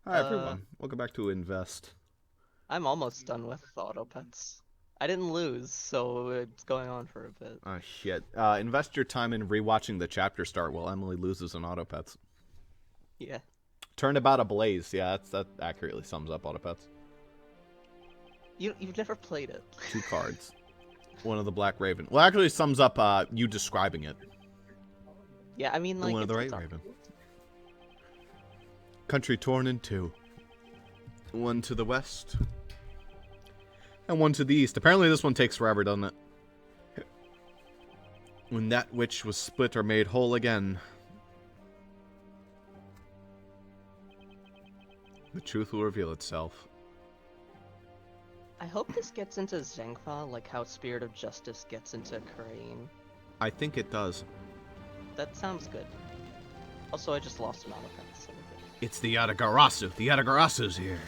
Hi everyone, welcome back to Invest. I'm almost done with auto pets. I didn't lose, so it's going on for a bit. Oh shit. Invest your time in rewatching the chapter start while Emily loses on Autopets. Yeah. Turnabout ablaze. Yeah, that accurately sums up Autopets. You've never played it. 2 cards. One of the Black Raven. Well, actually sums up you describing it. Yeah, I mean, like, one of the it's White Raven. Country torn in 2. One to the west. And one to the east. Apparently this one takes forever, doesn't it? When that which was split or made whole again. The truth will reveal itself. I hope this gets into Zhengfa, like how Spirit of Justice gets into Crane. I think it does. That sounds good. Also, I just lost an auto pet, so we're good. It's the Autogracer. The Autogracer's here.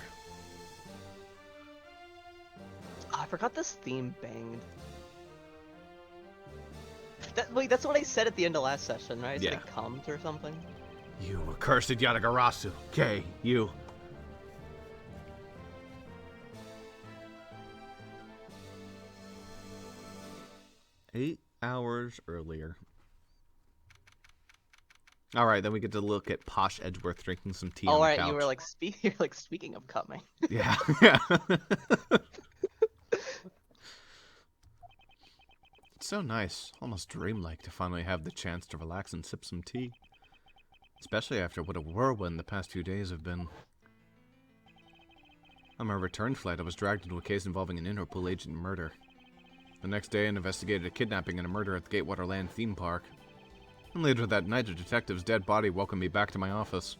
Oh, I forgot this theme banged. Wait, that's what I said at the end of last session, right? I said it comes or something. You accursed Yatagarasu. Okay, you. Eight hours earlier. Alright, then we get to look at Posh Edgeworth drinking some tea on the couch. You were like, you're like, speaking of coming. Yeah, yeah. It's so nice, almost dreamlike, to finally have the chance to relax and sip some tea. Especially after what a whirlwind the past few days have been. On my return flight, I was dragged into a case involving an Interpol agent murder. The next day, I investigated a kidnapping and a murder at the Gatewater Land theme park. And later that night, a detective's dead body welcomed me back to my office.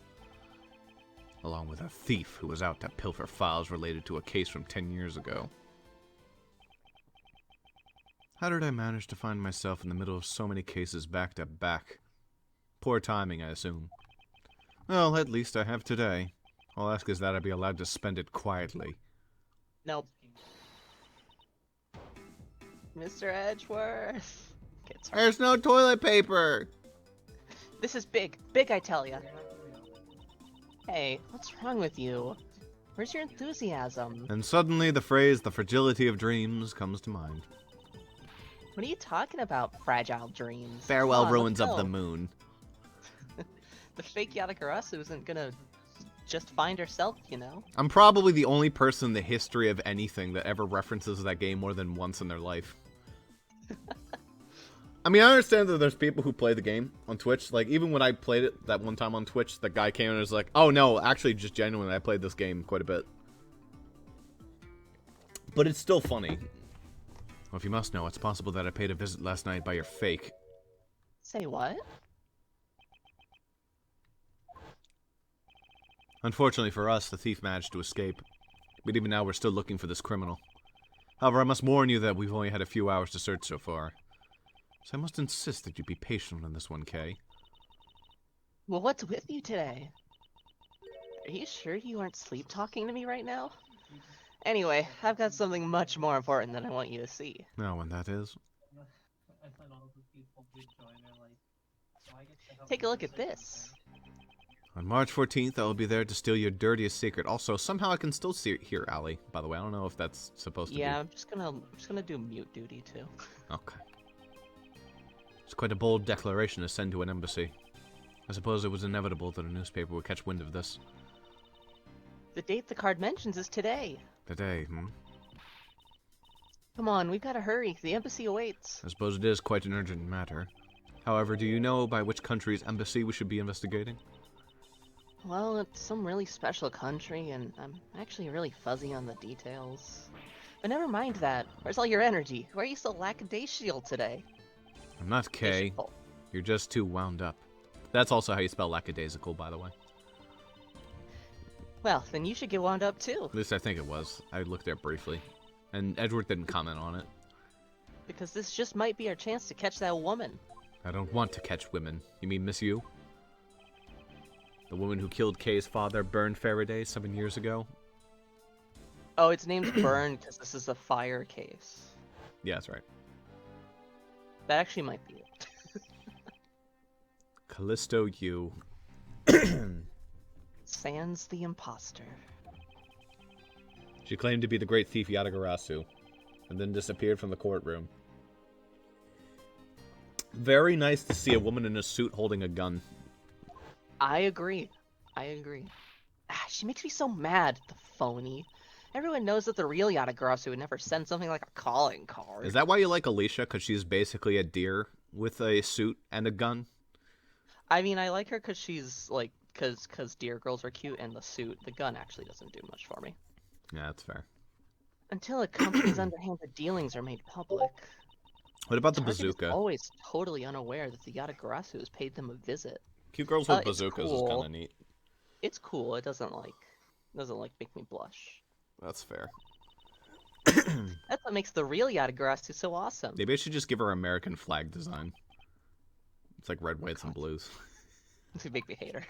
Along with a thief who was out to pilfer files related to a case from 10 years ago. How did I manage to find myself in the middle of so many cases back to back? Poor timing, I assume. Well, at least I have today. All I ask is that I be allowed to spend it quietly. Nope. Mr. Edgeworth. Okay, There's no toilet paper! This is big. Big, I tell ya. Hey, what's wrong with you? Where's your enthusiasm? And suddenly the phrase, the fragility of dreams, comes to mind. What are you talking about, fragile dreams? Farewell, ruins of the moon. The fake Yatagarasu isn't gonna just find herself, you know? I'm probably the only person in the history of anything that ever references that game more than once in their life. I mean, I understand that there's people who play the game on Twitch. Like, even when I played it that one time on Twitch, the guy came and was like, oh no, actually, just genuinely, I played this game quite a bit. But it's still funny. Well, if you must know, it's possible that I paid a visit last night by your fake. Say what? Unfortunately for us, the thief managed to escape. But even now, we're still looking for this criminal. However, I must warn you that we've only had a few hours to search so far. So I must insist that you be patient on this one, Kay. Well, what's with you today? Are you sure you aren't sleep-talking to me right now? Anyway, I've got something much more important that I want you to see. Now, and that is? Take a look at this. On March 14th, I will be there to steal your dirtiest secret. Also, somehow I can still hear Allie, by the way. I don't know if that's supposed to be. Yeah, I'm just gonna do mute duty, too. Okay. It's quite a bold declaration to send to an embassy. I suppose it was inevitable that a newspaper would catch wind of this. The date the card mentions is today. Today, Come on, we've gotta hurry. The embassy awaits. I suppose it is quite an urgent matter. However, do you know by which country's embassy we should be investigating? Well, it's some really special country, and I'm actually really fuzzy on the details. But never mind that. Where's all your energy? Why are you so lackadaisical today? I'm not Kay. You're just too wound up. That's also how you spell lackadaisical, by the way. Well, then you should get wound up too. At least I think it was. I looked there briefly. And Edward didn't comment on it. Because this just might be our chance to catch that woman. I don't want to catch women. You mean Miss You? The woman who killed Kay's father, Byrne Faraday, 7 years ago? Oh, it's named Byrne because this is a fire case. Yeah, that's right. That actually might be it. Callisto Yu. Sans the imposter. She claimed to be the great thief Yatagarasu, and then disappeared from the courtroom. Very nice to see a woman in a suit holding a gun. I agree. She makes me so mad, the phony. Everyone knows that the real Yatagarasu would never send something like a calling card. Is that why you like Alicia? Because she's basically a deer with a suit and a gun? I mean, I like her because she's, like, because deer girls are cute, and the gun actually doesn't do much for me. Yeah, that's fair. Until a company's underhanded dealings are made public. What about the Target bazooka? is always totally unaware that the Yatagarasu has paid them a visit. Cute girls with bazookas is kind of neat. It's cool. It doesn't make me blush. That's fair. That's what makes the real Yatagarasu so awesome. Maybe I should just give her American flag design. It's like red, whites, and blues. To make me hate her.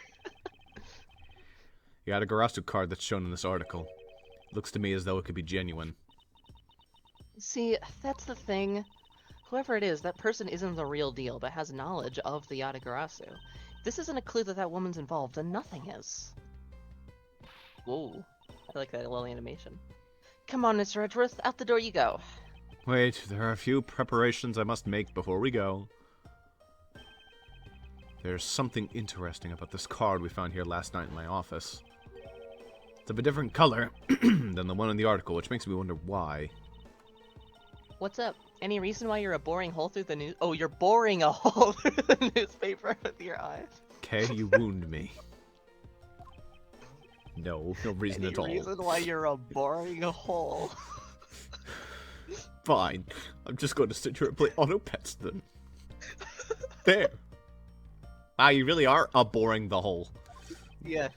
Yatagarasu card that's shown in this article. Looks to me as though it could be genuine. See, that's the thing. Whoever it is, that person isn't the real deal, but has knowledge of the Yatagarasu. This isn't a clue that that woman's involved, and nothing is. Whoa. I like that little animation. Come on, Mr. Edgeworth, out the door you go. Wait, there are a few preparations I must make before we go. There's something interesting about this card we found here last night in my office. It's of a different color than the one in the article, which makes me wonder why. What's up? Any reason why you're a boring hole through the news? Oh, you're boring a hole through the newspaper with your eyes. Okay, you wound me. No reason at all. Any reason why you're a boring hole? Fine. I'm just going to sit here and play Auto Pets then. There. Wow, you really are boring the hole. Yeah.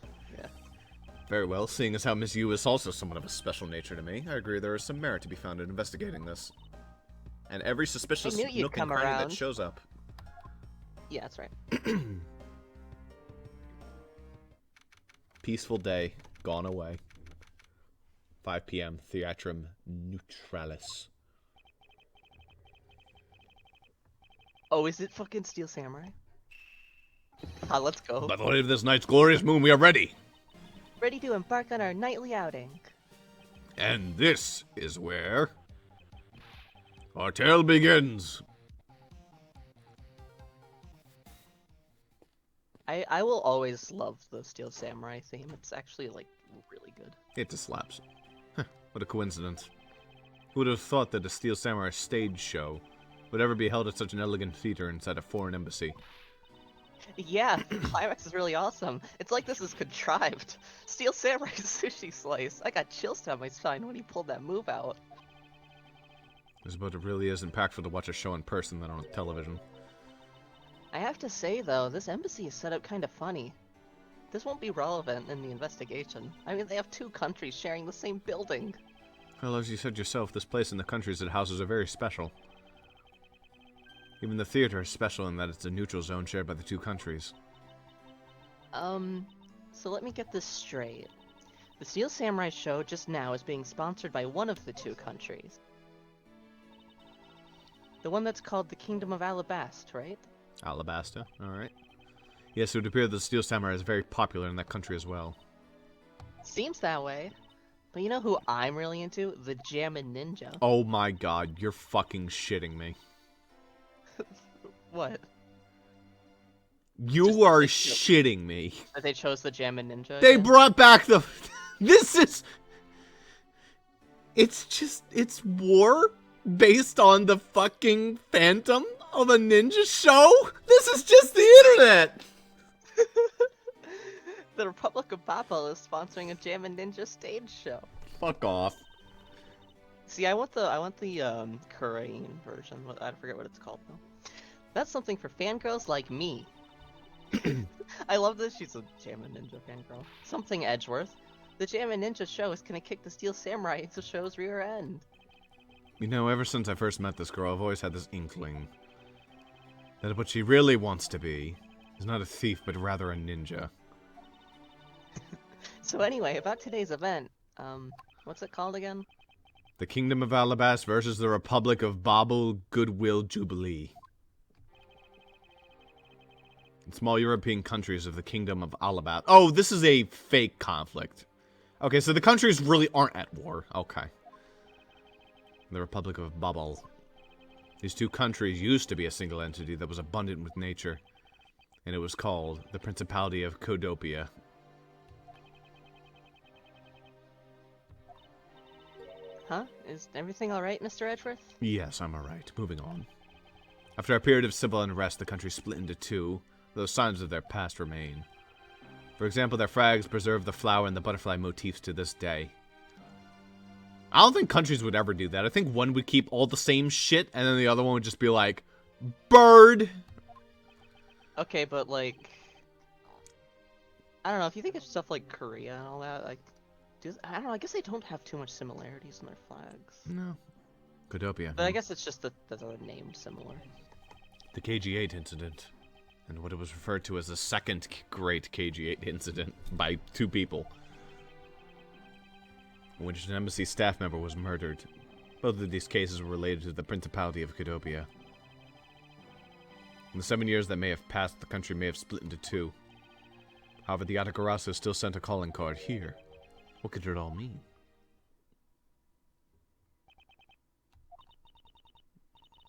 Very well, seeing as how Miss Yu is also somewhat of a special nature to me, I agree there is some merit to be found in investigating this. And every suspicious nook and cranny that shows up. Yeah, that's right. Peaceful day, gone away. 5 p.m., Theatrum Neutralis. Oh, is it fucking Steel Samurai? Let's go. By the light of this night's glorious moon, we are ready. Ready to embark on our nightly outing. And this is where our tale begins. I will always love the Steel Samurai theme. It's actually, like, really good. It just slaps. Huh, what a coincidence. Who would have thought that a Steel Samurai stage show would ever be held at such an elegant theater inside a foreign embassy? Yeah, the climax is really awesome. It's like this is contrived. Steel Samurai sushi slice. I got chills down my spine when he pulled that move out. I suppose it really is impactful to watch a show in person than on television. I have to say, though, this embassy is set up kind of funny. This won't be relevant in the investigation. I mean, they have two countries sharing the same building. Well, as you said yourself, this place and the countries it houses are very special. Even the theater is special in that it's a neutral zone shared by the two countries. So let me get this straight. The Steel Samurai show just now is being sponsored by one of the two countries. The one that's called the Kingdom of Alabasta, right? Alabasta, alright. Yes, it would appear that the Steel Samurai is very popular in that country as well. Seems that way. But you know who I'm really into? The Jammin' Ninja. Oh my god, you're fucking shitting me. What? You are shitting me. That they chose the Jammin' Ninja They again? brought back the... This is... It's war based on the fucking phantom of a ninja show? This is just the internet! The Republic of Babel is sponsoring a Jammin' Ninja stage show. Fuck off. See, I want the Korean version. I forget what it's called though. That's something for fangirls like me. I love that she's a Jammin' Ninja fangirl. Something Edgeworth. The Jammin' Ninja show is gonna kick the Steel Samurai into the show's rear end. You know, ever since I first met this girl, I've always had this inkling that what she really wants to be is not a thief, but rather a ninja. So anyway, about today's event, what's it called again? The Kingdom of Alabasta versus the Republic of Babel Goodwill Jubilee. and small European countries of the Kingdom of Alabasta. Oh, this is a fake conflict. Okay, so the countries really aren't at war. Okay. The Republic of Babel. These two countries used to be a single entity that was abundant with nature, and it was called the Principality of Codopia. Huh? Is everything alright, Mr. Edgeworth? Yes, I'm alright. Moving on. After a period of civil unrest, the country split into two, though signs of their past remain. For example, their flags preserve the flower and the butterfly motifs to this day. I don't think countries would ever do that. I think one would keep all the same shit, and then the other one would just be like, bird! Okay, but like... I don't know, if you think of stuff like Korea and all that, like... I don't know, I guess they don't have too much similarities in their flags. No. Codopia. But I guess it's just that they're named similar. The KG-8 incident, and what it was referred to as the second great KG-8 incident by two people, in which an embassy staff member was murdered. Both of these cases were related to the Principality of Codopia. In the 7 years that may have passed, the country may have split into two. However, the Autogracer still sent a calling card here. What could it all mean?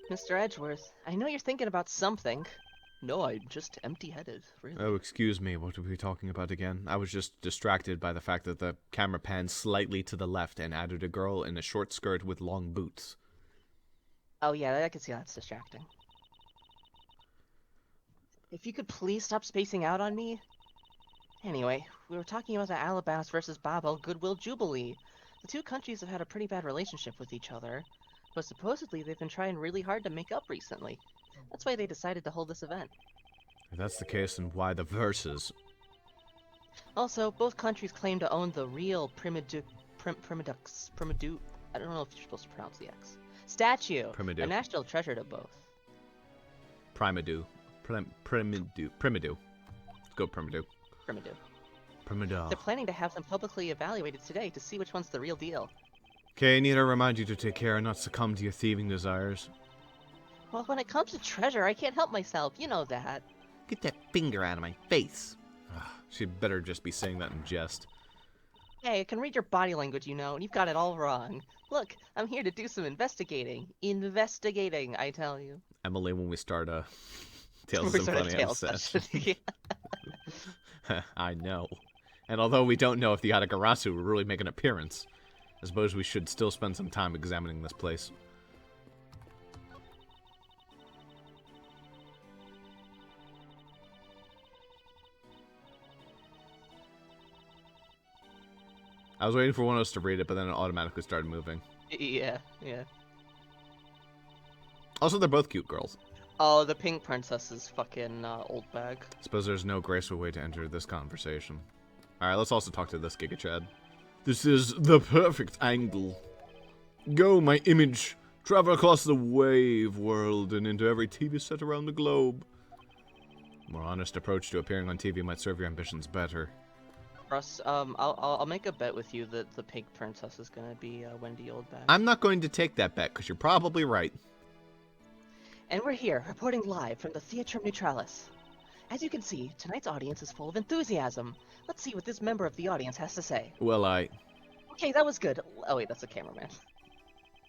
Mr. Edgeworth, I know you're thinking about something. No, I'm just empty-headed, really. Oh, excuse me, what were we talking about again? I was just distracted by the fact that the camera panned slightly to the left and added a girl in a short skirt with long boots. Oh yeah, I can see that's distracting. If you could please stop spacing out on me? Anyway, we were talking about the Alabasta versus Babel Goodwill Jubilee. The two countries have had a pretty bad relationship with each other, but supposedly they've been trying really hard to make up recently. That's why they decided to hold this event. If that's the case, then why the verses? Also, both countries claim to own the real Primadux, I don't know if you're supposed to pronounce the X. Statue, Primadux. a national treasure to both. Primadu. Primadu. Let's go Primadu. Primadu. They're planning to have them publicly evaluated today to see which one's the real deal. Okay, I need to remind you to take care and not succumb to your thieving desires. Well, when it comes to treasure, I can't help myself, you know that. Get that finger out of my face. She'd better just be saying that in jest. Hey, I can read your body language, you know, and you've got it all wrong. Look, I'm here to do some investigating. Investigating, I tell you. Emily, when we start Tales of Symphonia session. I know. And although we don't know if the Autogracer will really make an appearance, I suppose we should still spend some time examining this place. I was waiting for one of us to read it, but then it automatically started moving. Yeah. Also, they're both cute girls. Oh, the pink princess is fucking old bag. Suppose there's no graceful way to enter this conversation. Alright, let's also talk to this Giga Chad. This is the perfect angle. Go, my image. Travel across the wave world and into every TV set around the globe. A more honest approach to appearing on TV might serve your ambitions better. Russ, I'll make a bet with you that the pink princess is gonna be Wendy Oldbag. I'm not going to take that bet, because you're probably right. And we're here, reporting live from the Theatrum Neutralis. As you can see, tonight's audience is full of enthusiasm. Let's see what this member of the audience has to say. Well, Okay, that was good. Oh wait, that's a cameraman.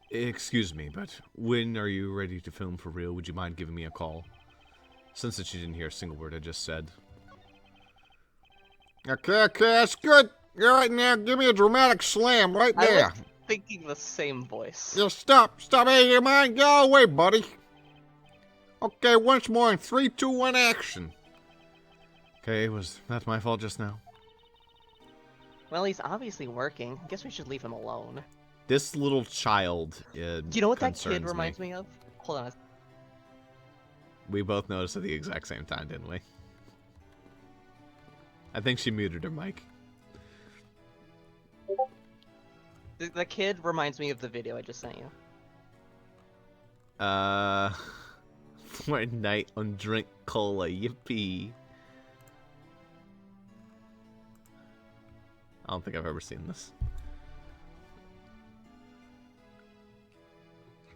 Excuse me, but when are you ready to film for real? Would you mind giving me a call? Since that you didn't hear a single word I just said. Okay, that's good. All right, now give me a dramatic slam right there. I was thinking the same voice. Just stop. Hey, you mind? Go away, buddy. Okay, once more in 3, 2, 1, action. Okay, was that my fault just now? Well, he's obviously working. I guess we should leave him alone. This little child Do you know what that kid concerns reminds me of? Hold on. We both noticed at the exact same time, didn't we? I think she muted her mic. The kid reminds me of the video I just sent you. For night on drink cola, yippee. I don't think I've ever seen this.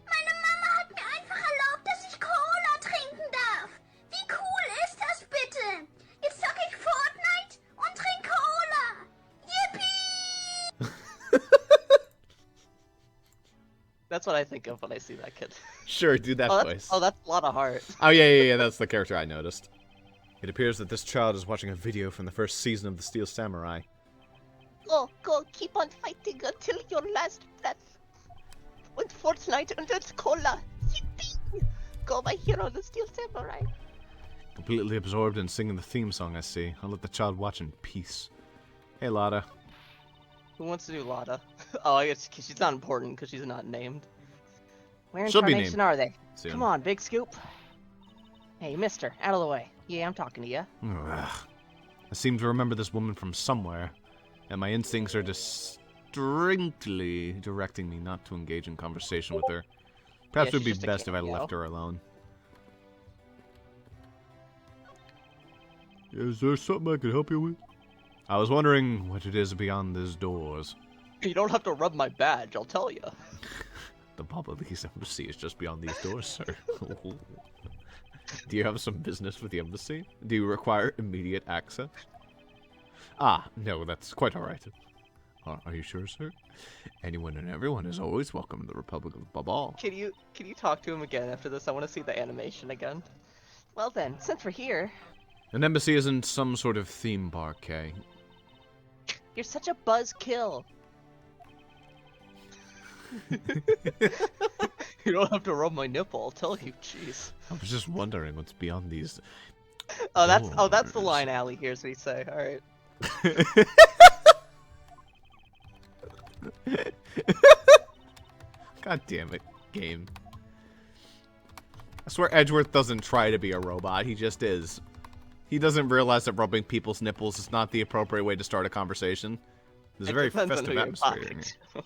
Meine Mama hat mir einfach erlaubt, dass ich Cola trinken darf. Wie cool ist das bitte? That's what I think of when I see that kid. Sure, do that voice. That's a lot of heart. Oh, yeah, that's the character I noticed. It appears that this child is watching a video from the first season of The Steel Samurai. Go, keep on fighting until your last breath. Und Fortnite und its cola. Yippee! Go, my hero, the Steel Samurai. Completely absorbed in singing the theme song, I see. I'll let the child watch in peace. Hey, Lada. Who wants to do Lada? Oh, I guess she's not important because she's not named. Where She'll be incarnation named are they? soon. Come on, Big Scoop. Hey, mister, out of the way. Yeah, I'm talking to you. Ugh. I seem to remember this woman from somewhere, and my instincts are distinctly directing me not to engage in conversation with her. Perhaps it would be best if I left her alone. Is there something I could help you with? I was wondering what it is beyond these doors. You don't have to rub my badge, I'll tell you. The Bossrosslp Embassy is just beyond these doors, sir. Do you have some business with the embassy? Do you require immediate access? Ah, no, that's quite alright. Are you sure, sir? Anyone and everyone is always welcome in the Republic of Babal. Can you talk to him again after this? I want to see the animation again. Well then, since we're here... An embassy isn't some sort of theme park, Kay. You're such a buzzkill. You don't have to rub my nipple, I'll tell you, jeez. I was just wondering what's beyond these... that's the line Allie hears me say, alright. God damn it, game. I swear Edgeworth doesn't try to be a robot, he just is. He doesn't realize that rubbing people's nipples is not the appropriate way to start a conversation. There's a very festive atmosphere in here.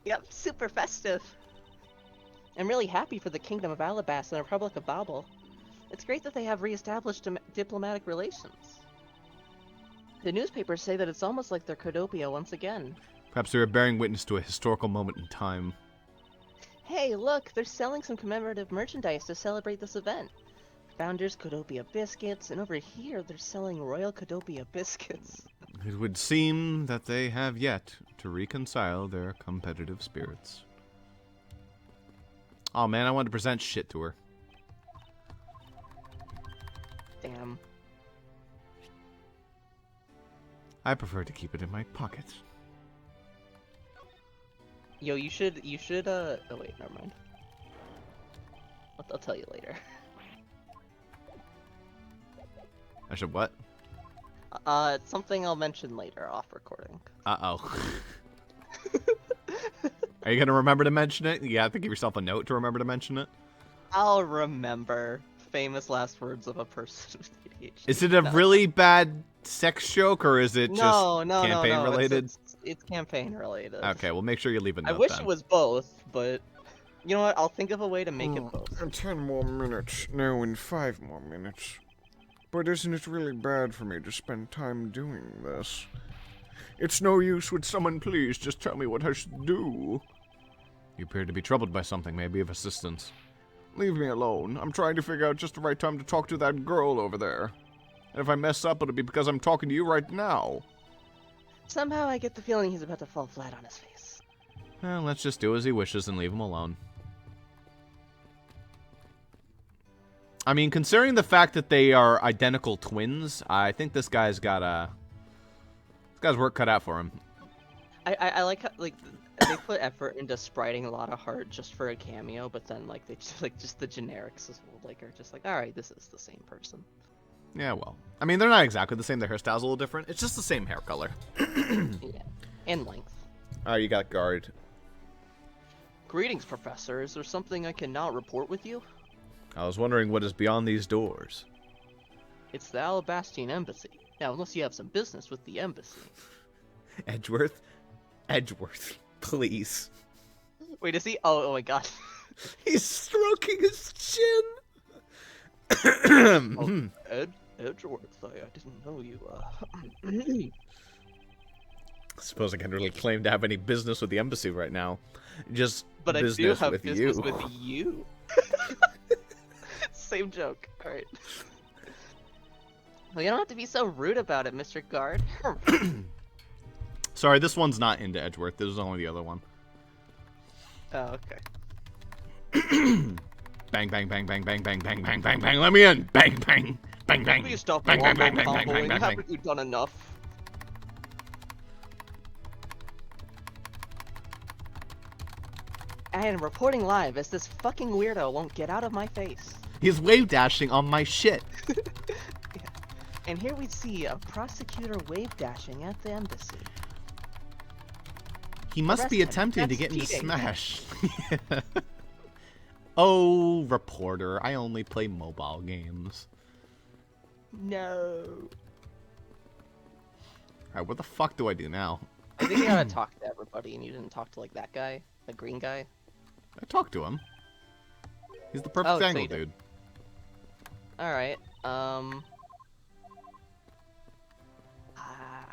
Yep, super festive. I'm really happy for the Kingdom of Alabasta and the Republic of Babel. It's great that they have re-established diplomatic relations. The newspapers say that it's almost like they're Codopia once again. Perhaps we are bearing witness to a historical moment in time. Hey, look, they're selling some commemorative merchandise to celebrate this event. Founders Codopia biscuits, and over here they're selling Royal Codopia biscuits. It would seem that they have yet to reconcile their competitive spirits. Oh man, I wanted to present shit to her. Damn. I prefer to keep it in my pocket. Yo, you should, oh wait, never mind. I'll tell you later. I should what? It's something I'll mention later off recording. Uh-oh. Are you gonna remember to mention it? You have to give yourself a note to remember to mention it? I'll remember. Famous last words of a person with ADHD. Is it a really bad sex joke, or is it just campaign related? It's campaign related. Okay, well make sure you leave a note. I wish it was both, but you know what? I'll think of a way to make it both. In 10 more minutes. No, in 5 more minutes. But isn't it really bad for me to spend time doing this? It's no use. Would someone please just tell me what I should do? You appear to be troubled by something, maybe of assistance. Leave me alone. I'm trying to figure out just the right time to talk to that girl over there. And if I mess up, it'll be because I'm talking to you right now. Somehow I get the feeling he's about to fall flat on his face. Well, let's just do as he wishes and leave him alone. I mean, considering the fact that they are identical twins, I think this guy's got this guy's work cut out for him. I like how, like, they put effort into spriting a lot of heart just for a cameo, but then like they just the generics as well, like are just like, all right, this is the same person. Yeah, well, I mean, they're not exactly the same. Their hairstyle's a little different. It's just the same hair color. Yeah, and length. Oh, you got guard. Greetings, Professor. Is there something I cannot report with you? I was wondering what is beyond these doors. It's the Alabastian Embassy. Now, unless you have some business with the embassy. Edgeworth? Edgeworth, please. Wait, is he? Oh my god. He's stroking his chin. Edgeworth, I didn't know you, I suppose I can't really claim to have any business with the embassy right now. Just but business I do have with business you. with you. Same joke. Alright. Well, you don't have to be so rude about it, Mr. Guard. Sorry, this one's not into Edgeworth. This is only the other one. Oh, okay. Bang, bang, bang, bang, bang, bang, bang, bang, bang, bang. Let me in. Bang, bang, bang, bang. Please stop Bang, bang, bang, wombo bang, bang, bang, comboing. bang, bang. Haven't you done enough? I am reporting live as this fucking weirdo won't get out of my face. He's wave dashing on my shit. Yeah. And here we see a prosecutor wave dashing at the embassy. He must be Arrest him. attempting to That's get into cheating. Smash. Oh, reporter. I only play mobile games. No. Alright, what the fuck do I do now? I think you gotta talk to everybody, and you didn't talk to like that guy, the green guy. I talked to him. He's the perfect Oh, so angle, you did. dude. All right. I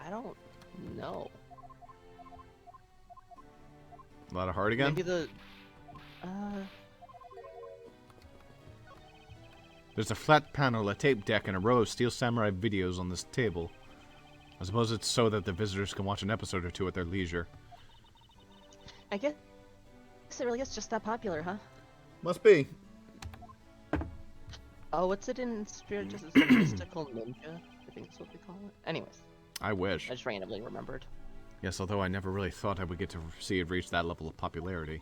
don't know. A lot of heart again? Maybe the. There's a flat panel, a tape deck, and a row of Steel Samurai videos on this table. I suppose it's so that the visitors can watch an episode or two at their leisure. I guess it really is just that popular, huh? Must be. Oh, what's it in spirit? Just a mystical ninja. I think that's what they call it. Anyways, I wish. I just randomly remembered. Yes, although I never really thought I would get to see it reach that level of popularity.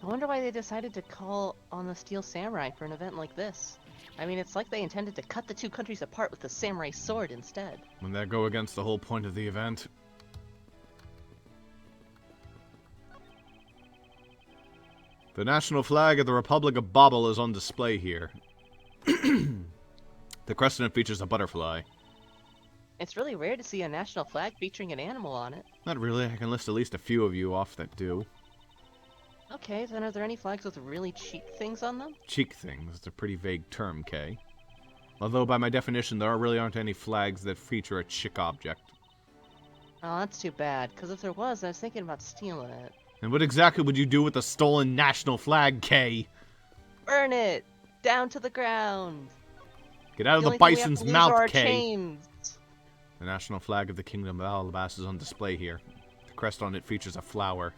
I wonder why they decided to call on the Steel Samurai for an event like this. I mean, it's like they intended to cut the two countries apart with the samurai sword instead. Wouldn't that go against the whole point of the event? The national flag of the Republic of Bobble is on display here. The crescent features a butterfly. It's really rare to see a national flag featuring an animal on it. Not really, I can list at least a few of you off that do. Okay, then are there any flags with really cheap things on them? Cheek things, it's a pretty vague term, Kay. Although by my definition, there really aren't any flags that feature a chick object. Oh, that's too bad, because if there was, I was thinking about stealing it. And what exactly would you do with the stolen national flag, Kay? Burn it! Down to the ground! Get out of the only thing we have bison's to lose mouth, are our Kay! chains. The national flag of the Kingdom of Alabasta is on display here. The crest on it features a flower.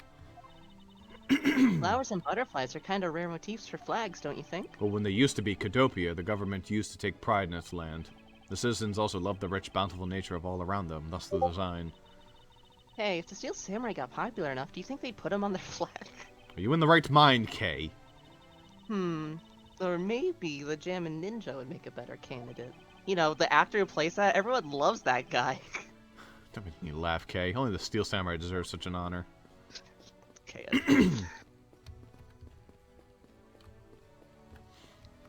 Flowers and butterflies are kind of rare motifs for flags, don't you think? But when they used to be Cadopia, the government used to take pride in its land. The citizens also loved the rich, bountiful nature of all around them, thus the design. Hey, if the Steel Samurai got popular enough, do you think they'd put him on their flag? Are you in the right mind, Kay? Or maybe the Jammin' Ninja would make a better candidate. You know, the actor who plays that, everyone loves that guy. Don't make me laugh, Kay. Only the Steel Samurai deserves such an honor. Okay.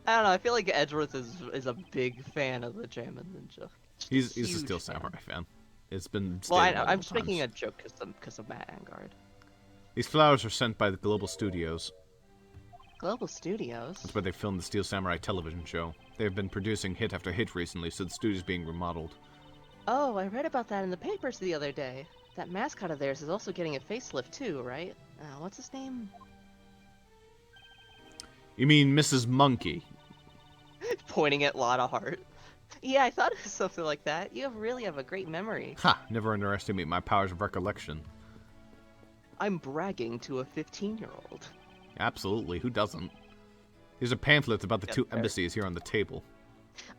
I don't know, I feel like Edgeworth is a big fan of the Jammin' Ninja. He's a Huge Steel fan. Samurai fan. It's been Well, stated I'm multiple just making a times. joke because of Matt Angard. These flowers are sent by the Global Studios. Global Studios? That's where they filmed the Steel Samurai television show. They have been producing hit after hit recently, so the studio's being remodeled. Oh, I read about that in the papers the other day. That mascot of theirs is also getting a facelift too, right? What's his name? You mean Mrs. Monkey? Pointing at Lotta Hart. Yeah, I thought it was something like that. You really have a great memory. Ha! Never underestimate my powers of recollection. I'm bragging to a 15-year-old. Absolutely, who doesn't? There's a pamphlet about the Yeah, two fair. embassies here on the table.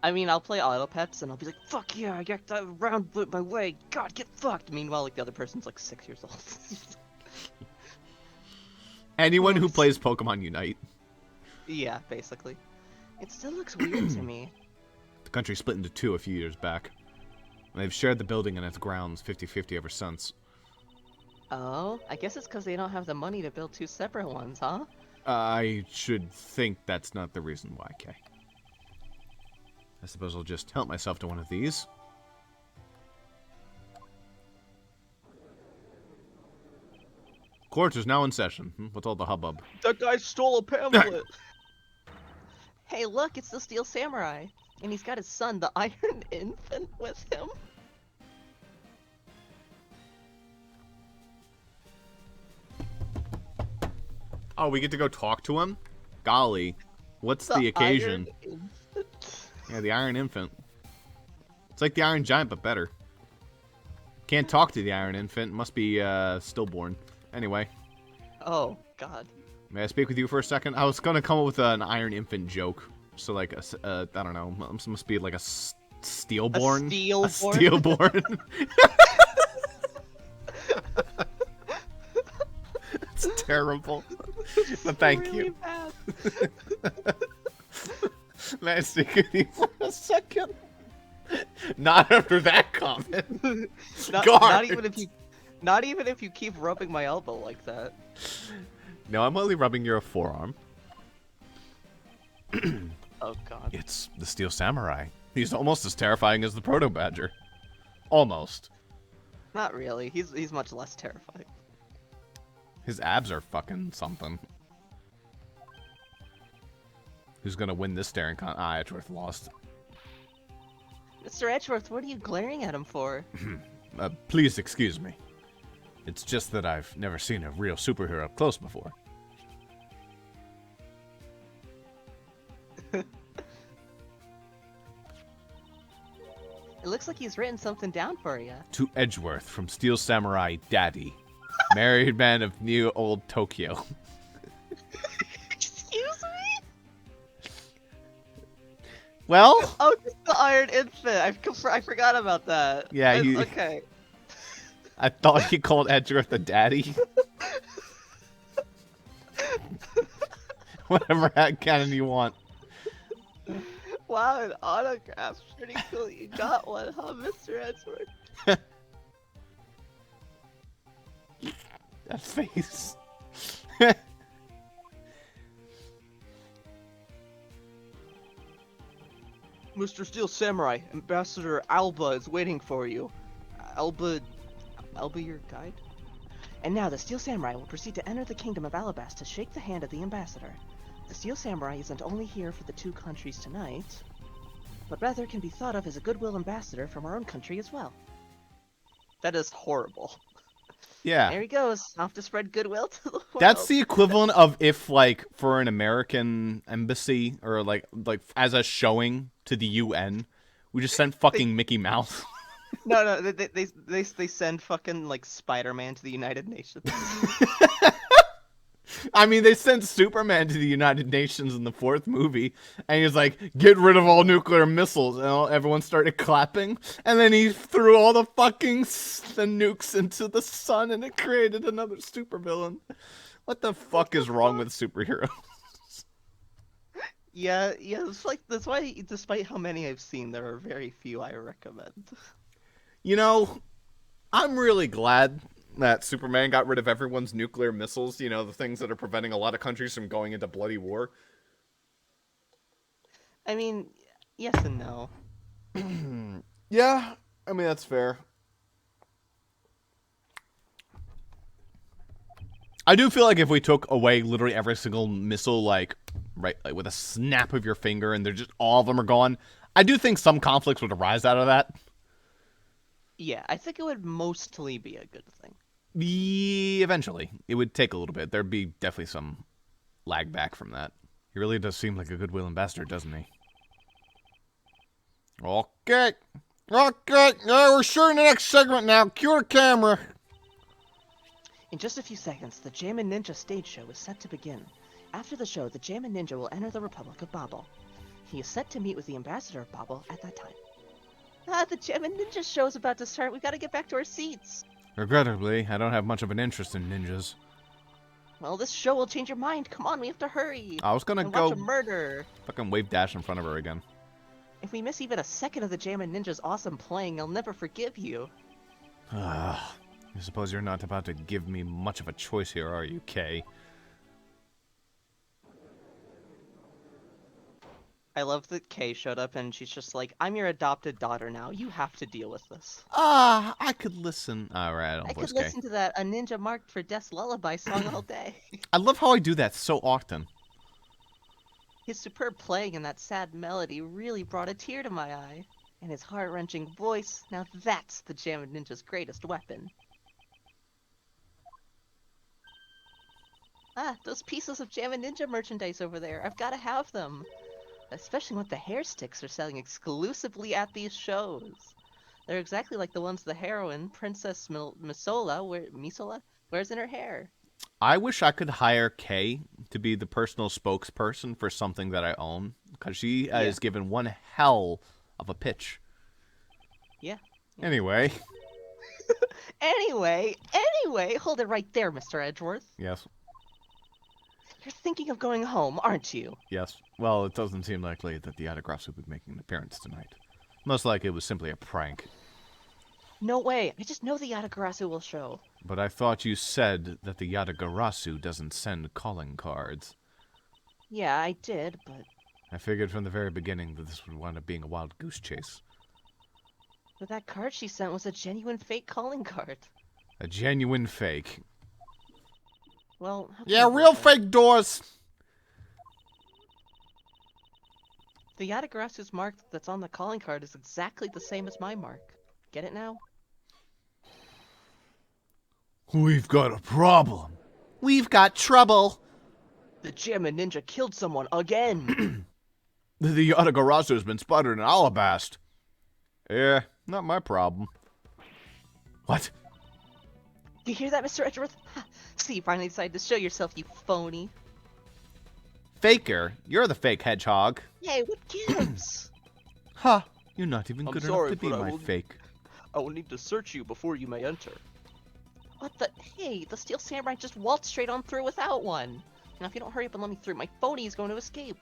I mean, I'll play Autopets and I'll be like, fuck yeah, I got that round foot my way. God, get fucked. Meanwhile, like, the other person's like 6 years old. Anyone who plays Pokemon Unite. Yeah, basically. It still looks weird to me. The country split into two a few years back. And they've shared the building and its grounds 50-50 ever since. Oh, I guess it's because they don't have the money to build two separate ones, huh? I should think that's not the reason why, Kay. I suppose I'll just help myself to one of these. Court is now in session. What's all the hubbub? That guy stole a pamphlet! Hey, look, it's the Steel Samurai. And he's got his son, the Iron Infant, with him. Oh, we get to go talk to him? Golly. What's the occasion? Iron Infant. Yeah, the Iron Infant. It's like the Iron Giant, but better. Can't talk to the Iron Infant. Must be stillborn. Anyway. Oh, God. May I speak with you for a second? I was gonna come up with an Iron Infant joke. So like I don't know, must be like a stillborn. A A stillborn. It's terrible. But thank really you. Bad. May I speak with you for a second? Not after that comment. Not even if you keep rubbing my elbow like that. No, I'm only rubbing your forearm. Oh God. It's the Steel Samurai. He's almost as terrifying as the Proto Badger. Almost. Not really. He's much less terrifying. His abs are fucking something. Who's gonna win this staring con? Ah, Edgeworth lost. Mr. Edgeworth, what are you glaring at him for? Please excuse me. It's just that I've never seen a real superhero up close before. It looks like he's written something down for you. To Edgeworth from Steel Samurai Daddy. Married man of New Old Tokyo. Excuse me? Well? Oh, it's the Iron Infant. I forgot about that. Yeah, okay. I thought he called Edgeworth a daddy. Whatever hat cannon you want. Wow, an autograph. Pretty cool. You got one, huh, Mr. Edgeworth? That face. Mr. Steel Samurai, Ambassador Alba is waiting for you. Alba your guide? And now the Steel Samurai will proceed to enter the kingdom of Alabasta to shake the hand of the ambassador. The Steel Samurai isn't only here for the two countries tonight, but rather can be thought of as a goodwill ambassador from our own country as well. That is horrible. Yeah. There he goes, off to spread goodwill to the world. That's the equivalent of if, like, for an American embassy, or, like as a showing to the UN, we just sent fucking Mickey Mouse. No, they send fucking, like, Spider-Man to the United Nations. I mean, they sent Superman to the United Nations in the 4th movie, and he's like, get rid of all nuclear missiles, and everyone started clapping, and then he threw all the fucking the nukes into the sun, and it created another supervillain. What the fuck is wrong with superheroes? Yeah, it's like, that's why, despite how many I've seen, there are very few I recommend. You know, I'm really glad that Superman got rid of everyone's nuclear missiles, you know, the things that are preventing a lot of countries from going into bloody war. I mean, yes and no. Yeah, I mean, that's fair. I do feel like if we took away literally every single missile, like with a snap of your finger, and they're just, all of them are gone, I do think some conflicts would arise out of that. Yeah, I think it would mostly be a good thing. Eventually. It would take a little bit. There'd be definitely some lag back from that. He really does seem like a goodwill ambassador, doesn't he? Okay. We're shooting the next segment now. Cue the camera. In just a few seconds, the Jammin' Ninja stage show is set to begin. After the show, the Jammin' Ninja will enter the Republic of Bobble. He is set to meet with the ambassador of Bobble at that time. The Jammin' Ninja show is about to start. We gotta get back to our seats. Regrettably, I don't have much of an interest in ninjas. Well, this show will change your mind. Come on, we have to hurry. I was gonna and go watch a murder. fucking wave dash in front of her again. If we miss even a second of the Jammin' Ninja's awesome playing, I'll never forgive you. I suppose you're not about to give me much of a choice here, are you, Kay? I love that Kay showed up and she's just like, I'm your adopted daughter now. You have to deal with this. I could listen. Alright, I don't I voice could Kay. listen to that A Ninja Marked for Death's Lullaby song all day. I love how I do that so often. His superb playing and that sad melody really brought a tear to my eye. And his heart-wrenching voice, now that's the Jammin' Ninja's greatest weapon. Those pieces of Jammin' Ninja merchandise over there. I've got to have them. Especially when the hair sticks are selling exclusively at these shows. They're exactly like the ones the heroine, Princess Misola, wears in her hair. I wish I could hire Kay to be the personal spokesperson for something that I own, because she is given one hell of a pitch. Yeah. Anyway. Anyway, hold it right there, Mr. Edgeworth. Yes. You're thinking of going home, aren't you? Yes. Well, it doesn't seem likely that the Autogracer will be making an appearance tonight. Most likely it was simply a prank. No way. I just know the Autogracer will show. But I thought you said that the Yatagarasu doesn't send calling cards. Yeah, I did, but... I figured from the very beginning that this would wind up being a wild goose chase. But that card she sent was a genuine fake calling card. A genuine fake. Well, yeah, real fake doors! The Yatagarasu's mark that's on the calling card is exactly the same as my mark. Get it now? We've got a problem. We've got trouble. The Jammin Ninja killed someone again. The Autogracer has been spotted in Alabasta. Yeah, not my problem. What? You hear that, Mr. Edgeworth? See, you finally decided to show yourself, you phony. Faker? You're the fake hedgehog. Hey, what gives? Ha! You're not even good enough to be my fake. I will need to search you before you may enter. What the? Hey, the Steel Samurai just waltzed straight on through without one. Now, if you don't hurry up and let me through, my phony is going to escape.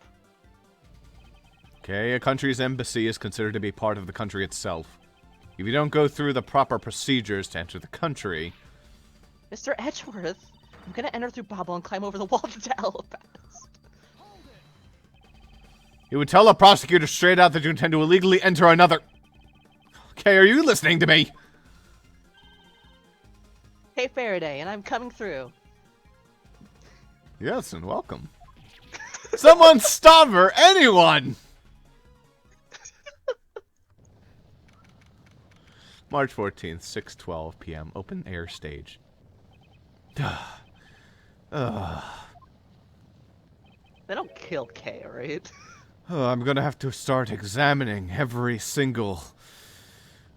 Okay, a country's embassy is considered to be part of the country itself. If you don't go through the proper procedures to enter the country... Mr. Edgeworth, I'm gonna enter through Bobble and climb over the wall to Alabasta. You would tell the prosecutor straight out that you intend to illegally enter another... Okay, are you listening to me? Hey, Faraday, and I'm coming through. Yes, and welcome. Someone stop her! Anyone! March 14th, 6:12 p.m. Open air stage. They don't kill Kay, right? Oh, I'm gonna have to start examining every single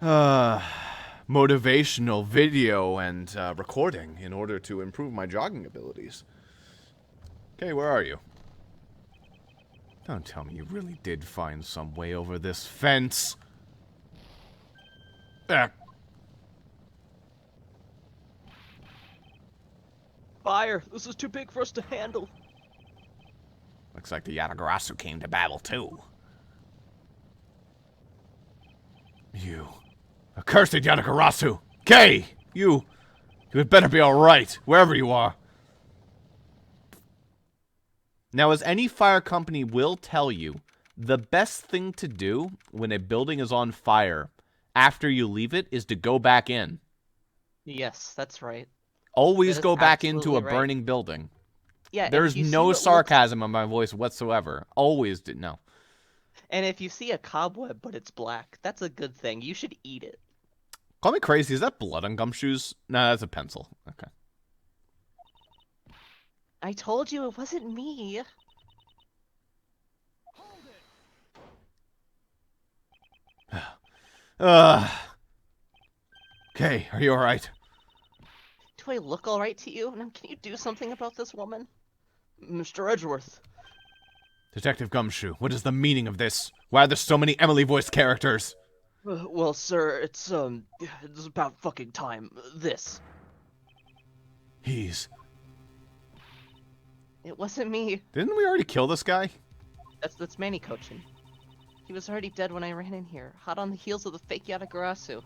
motivational video and recording in order to improve my jogging abilities. Okay, where are you? Don't tell me you really did find some way over this fence. Fire! This is too big for us to handle. Looks like the Yatagarasu came to battle too. You accursed Yatagarasu! Kay! You had better be alright, wherever you are. Now, as any fire company will tell you, the best thing to do when a building is on fire after you leave it is to go back in. Yes, that's right. Always That is go back into a absolutely right. burning building. Yeah, There's no sarcasm in my voice whatsoever. Always did. No. And if you see a cobweb but it's black, that's a good thing. You should eat it. Call me crazy. Is that blood on gumshoes? Nah, that's a pencil. Okay. I told you it wasn't me. Okay, are you alright? Do I look alright to you? Now, can you do something about this woman? Mr. Edgeworth. Detective Gumshoe, what is the meaning of this? Why are there so many Emily voiced characters? Well, sir, it's about fucking time. This. It wasn't me. Didn't we already kill this guy? That's Manny Cochin. He was already dead when I ran in here, hot on the heels of the fake Yatagarasu.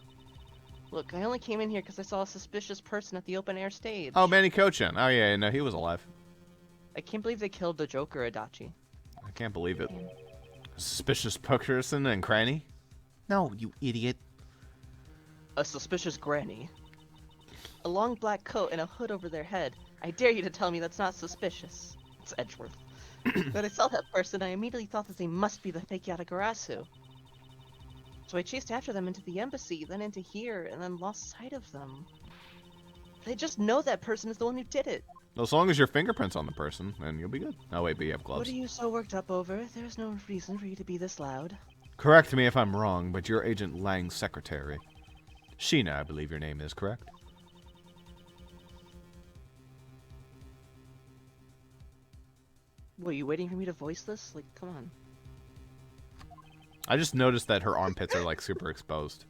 Look, I only came in here because I saw a suspicious person at the open air stage. Oh, Manny Cochin. Oh, yeah, no, he was alive. I can't believe they killed the Joker Adachi. I can't believe it. A suspicious person and cranny? No, you idiot. A suspicious granny. A long black coat and a hood over their head. I dare you to tell me that's not suspicious. It's Edgeworth. When I saw that person, I immediately thought that they must be the fake Yatagarasu. So I chased after them into the embassy, then into here, and then lost sight of them. They just know that person is the one who did it. As long as your fingerprint's on the person, then you'll be good. Oh, wait, but you have gloves. What are you so worked up over? There's no reason for you to be this loud. Correct me if I'm wrong, but you're Agent Lang's secretary. Sheena, I believe your name is, correct? Were you waiting for me to voice this? Like, come on. I just noticed that her armpits are, like, super exposed.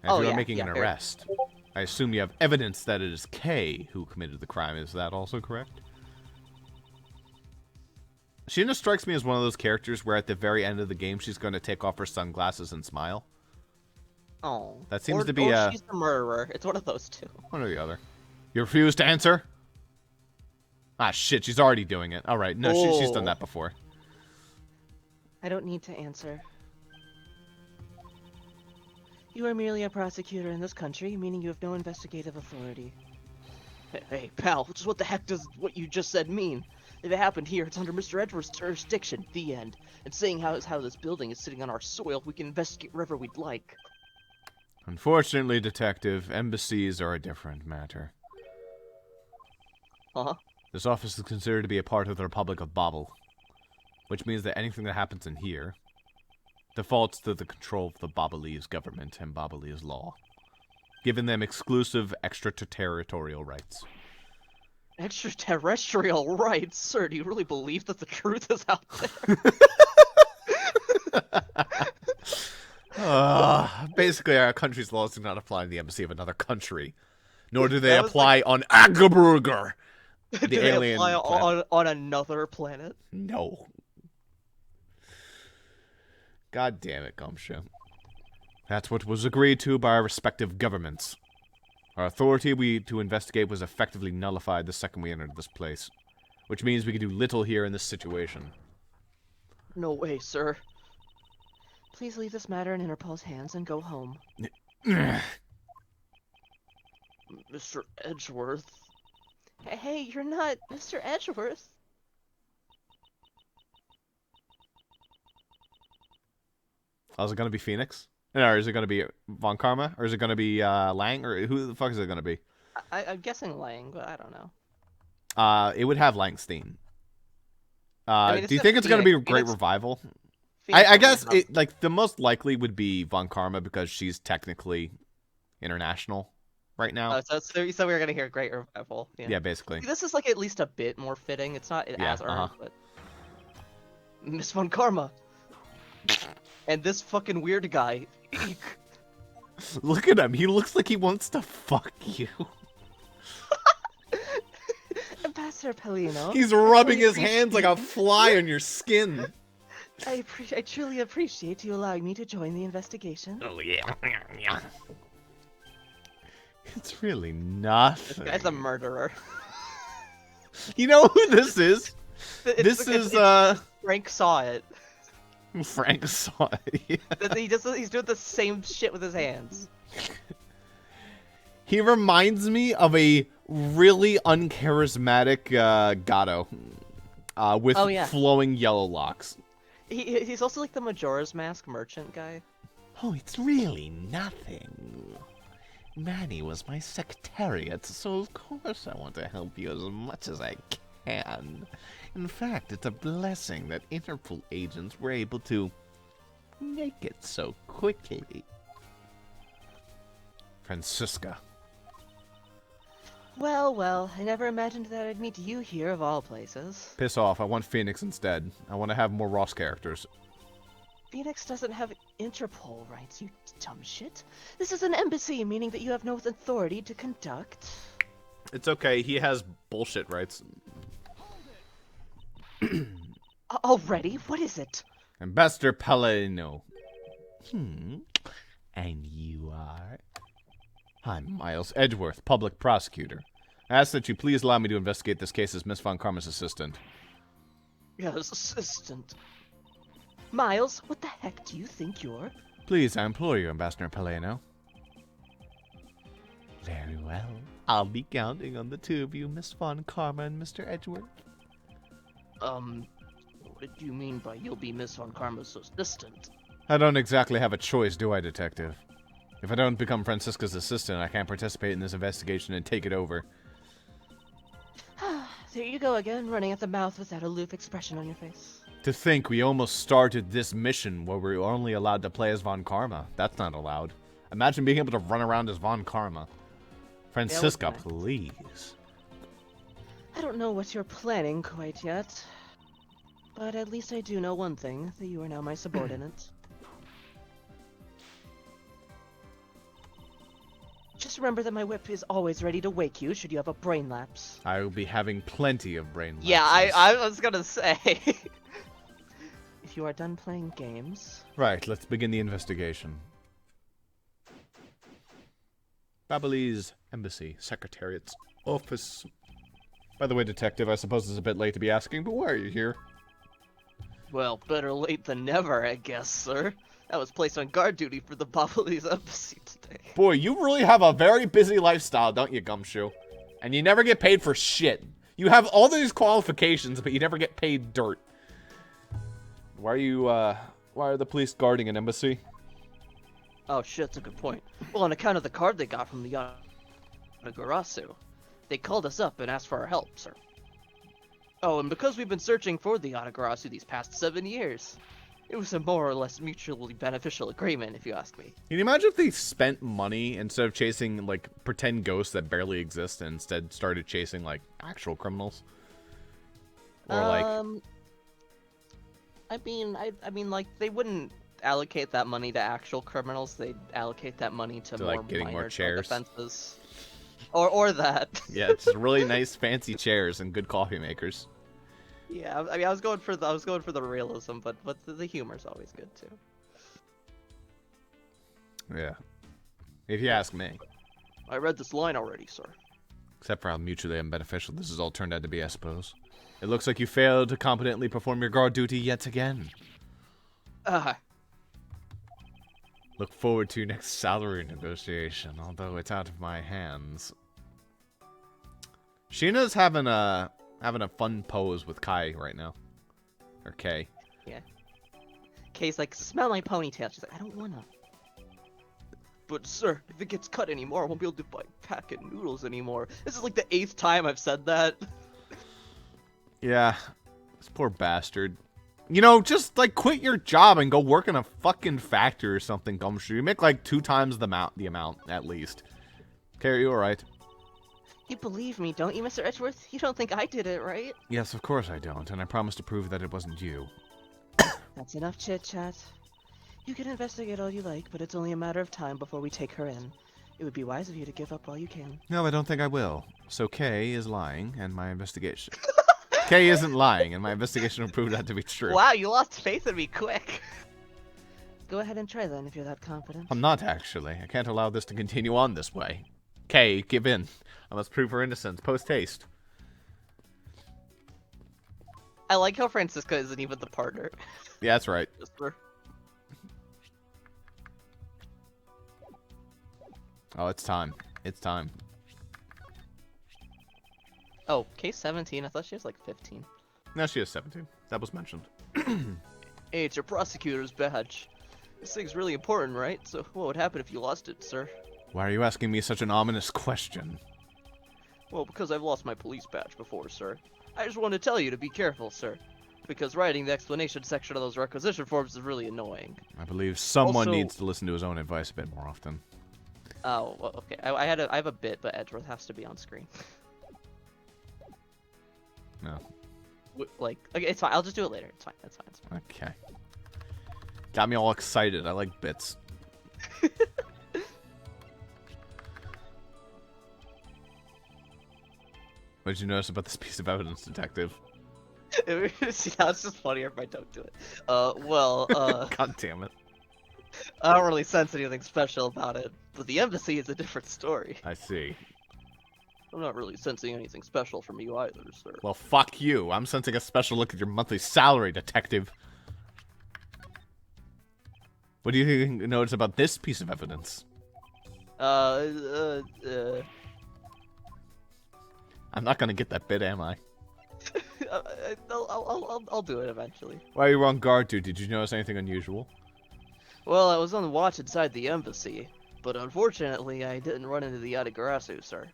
And if you are making an arrest, I assume you have evidence that it is Kay who committed the crime. Is that also correct? She just strikes me as one of those characters where at the very end of the game she's going to take off her sunglasses and smile. Oh. That seems to be she's the murderer. It's one of those two. One or the other. You refuse to answer? Ah, shit, she's already doing it. Alright, no, she's done that before. I don't need to answer. You are merely a prosecutor in this country, meaning you have no investigative authority. Hey, pal, just what the heck does what you just said mean? If it happened here, it's under Mr. Edwards' jurisdiction. The end. And seeing how this building is sitting on our soil, we can investigate wherever we'd like. Unfortunately, Detective, embassies are a different matter. Huh? This office is considered to be a part of the Republic of Bobble, which means that anything that happens in here defaults to the control of the Bobblese government and Bobblese law, giving them exclusive extraterritorial rights. Extraterrestrial rights? Sir, do you really believe that the truth is out there? Basically, our country's laws do not apply in the embassy of another country, nor do they apply on Agaburger, the alien apply planet. on another planet? No. God damn it, Gumshoe. That's what was agreed to by our respective governments. Our authority to investigate was effectively nullified the second we entered this place, which means we can do little here in this situation. No way, sir. Please leave this matter in Interpol's hands and go home. Mr. Edgeworth. Hey, you're not Mr. Edgeworth. Oh, is it going to be Phoenix? Or is it going to be Von Karma? Or is it going to be Lang? Or who the fuck is it going to be? I'm guessing Lang, but I don't know. It would have Langstein. I mean, do you think it's going to be a great revival? I guess the most likely would be Von Karma because she's technically international right now. Oh, so we're gonna hear a great revival. Yeah, basically. This is like at least a bit more fitting. It's not as earned, but Miss Von Karma and this fucking weird guy. Look at him. He looks like he wants to fuck you. Ambassador Pelino. He's rubbing his hands like a fly on your skin. I truly appreciate you allowing me to join the investigation. Oh, yeah. It's really nothing. This guy's a murderer. You know who this is? Frank saw it. Frank saw it. Yeah. He's doing the same shit with his hands. He reminds me of a really uncharismatic Gato with flowing yellow locks. He's also like the Majora's Mask merchant guy. Oh, it's really nothing. Manny was my secretariat, so of course I want to help you as much as I can. In fact, it's a blessing that Interpol agents were able to make it so quickly. Francisca. Well, I never imagined that I'd meet you here of all places. Piss off, I want Phoenix instead. I want to have more Ross characters. Phoenix doesn't have Interpol rights, you dumb shit. This is an embassy, meaning that you have no authority to conduct. It's okay, he has bullshit rights. Already? What is it? Ambassador Pelino. And you are? I'm Miles Edgeworth, public prosecutor. I ask that you please allow me to investigate this case as Miss Von Karma's assistant. Yes, assistant. Miles, what the heck do you think you're? Please, I implore you, Ambassador Pelino. Very well. I'll be counting on the two of you, Miss Von Karma and Mr. Edgeworth. What do you mean by you'll be Miss Von Karma's assistant? I don't exactly have a choice, do I, Detective? If I don't become Francisca's assistant, I can't participate in this investigation and take it over. There you go again, running at the mouth with that aloof expression on your face. To think we almost started this mission where we were only allowed to play as Von Karma. That's not allowed. Imagine being able to run around as Von Karma. Francisca, please. I don't know what you're planning quite yet. But at least I do know one thing, that you are now my subordinate. Just remember that my whip is always ready to wake you should you have a brain lapse. I will be having plenty of brain lapses. Yeah, I was gonna say. If you are done playing games... Right, let's begin the investigation. Babalese Embassy, Secretariat's office. By the way, Detective, I suppose it's a bit late to be asking, but why are you here? Well, better late than never, I guess, sir. I was placed on guard duty for the Babalese Embassy today. Boy, you really have a very busy lifestyle, don't you, Gumshoe? And you never get paid for shit. You have all these qualifications, but you never get paid dirt. Why are the police guarding an embassy? Oh shit, that's a good point. Well, on account of the card they got from the Autogracer, they called us up and asked for our help, sir. Oh, and because we've been searching for the Autogracer these past 7 years, it was a more or less mutually beneficial agreement, if you ask me. Can you imagine if they spent money instead of chasing, like, pretend ghosts that barely exist and instead started chasing, like, actual criminals? Or, like... I mean, like, they wouldn't allocate that money to actual criminals. They'd allocate that money to more like, getting more minor chairs. offenses. Or that. Yeah, it's really nice, fancy chairs and good coffee makers. Yeah, I mean, I was going for the realism, but the humor's always good too. Yeah. If you ask me. I read this line already, sir. Except for how mutually unbeneficial this has all turned out to be, I suppose. It looks like you failed to competently perform your guard duty yet again. Look forward to your next salary negotiation, although it's out of my hands. Sheena's having a fun pose with Kai right now. Or Kay. Yeah. Kay's like, smell my ponytail. She's like, I don't wanna. But sir, if it gets cut anymore, I won't be able to buy packet noodles anymore. This is like the 8th time I've said that. Yeah. This poor bastard. You know, just, like, quit your job and go work in a fucking factory or something, Gumshoe. You make, like, 2 times the amount, at least. Okay, are you alright? You believe me, don't you, Mr. Edgeworth? You don't think I did it, right? Yes, of course I don't, and I promise to prove that it wasn't you. That's enough chit-chat. You can investigate all you like, but it's only a matter of time before we take her in. It would be wise of you to give up while you can. No, I don't think I will. So Kay is lying, and my investigation... Kay isn't lying, and my investigation will prove that to be true. Wow, you lost faith in me quick. Go ahead and try then, if you're that confident. I'm not, actually. I can't allow this to continue on this way. Kay, give in. I must prove her innocence, post-haste. I like how Francisca isn't even the partner. Yeah, that's right. Just for... Oh, it's time. It's time. Oh, case 17? I thought she was like 15. No, she is 17. That was mentioned. Hey, it's your prosecutor's badge. This thing's really important, right? So what would happen if you lost it, sir? Why are you asking me such an ominous question? Well, because I've lost my police badge before, sir. I just wanted to tell you to be careful, sir. Because writing the explanation section of those requisition forms is really annoying. I believe someone Also... needs to listen to his own advice a bit more often. Oh, well, okay. I have a bit, but Edgeworth has to be on screen. No. Like, okay, it's fine. I'll just do it later. It's fine. That's fine. It's fine. Okay. Got me all excited. I like bits. What did you notice about this piece of evidence, Detective? See, that's just funnier if I don't do it. Well, God damn it. I don't really sense anything special about it, but the embassy is a different story. I see. I'm not really sensing anything special from you either, sir. Well, fuck you. I'm sensing a special look at your monthly salary, Detective. What do you notice about this piece of evidence? I'm not gonna get that bit, am I? I'll do it eventually. While you were on guard duty, did you notice anything unusual? Well, I was on watch inside the embassy, but unfortunately I didn't run into the Autogracer, sir.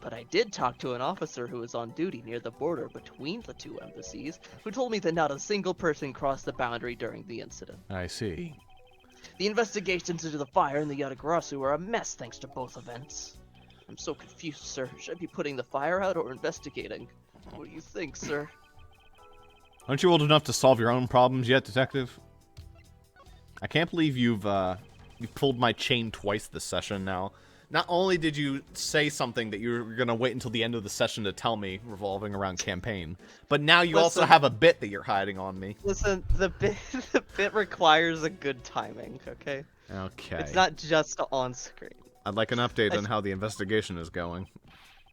But I did talk to an officer who was on duty near the border between the 2 embassies, who told me that not a single person crossed the boundary during the incident. I see. The investigations into the fire and the Autogracer were a mess thanks to both events. I'm so confused, sir. Should I be putting the fire out or investigating? What do you think, sir? Aren't you old enough to solve your own problems yet, Detective? I can't believe you've pulled my chain twice this session now. Not only did you say something that you're going to wait until the end of the session to tell me revolving around campaign, but now you also have a bit that you're hiding on me. Listen, the bit requires a good timing, okay? Okay. It's not just on screen. I'd like an update on how the investigation is going.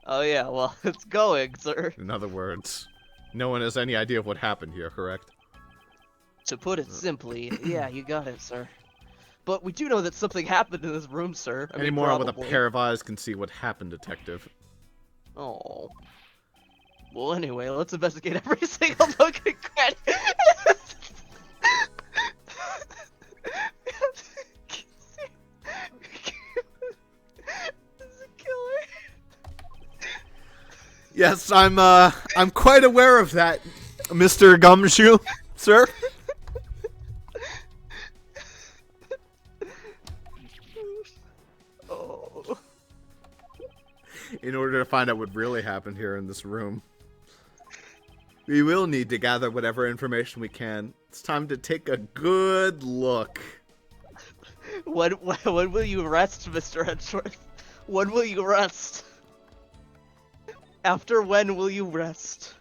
Oh yeah, well, it's going, sir. In other words, no one has any idea of what happened here, correct? To put it simply, yeah, you got it, sir. But we do know that something happened in this room, sir. Anyone with a pair of eyes can see what happened, Detective. Oh. Well, anyway, let's investigate every single nook and cranny. Yes, I'm quite aware of that, Mr. Gumshoe, sir. Oh. In order to find out what really happened here in this room, we will need to gather whatever information we can. It's time to take a good look. When will you rest, Mr. Edgeworth? When will you rest? After when will you rest?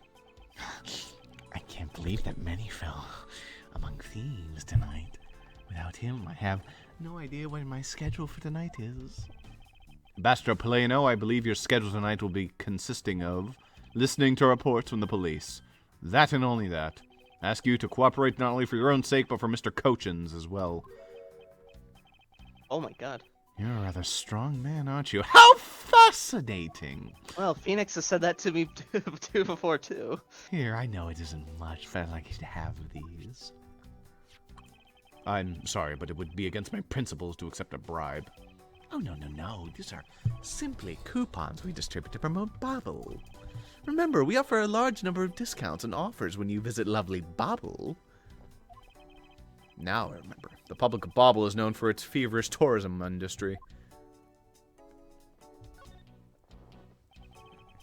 I can't believe that many fell among thieves tonight. Without him, I have no idea when my schedule for tonight is. Ambassador Polano, I believe your schedule tonight will be consisting of listening to reports from the police. That and only that. I ask you to cooperate not only for your own sake, but for Mr. Cochin's as well. Oh my god. You're a rather strong man, aren't you? How fascinating! Well, Phoenix has said that to me too before, too. Here, I know it isn't much, but I'd like you to have these. I'm sorry, but it would be against my principles to accept a bribe. Oh, no. These are simply coupons we distribute to promote Bobble. Remember, we offer a large number of discounts and offers when you visit lovely Bobble. Now I remember. The public of Bobble is known for its feverish tourism industry.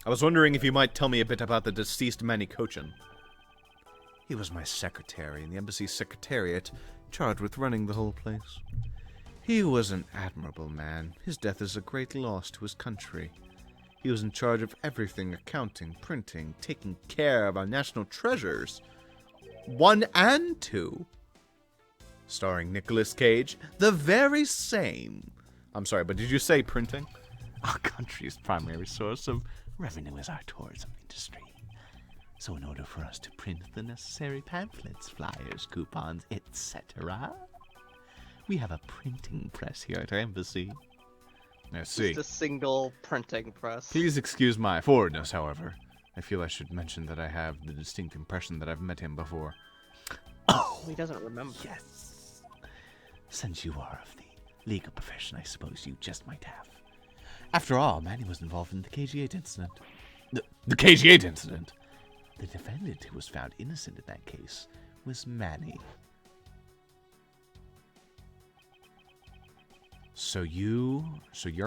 I was wondering if you might tell me a bit about the deceased Manny Cochin. He was my secretary in the embassy secretariat, charged with running the whole place. He was an admirable man. His death is a great loss to his country. He was in charge of everything: accounting, printing, taking care of our national treasures. 1 and 2. Starring Nicolas Cage, the very same. I'm sorry, but did you say printing? Our country's primary source of revenue is our tourism industry. So in order for us to print the necessary pamphlets, flyers, coupons, etc., we have a printing press here at our embassy. I see. Just a single printing press. Please excuse my forwardness, however. I feel I should mention that I have the distinct impression that I've met him before. Oh, He doesn't remember. yes. Since you are of the legal profession, I suppose you just might have. After all, Manny was involved in the KG8 incident. The KG8 incident? The defendant who was found innocent in that case was Manny. So you're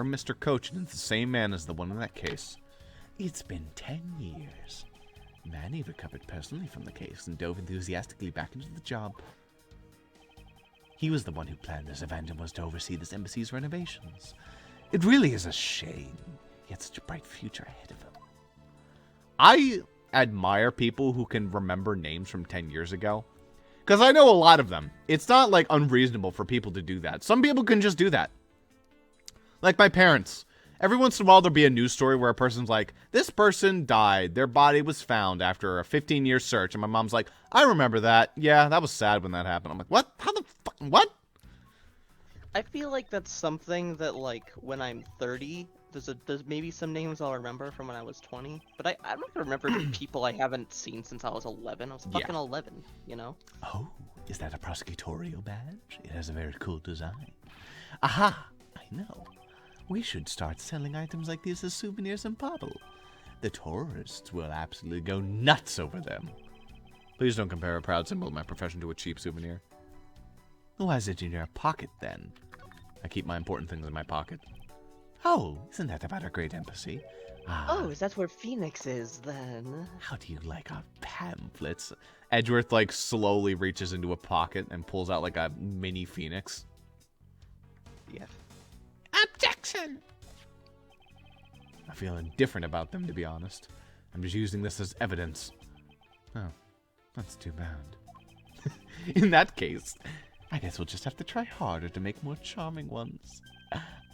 Mr. Cochin and the same man as the one in that case. It's been 10 years. Manny recovered personally from the case and dove enthusiastically back into the job. He was the one who planned this event and was to oversee this embassy's renovations. It really is a shame. He had such a bright future ahead of him. I admire people who can remember names from 10 years ago. Because I know a lot of them. It's not, like, unreasonable for people to do that. Some people can just do that. Like my parents. Every once in a while there'll be a news story where a person's like, this person died. Their body was found after a 15-year search. And my mom's like, I remember that. Yeah, that was sad when that happened. I'm like, what? How the fuck? What? I feel like that's something that, like, when I'm 30, there's maybe some names I'll remember from when I was 20. But I'm not gonna remember people I haven't seen since I was 11. I was fucking 11, you know? Oh, is that a prosecutorial badge? It has a very cool design. Aha! I know. We should start selling items like these as souvenirs in Bobble. The tourists will absolutely go nuts over them. Please don't compare a proud symbol of my profession to a cheap souvenir. Why is it in your pocket, then? I keep my important things in my pocket. Oh, isn't that about our great embassy? Oh, is that where Phoenix is, then? How do you like our pamphlets? Edgeworth, like, slowly reaches into a pocket and pulls out, like, a mini phoenix. Yeah. Objection! I feel indifferent about them, to be honest. I'm just using this as evidence. Oh, that's too bad. In that case, I guess we'll just have to try harder to make more charming ones.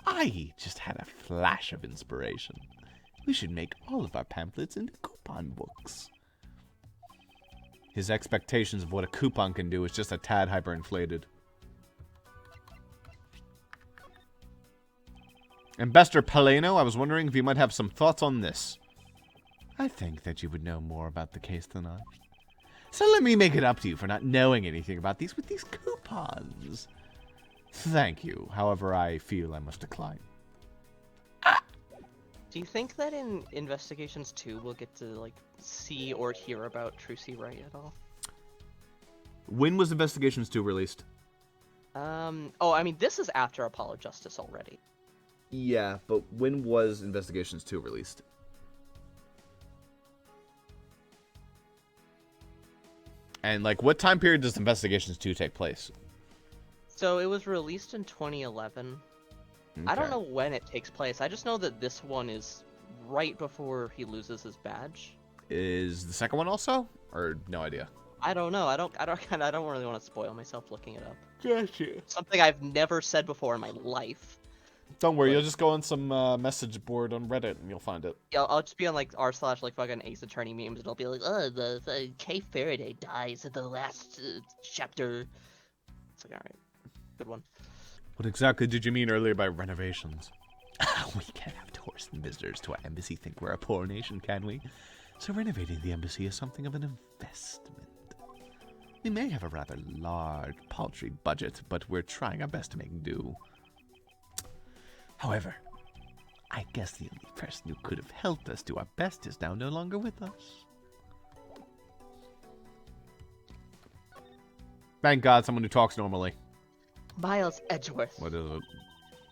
I just had a flash of inspiration. We should make all of our pamphlets into coupon books. His expectations of what a coupon can do is just a tad hyperinflated. Ambassador Paleno, I was wondering if you might have some thoughts on this. I think that you would know more about the case than I. So let me make it up to you for not knowing anything about these with these coupons. Thank you. However, I feel I must decline. Do you think that in Investigations 2 we'll get to, like, see or hear about Trucy Wright at all? When was Investigations 2 released? Oh, I mean, this is after Apollo Justice already. Yeah, but when was Investigations 2 released? And, like, what time period does Investigations 2 take place? So it was released in 2011. I don't Okay. know when it takes place. I just know that this one is right before he loses his badge. Is the second one also? Or no idea? I don't know. I don't really want to spoil myself looking it up. Gotcha. Something I've never said before in my life. Don't worry, you'll just go on some message board on Reddit and you'll find it. Yeah, I'll just be on like r/ like fucking Ace Attorney memes, and I'll be like, oh, the Kay Faraday dies in the last chapter. It's like, all right, good one. What exactly did you mean earlier by renovations? We can't have tourists and visitors to our embassy think we're a poor nation, can we? So renovating the embassy is something of an investment. We may have a rather large, paltry budget, but we're trying our best to make do. However, I guess the only person who could have helped us do our best is now no longer with us. Thank God, someone who talks normally. Miles Edgeworth. What is it?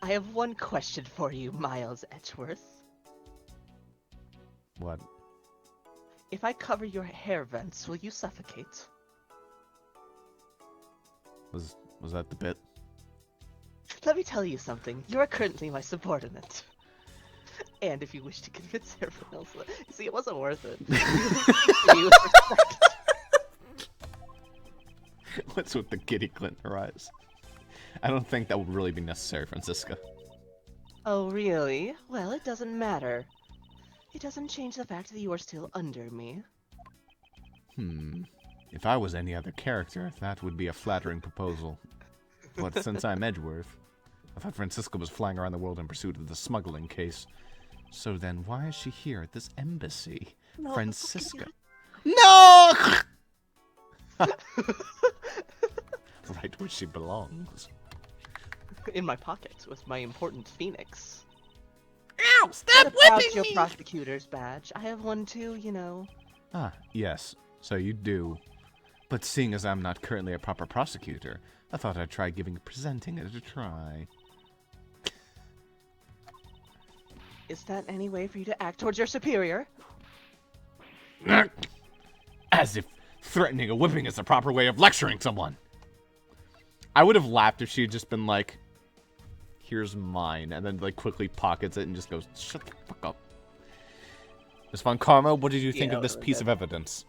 I have one question for you, Miles Edgeworth. What? If I cover your hair vents, will you suffocate? Was that the bit? Let me tell you something. You are currently my subordinate. And if you wish to convince everyone else, see, it wasn't worth it. You- What's with the giddy glint in her eyes? I don't think that would really be necessary, Francisca. Oh, really? Well, it doesn't matter. It doesn't change the fact that you are still under me. If I was any other character, that would be a flattering proposal. But since I'm Edgeworth, I thought Francisca was flying around the world in pursuit of the smuggling case. So then why is she here at this embassy? No, Francisca. No! Right where she belongs. In my pocket with my important phoenix. Ow! Stop What about whipping your me! prosecutor's badge? I have one too, you know. Ah, yes. So you do. But seeing as I'm not currently a proper prosecutor, I thought I'd try presenting it a try. Is that any way for you to act towards your superior? As if threatening a whipping is the proper way of lecturing someone. I would have laughed if she had just been like, here's mine, and then like quickly pockets it and just goes, shut the fuck up. Miss Von Karma, what did you think of this piece of evidence?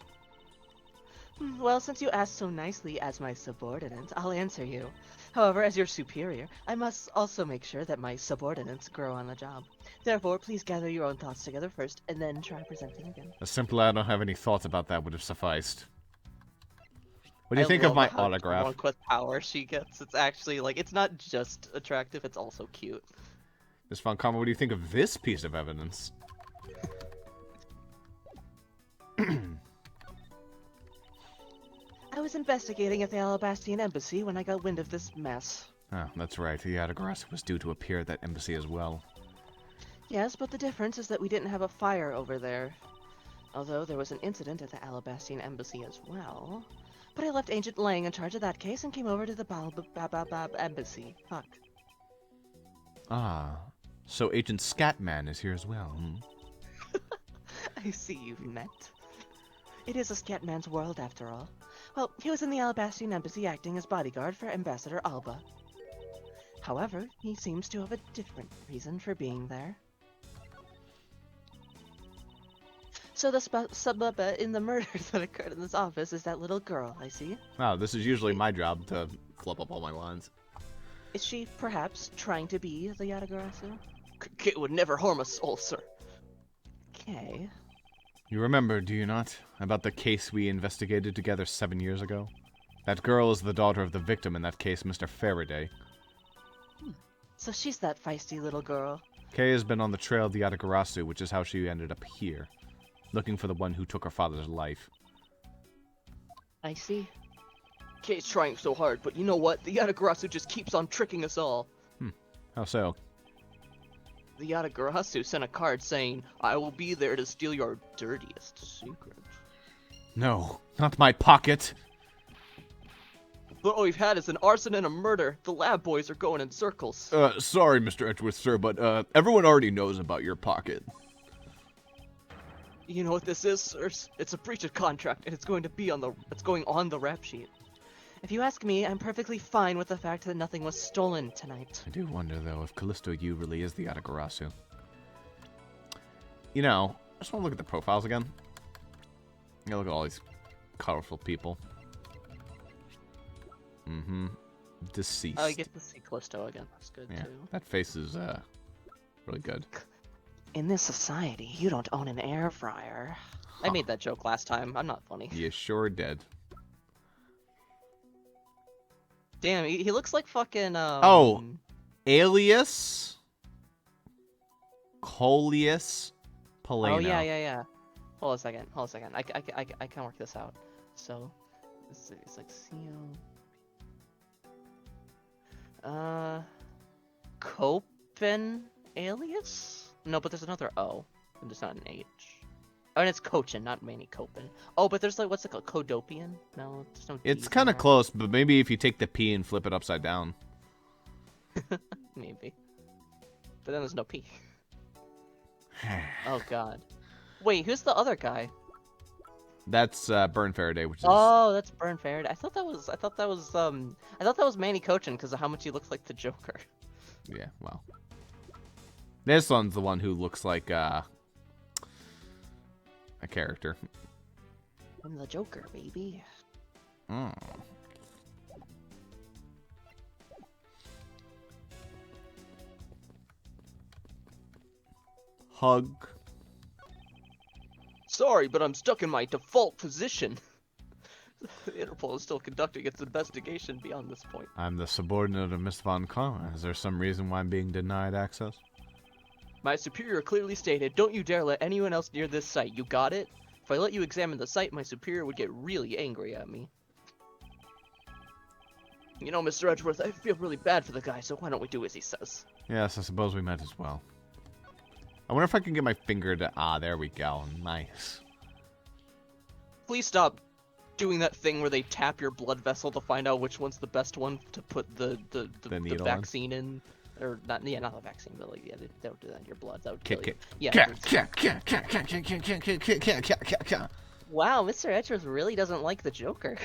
Well, since you asked so nicely as my subordinate, I'll answer you. However, as your superior, I must also make sure that my subordinates grow on the job. Therefore, please gather your own thoughts together first, and then try presenting again. A simple I don't have any thoughts about that would have sufficed. What do you think love of my how autograph? drunk with power she gets. It's actually, like, it's not just attractive, it's also cute. Miss Von Karma, what do you think of this piece of evidence? I was investigating at the Alabastian Embassy when I got wind of this mess. Oh, that's right. The Autogracer was due to appear at that embassy as well. Yes, but the difference is that we didn't have a fire over there. Although there was an incident at the Alabastian Embassy as well. But I left Agent Lang in charge of that case and came over to the Embassy. Fuck. Ah, so Agent Scatman is here as well, I see you've met. It is a Scatman's world, after all. Well, he was in the Alabastian Embassy acting as bodyguard for Ambassador Alba. However, he seems to have a different reason for being there. So the subbub in the murders that occurred in this office is that little girl, I see. Wow, this is usually my job to flip up all my lines. Is she, perhaps, trying to be the Autogracer? Kit would never harm a soul, sir. Okay. You remember, do you not, about the case we investigated together 7 years ago? That girl is the daughter of the victim in that case, Mr. Faraday. So she's that feisty little girl. Kay has been on the trail of the Autogracer, which is how she ended up here, looking for the one who took her father's life. I see. Kay's trying so hard, but you know what? The Autogracer just keeps on tricking us all. How so? The Autogracer sent a card saying, I will be there to steal your dirtiest secret. No, not my pocket! But all we've had is an arson and a murder. The lab boys are going in circles. Sorry, Mr. Edgeworth, sir, but, everyone already knows about your pocket. You know what this is, sirs? It's a breach of contract, and it's going on the rap sheet. If you ask me, I'm perfectly fine with the fact that nothing was stolen tonight. I do wonder, though, if Callisto Yu really is the Autogracer. You know, I just want to look at the profiles again. Yeah, look at all these colorful people. Deceased. Oh, I get to see Callisto again. That's good, Yeah, too. that face is, really good. In this society, you don't own an air fryer. I made that joke last time. I'm not funny. You sure did. Damn, he looks like fucking, Oh! Alias? Coleus? Polano. Oh, yeah. Hold on a second. I can work this out. So, it's like Copen alias? No, but there's another O. And there's not an H. Oh, and it's Cochin, not Manny Copen. Oh, but there's like, what's it called? Codopian? No, there's no It's D's in kind of there. close, but maybe if you take the P and flip it upside down. Maybe. But then there's no P. Oh, God. Wait, who's the other guy? That's Burn Faraday, which is... Oh, that's Burn Faraday. I thought that was Manny Cochin because of how much he looks like the Joker. Yeah, well. This one's the one who looks like a character. I'm the Joker, baby. Mm. Hug. Sorry, but I'm stuck in my default position. Interpol is still conducting its investigation beyond this point. I'm the subordinate of Miss Von Karma. Is there some reason why I'm being denied access? My superior clearly stated, don't you dare let anyone else near this site. You got it? If I let you examine the site, my superior would get really angry at me. You know, Mr. Edgeworth, I feel really bad for the guy, so why don't we do as he says? Yes, I suppose we might as well. I wonder if I can get my finger to... Ah, there we go. Nice. Please stop doing that thing where they tap your blood vessel to find out which one's the best one to put the needle vaccine in. Or not the vaccine, but like, yeah, they don't do that in your blood. That would kill you. Yeah. Wow, Mr. Edgeworth really doesn't like the Joker.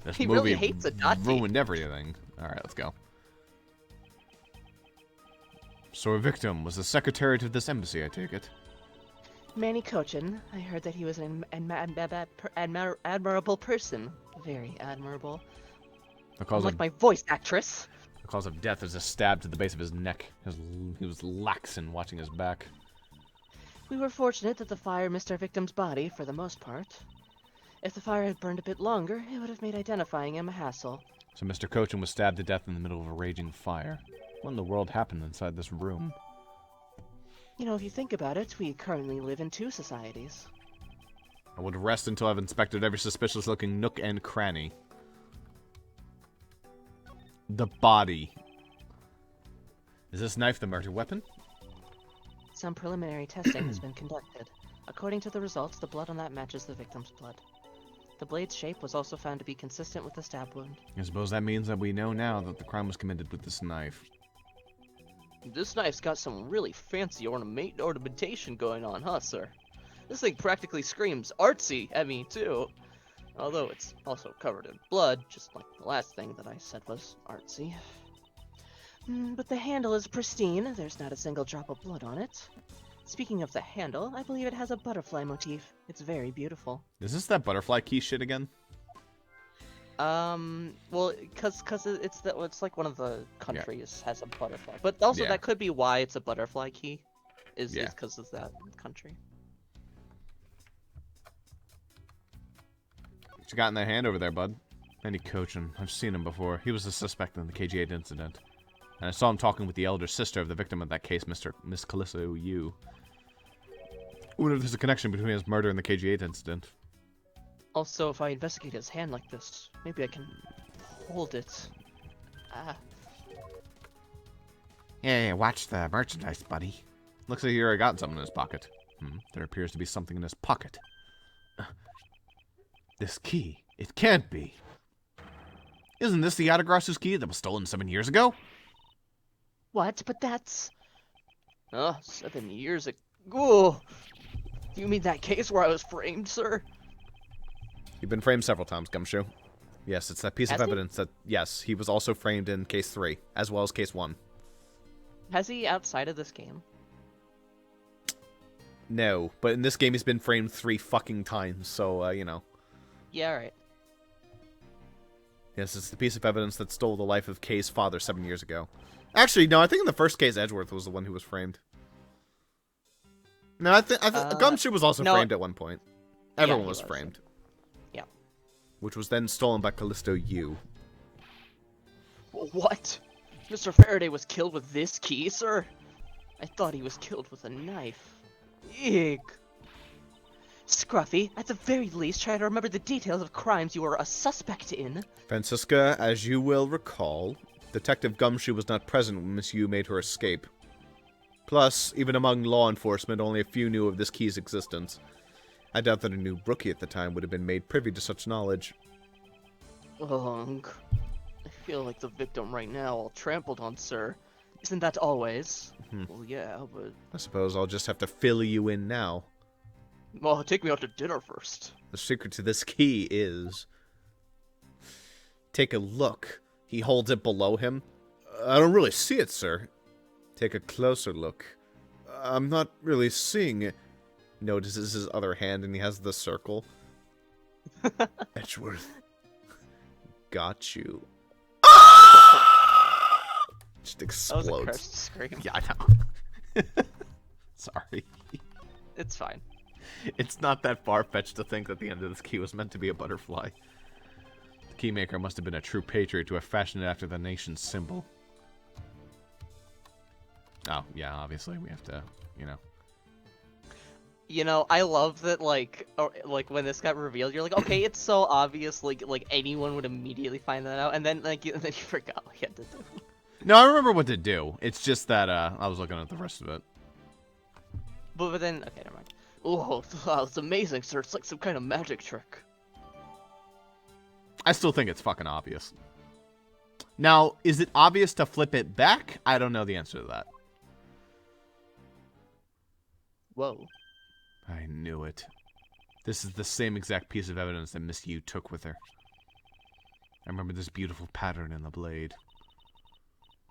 This He movie really hates Adati. ruined everything. Alright, let's go. So a victim was the secretariat of this embassy, I take it. Manny Cochin, I heard that he was an admirable person. Very admirable. The cause, Unlike of, my voice actress. the cause of death is a stab to the base of his neck. He was laxing, watching his back. We were fortunate that the fire missed our victim's body, for the most part. If the fire had burned a bit longer, it would have made identifying him a hassle. So Mr. Cochin was stabbed to death in the middle of a raging fire. What in the world happened inside this room? You know, if you think about it, we currently live in two societies. I would rest until I've inspected every suspicious-looking nook and cranny. The body. Is this knife the murder weapon? Some preliminary testing has been conducted. According to the results, the blood on that matches the victim's blood. The blade's shape was also found to be consistent with the stab wound. I suppose that means that we know now that the crime was committed with this knife. This knife's got some really fancy ornamentation going on, huh, sir? This thing practically screams artsy at me, too. Although it's also covered in blood, just like the last thing that I said was artsy. But the handle is pristine. There's not a single drop of blood on it. Speaking of the handle, I believe it has a butterfly motif. It's very beautiful. Is this that butterfly key shit again? Well, cause it's like one of the countries has a butterfly, but also that could be why it's a butterfly key, is because of that country. What you got in that hand over there, bud? Any coaching. I've seen him before. He was the suspect in the KG8 incident. And I saw him talking with the elder sister of the victim of that case, Miss Callisto Yu. I wonder if there's a connection between his murder and the KG8 incident. Also, if I investigate his hand like this, maybe I can hold it. Yeah, watch the merchandise, buddy. Looks like he already got something in his pocket. There appears to be something in his pocket. This key. It can't be. Isn't this the Autogracer's key that was stolen 7 years What? But that's... 7 years ago. You mean that case where I was framed, sir? You've been framed several times, Gumshoe. Yes, it's that piece of evidence that, yes, he was also framed in Case 3, as well as Case 1. Has he outside of this game? No, but in this game he's been framed 3 fucking times, so, you know. Yeah, right. Yes, it's the piece of evidence that stole the life of Kay's father 7 years ago. Actually, no, I think in the first case, Edgeworth was the one who was framed. No, I think Gumshoe was also framed at one point. Everyone was framed. Yeah. Which was then stolen by Callisto Yu. What? Mr. Faraday was killed with this key, sir? I thought he was killed with a knife. Eek. Scruffy, at the very least, try to remember the details of crimes you were a suspect in. Francisca, as you will recall, Detective Gumshoe was not present when Miss Yu made her escape. Plus, even among law enforcement, only a few knew of this key's existence. I doubt that a new rookie at the time would have been made privy to such knowledge. Ugh. I feel like the victim right now, all trampled on, sir. Isn't that always? Well, yeah, but... I suppose I'll just have to fill you in now. Oh, take me out to dinner first. The secret to this key is... Take a look. He holds it below him. I don't really see it, sir. Take a closer look. I'm not really seeing it. Notices his other hand and he has the circle. Edgeworth. Got you. Just explodes. That was a cursed scream. Yeah, I know. Sorry. It's fine. It's not that far-fetched to think that the end of this key was meant to be a butterfly. The keymaker must have been a true patriot to have fashioned it after the nation's symbol. Oh, yeah, obviously we have to, you know. You know, I love that, like when this got revealed, you're like, okay, it's so obvious, like anyone would immediately find that out, and then you forgot what you had to do. No, I remember what to do. It's just that I was looking at the rest of it. But then, okay, never mind. Oh, wow, it's amazing, sir. It's like some kind of magic trick. I still think it's fucking obvious. Now, is it obvious to flip it back? I don't know the answer to that. Whoa. I knew it. This is the same exact piece of evidence that Miss Yu took with her. I remember this beautiful pattern in the blade.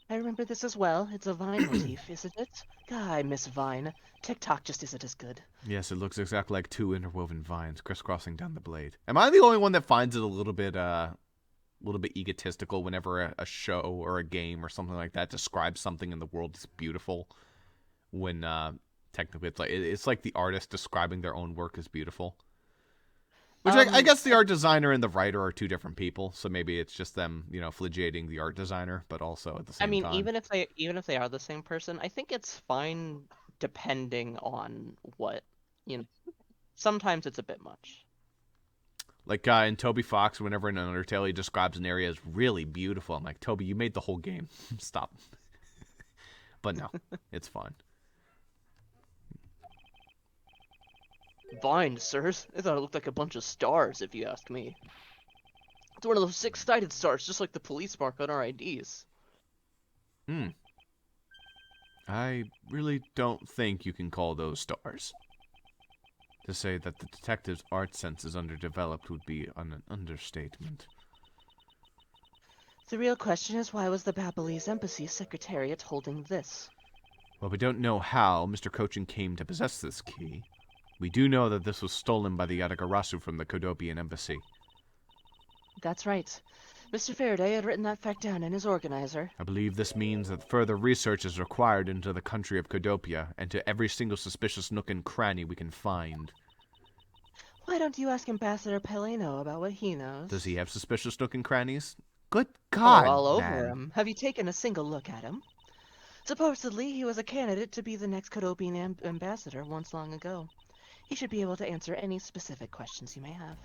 I remember this as well. It's a vine motif, isn't it? God, I miss Vine. TikTok just isn't as good. Yes, it looks exactly like 2 interwoven vines crisscrossing down the blade. Am I the only one that finds it a little bit egotistical whenever a show or a game or something like that describes something in the world as beautiful? When technically it's like the artist describing their own work as beautiful. Which I guess the art designer and the writer are 2 different people, so maybe it's just them, you know, flagellating the art designer, but also at the same time. I mean, even if they are the same person, I think it's fine depending on what, you know. Sometimes it's a bit much. Like in Toby Fox, whenever in Undertale he describes an area as really beautiful, I'm like, Toby, you made the whole game. Stop. But no, it's fine. Vine, sirs. I thought it looked like a bunch of stars, if you ask me. It's one of those 6-sided stars, just like the police mark on our IDs. I really don't think you can call those stars. To say that the detective's art sense is underdeveloped would be an understatement. The real question is, why was the Babylese Embassy Secretariat holding this? Well, we don't know how Mr. Cochin came to possess this key. We do know that this was stolen by the Autogracer from the Kodopian Embassy. That's right. Mr. Faraday had written that fact down in his organizer. I believe this means that further research is required into the country of Kodopia and to every single suspicious nook and cranny we can find. Why don't you ask Ambassador Peleno about what he knows? Does he have suspicious nook and crannies? Good God, all over man. him. Have you taken a single look at him? Supposedly, he was a candidate to be the next Kodopian ambassador once long ago. He should be able to answer any specific questions you may have.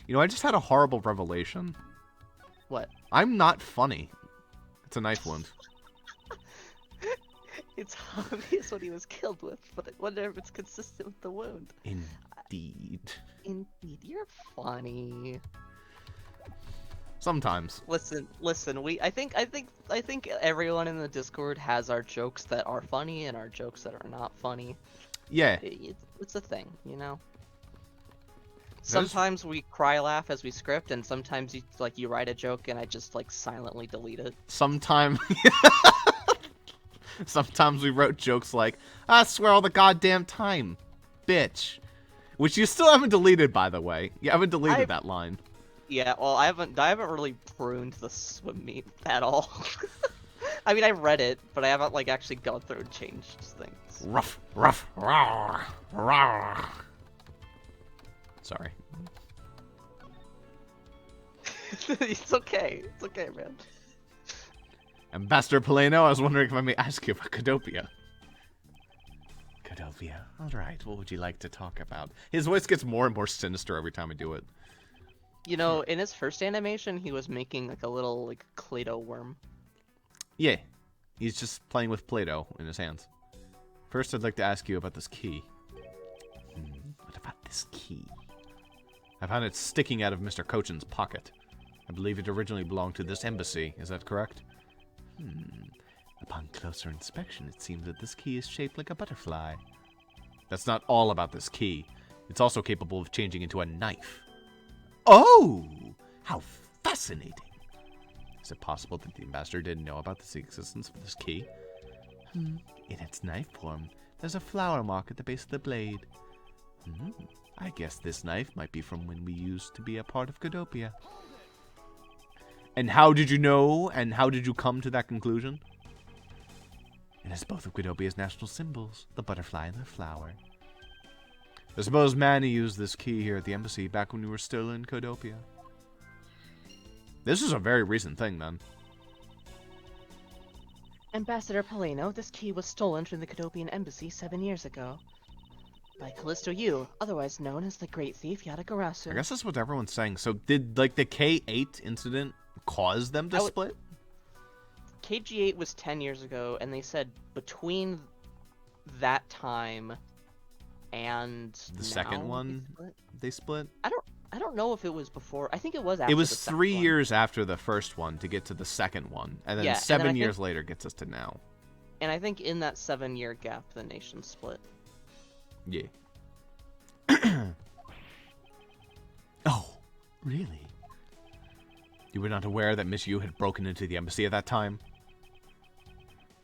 You know, I just had a horrible revelation. What? I'm not funny. It's a knife wound. It's obvious what he was killed with, but I wonder if it's consistent with the wound. Indeed. Indeed, you're funny. Sometimes. Listen. I think everyone in the Discord has our jokes that are funny and our jokes that are not funny. Yeah. It's a thing, you know. Sometimes we cry laugh as we script, and sometimes you write a joke and I just silently delete it. Sometimes we wrote jokes like, I swear all the goddamn time, bitch. Which you still haven't deleted, by the way. You haven't deleted that line. Yeah, well, I haven't really pruned the swim meet at all. I mean, I read it, but I haven't actually gone through and changed things. Ruff, ruff, rawr, rawr. Sorry. It's okay, man. Ambassador Peleno, I was wondering if I may ask you about Kodopia. Kodopia? Alright, what would you like to talk about? His voice gets more and more sinister every time I do it. You know, in his first animation, he was making a little Play-Doh worm. Yeah, he's just playing with Play-Doh in his hands. First, I'd like to ask you about this key. What about this key? I found it sticking out of Mr. Cochin's pocket. I believe it originally belonged to this embassy. Is that correct? Upon closer inspection, it seems that this key is shaped like a butterfly. That's not all about this key. It's also capable of changing into a knife. Oh! How fascinating! Is it possible that the ambassador didn't know about the existence of this key? In its knife form, there's a flower mark at the base of the blade. I guess this knife might be from when we used to be a part of Kodopia. And how did you know, and how did you come to that conclusion? It is both of Kodopia's national symbols, the butterfly and the flower. I suppose Manny used this key here at the embassy back when we were still in Kodopia. This is a very recent thing, then. Ambassador Peleno, this key was stolen from the Kodopian Embassy 7 years ago. By Callisto Yu, otherwise known as the Great Thief Yatagarasu. I guess that's what everyone's saying. So did, the K8 incident cause them to split? KG8 was 10 years ago, and they said between that time and the second one they split? I don't know if it was before. I think it was after. It was the 3 years after the first one to get to the second one, and then 7 years later gets us to now. And I think in that 7-year gap, the nation split. Yeah. Oh, really? You were not aware that Miss Yu had broken into the embassy at that time?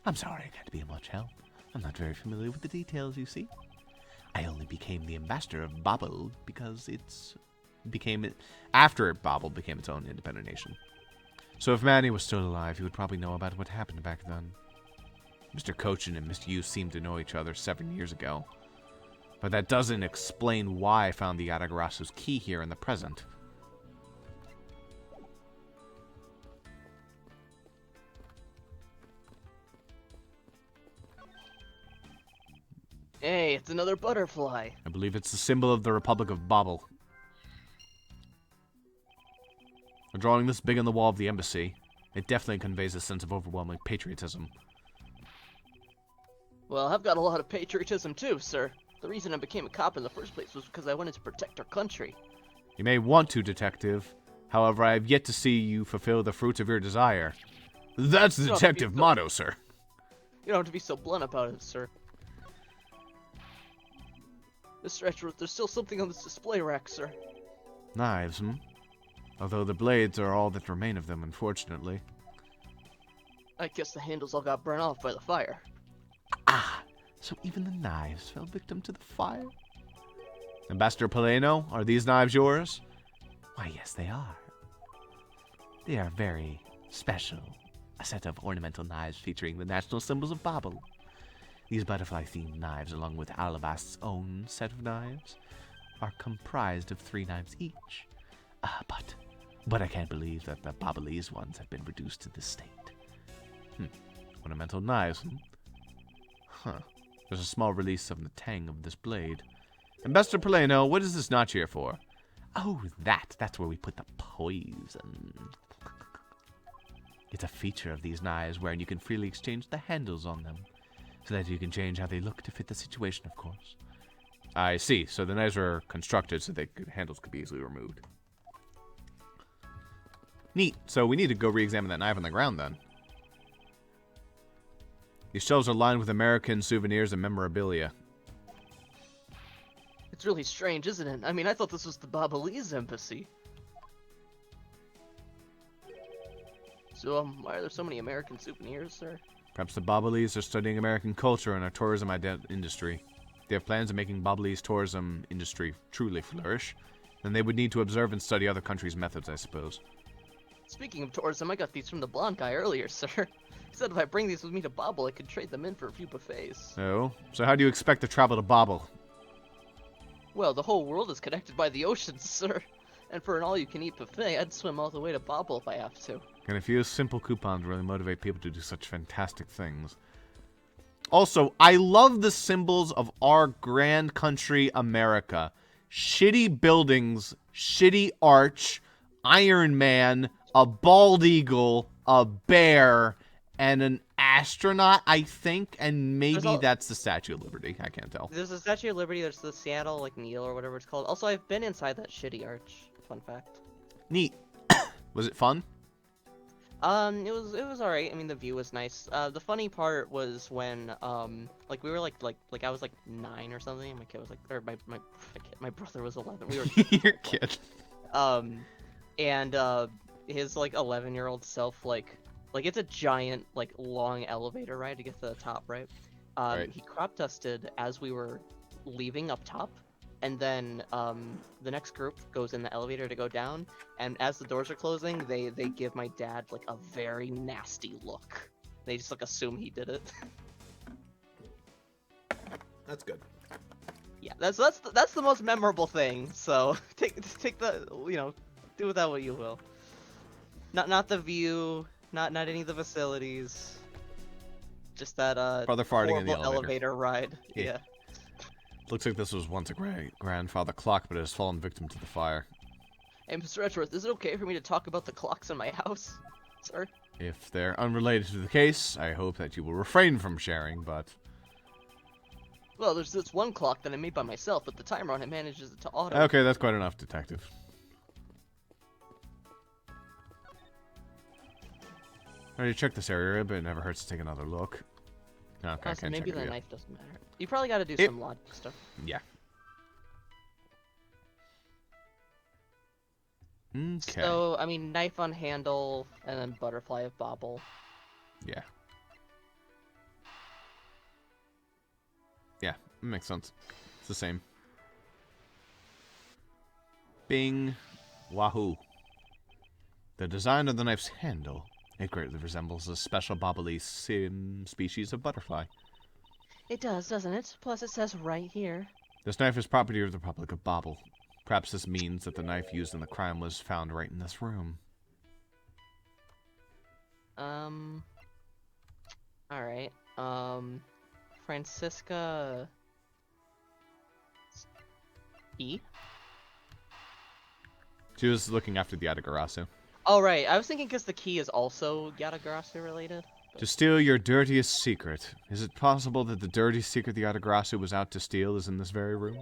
I'm sorry I can't be of much help. I'm not very familiar with the details, you see. I only became the ambassador of Babel because after Babel became its own independent nation. So if Manny was still alive, he would probably know about what happened back then. Mr. Cochin and Miss Yu seemed to know each other 7 years ago. But that doesn't explain why I found the Atagarasu's key here in the present. Hey, it's another butterfly. I believe it's the symbol of the Republic of Babel. A drawing this big on the wall of the embassy, it definitely conveys a sense of overwhelming patriotism. Well, I've got a lot of patriotism too, sir. The reason I became a cop in the first place was because I wanted to protect our country. You may want to, Detective. However, I have yet to see you fulfill the fruits of your desire. That's the detective motto, sir. You don't have to be so blunt about it, sir. Mr. Edgeworth, there's still something on this display rack, sir. Knives, hmm? Although the blades are all that remain of them, unfortunately. I guess the handles all got burned off by the fire. Ah, so even the knives fell victim to the fire? Ambassador Poleno, are these knives yours? Why, yes, they are. They are very special. A set of ornamental knives featuring the national symbols of Babel. These butterfly-themed knives, along with Alabasta's own set of knives, are comprised of 3 knives each. But I can't believe that the Babelese ones have been reduced to this state. Ornamental knives, hmm? Huh. There's a small release of the tang of this blade. Ambassador Poleno, what is this notch here for? Oh, that's where we put the poison. It's a feature of these knives wherein you can freely exchange the handles on them, so that you can change how they look to fit the situation, of course. I see. So the knives are constructed so handles could be easily removed. Neat. So we need to go re-examine that knife on the ground then. These shelves are lined with American souvenirs and memorabilia. It's really strange, isn't it? I mean, I thought this was the Babelese Embassy. So, why are there so many American souvenirs, sir? Perhaps the Babelese are studying American culture and our tourism industry. They have plans of making Babelese tourism industry truly flourish. Then they would need to observe and study other countries' methods, I suppose. Speaking of tourism, I got these from the blonde guy earlier, sir. He said if I bring these with me to Babel, I could trade them in for a few buffets. Oh? So how do you expect to travel to Babel? Well, the whole world is connected by the oceans, sir. And for an all-you-can-eat buffet, I'd swim all the way to Babel if I have to. Can a few simple coupons really motivate people to do such fantastic things? Also, I love the symbols of our grand country, America. Shitty buildings, shitty arch, Iron Man, a bald eagle, a bear, and an astronaut, I think, and maybe that's the Statue of Liberty. I can't tell. There's the Statue of Liberty, there's the Seattle, Neil, or whatever it's called. Also, I've been inside that shitty arch. Fun fact. Neat. Was it fun? It was alright. I mean, the view was nice. The funny part was when, we were I was 9 or something. My kid was my brother was 11. We were your kid. And his 11-year-old self it's a giant long elevator ride to get to the top, right? Right. He crop dusted as we were leaving up top. And then the next group goes in the elevator to go down, and as the doors are closing, they give my dad a very nasty look. They just assume he did it. That's good. Yeah, that's the most memorable thing. So take the do with that what you will. Not the view, not any of the facilities. Just that Brother farting in the elevator ride. Yeah. Looks like this was once a grandfather clock, but it has fallen victim to the fire. Hey, Mr. Edgeworth, is it okay for me to talk about the clocks in my house, sir? If they're unrelated to the case, I hope that you will refrain from sharing, but... Well, there's this one clock that I made by myself, but the timer on it manages to auto... Okay, that's quite enough, detective. I already checked this area, but it never hurts to take another look. Okay, I can't maybe check it the yet. knife doesn't matter. You probably got to do some logic stuff. Yeah. Okay. So, I mean, knife on handle, and then butterfly of Babel. Yeah. Yeah, it makes sense. It's the same. Bing. Wahoo. The design of the knife's handle. It greatly resembles a special Babelese species of butterfly. It does, doesn't it? Plus it says right here. This knife is property of the Republic of Babel. Perhaps this means that the knife used in the crime was found right in this room. Alright. Francisca... E? She was looking after the Autogracer. Oh, right. I was thinking because the key is also Autogracer related. To steal your dirtiest secret. Is it possible that the dirty secret the Autogracer was out to steal is in this very room?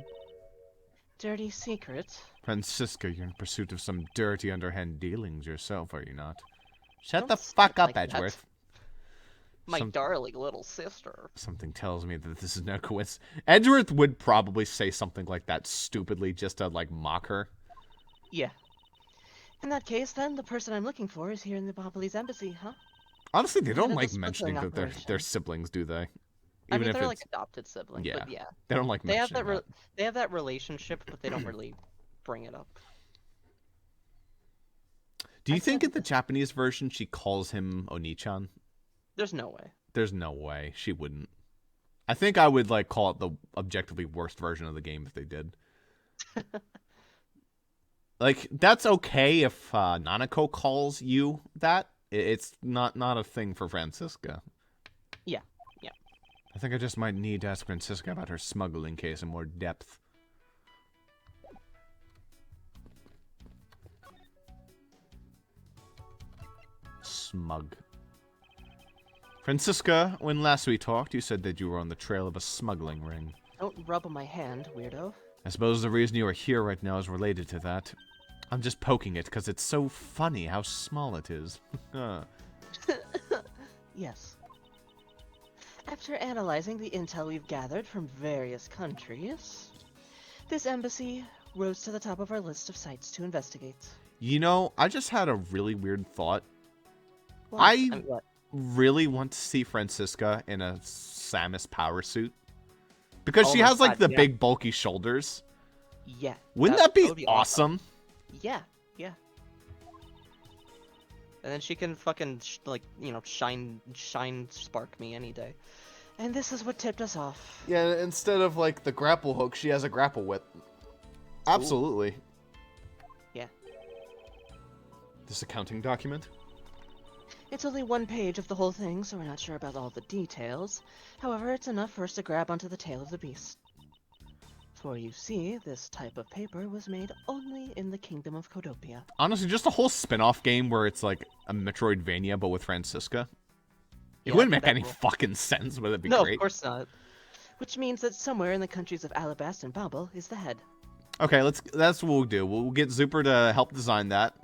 Dirty secret? Francisca, you're in pursuit of some dirty underhand dealings yourself, are you not? Shut Don't the say fuck it up, like that. Edgeworth. My darling little sister. Something tells me that this is no coincidence. Edgeworth would probably say something like that stupidly just to, like, mock her. Yeah. In that case, then, the person I'm looking for is here in the Bossrosslp Embassy, huh? Honestly, they don't Head of like the mentioning smuggling that they're operation. siblings, do they? I mean, if they're it's, like adopted siblings, yeah. but yeah. They don't like They have mentioning that. They have that relationship, but they don't really bring it up. Do you think in the Japanese version she calls him Oni-chan? There's no way. There's no way. She wouldn't. I think I would, like, call it the objectively worst version of the game if they did. Like, that's okay if Nanako calls you that. It's not a thing for Francisca. Yeah. I think I just might need to ask Francisca about her smuggling case in more depth. Smug. Francisca, when last we talked, you said that you were on the trail of a smuggling ring. Don't rub on my hand, weirdo. I suppose the reason you are here right now is related to that. I'm just poking it because it's so funny how small it is. Yes. After analyzing the intel we've gathered from various countries, this embassy rose to the top of our list of sites to investigate. You know, I just had a really weird thought. What? I what? really want to see Francisca in a Samus power suit. Because Oh she my has, like, God, the yeah. big, bulky shoulders. Yeah. Wouldn't that would be awesome? Yeah. And then she can fucking, shine spark me any day. And this is what tipped us off. Yeah, instead of, like, the grapple hook, she has a grapple whip. Absolutely. Yeah. This accounting document? It's only one page of the whole thing, so we're not sure about all the details. However, it's enough for us to grab onto the tail of the beast. For you see, this type of paper was made only in the Kingdom of Codopia. Honestly, just a whole spin-off game where it's like a Metroidvania, but with Francisca. It Yeah, wouldn't make that any will- fucking sense, but it'd be No, great. of course not. Which means that somewhere in the countries of Alabasta and Babel is the head. Okay, that's what we'll do. We'll get Zuper to help design that.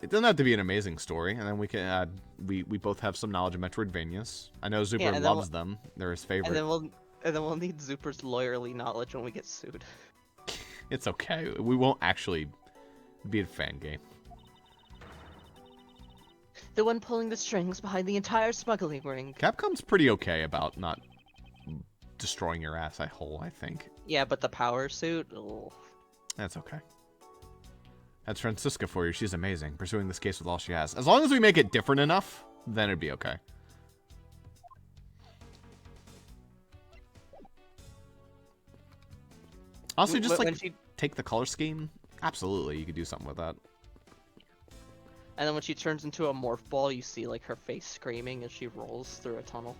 It doesn't have to be an amazing story, and then we can we both have some knowledge of Metroidvanias. I know Zuper Yeah, and then loves them; they're his favorite. And then we'll need Zuper's lawyerly knowledge when we get sued. It's okay. We won't actually be a fan game. The one pulling the strings behind the entire smuggling ring. Capcom's pretty okay about not destroying your ass whole, I think. Yeah, but the power suit. Ugh. That's okay. That's Francisca for you. She's amazing. Pursuing this case with all she has. As long as we make it different enough, then it'd be okay. Honestly, just like take the color scheme. Absolutely, you could do something with that. And then when she turns into a morph ball, you see like her face screaming as she rolls through a tunnel.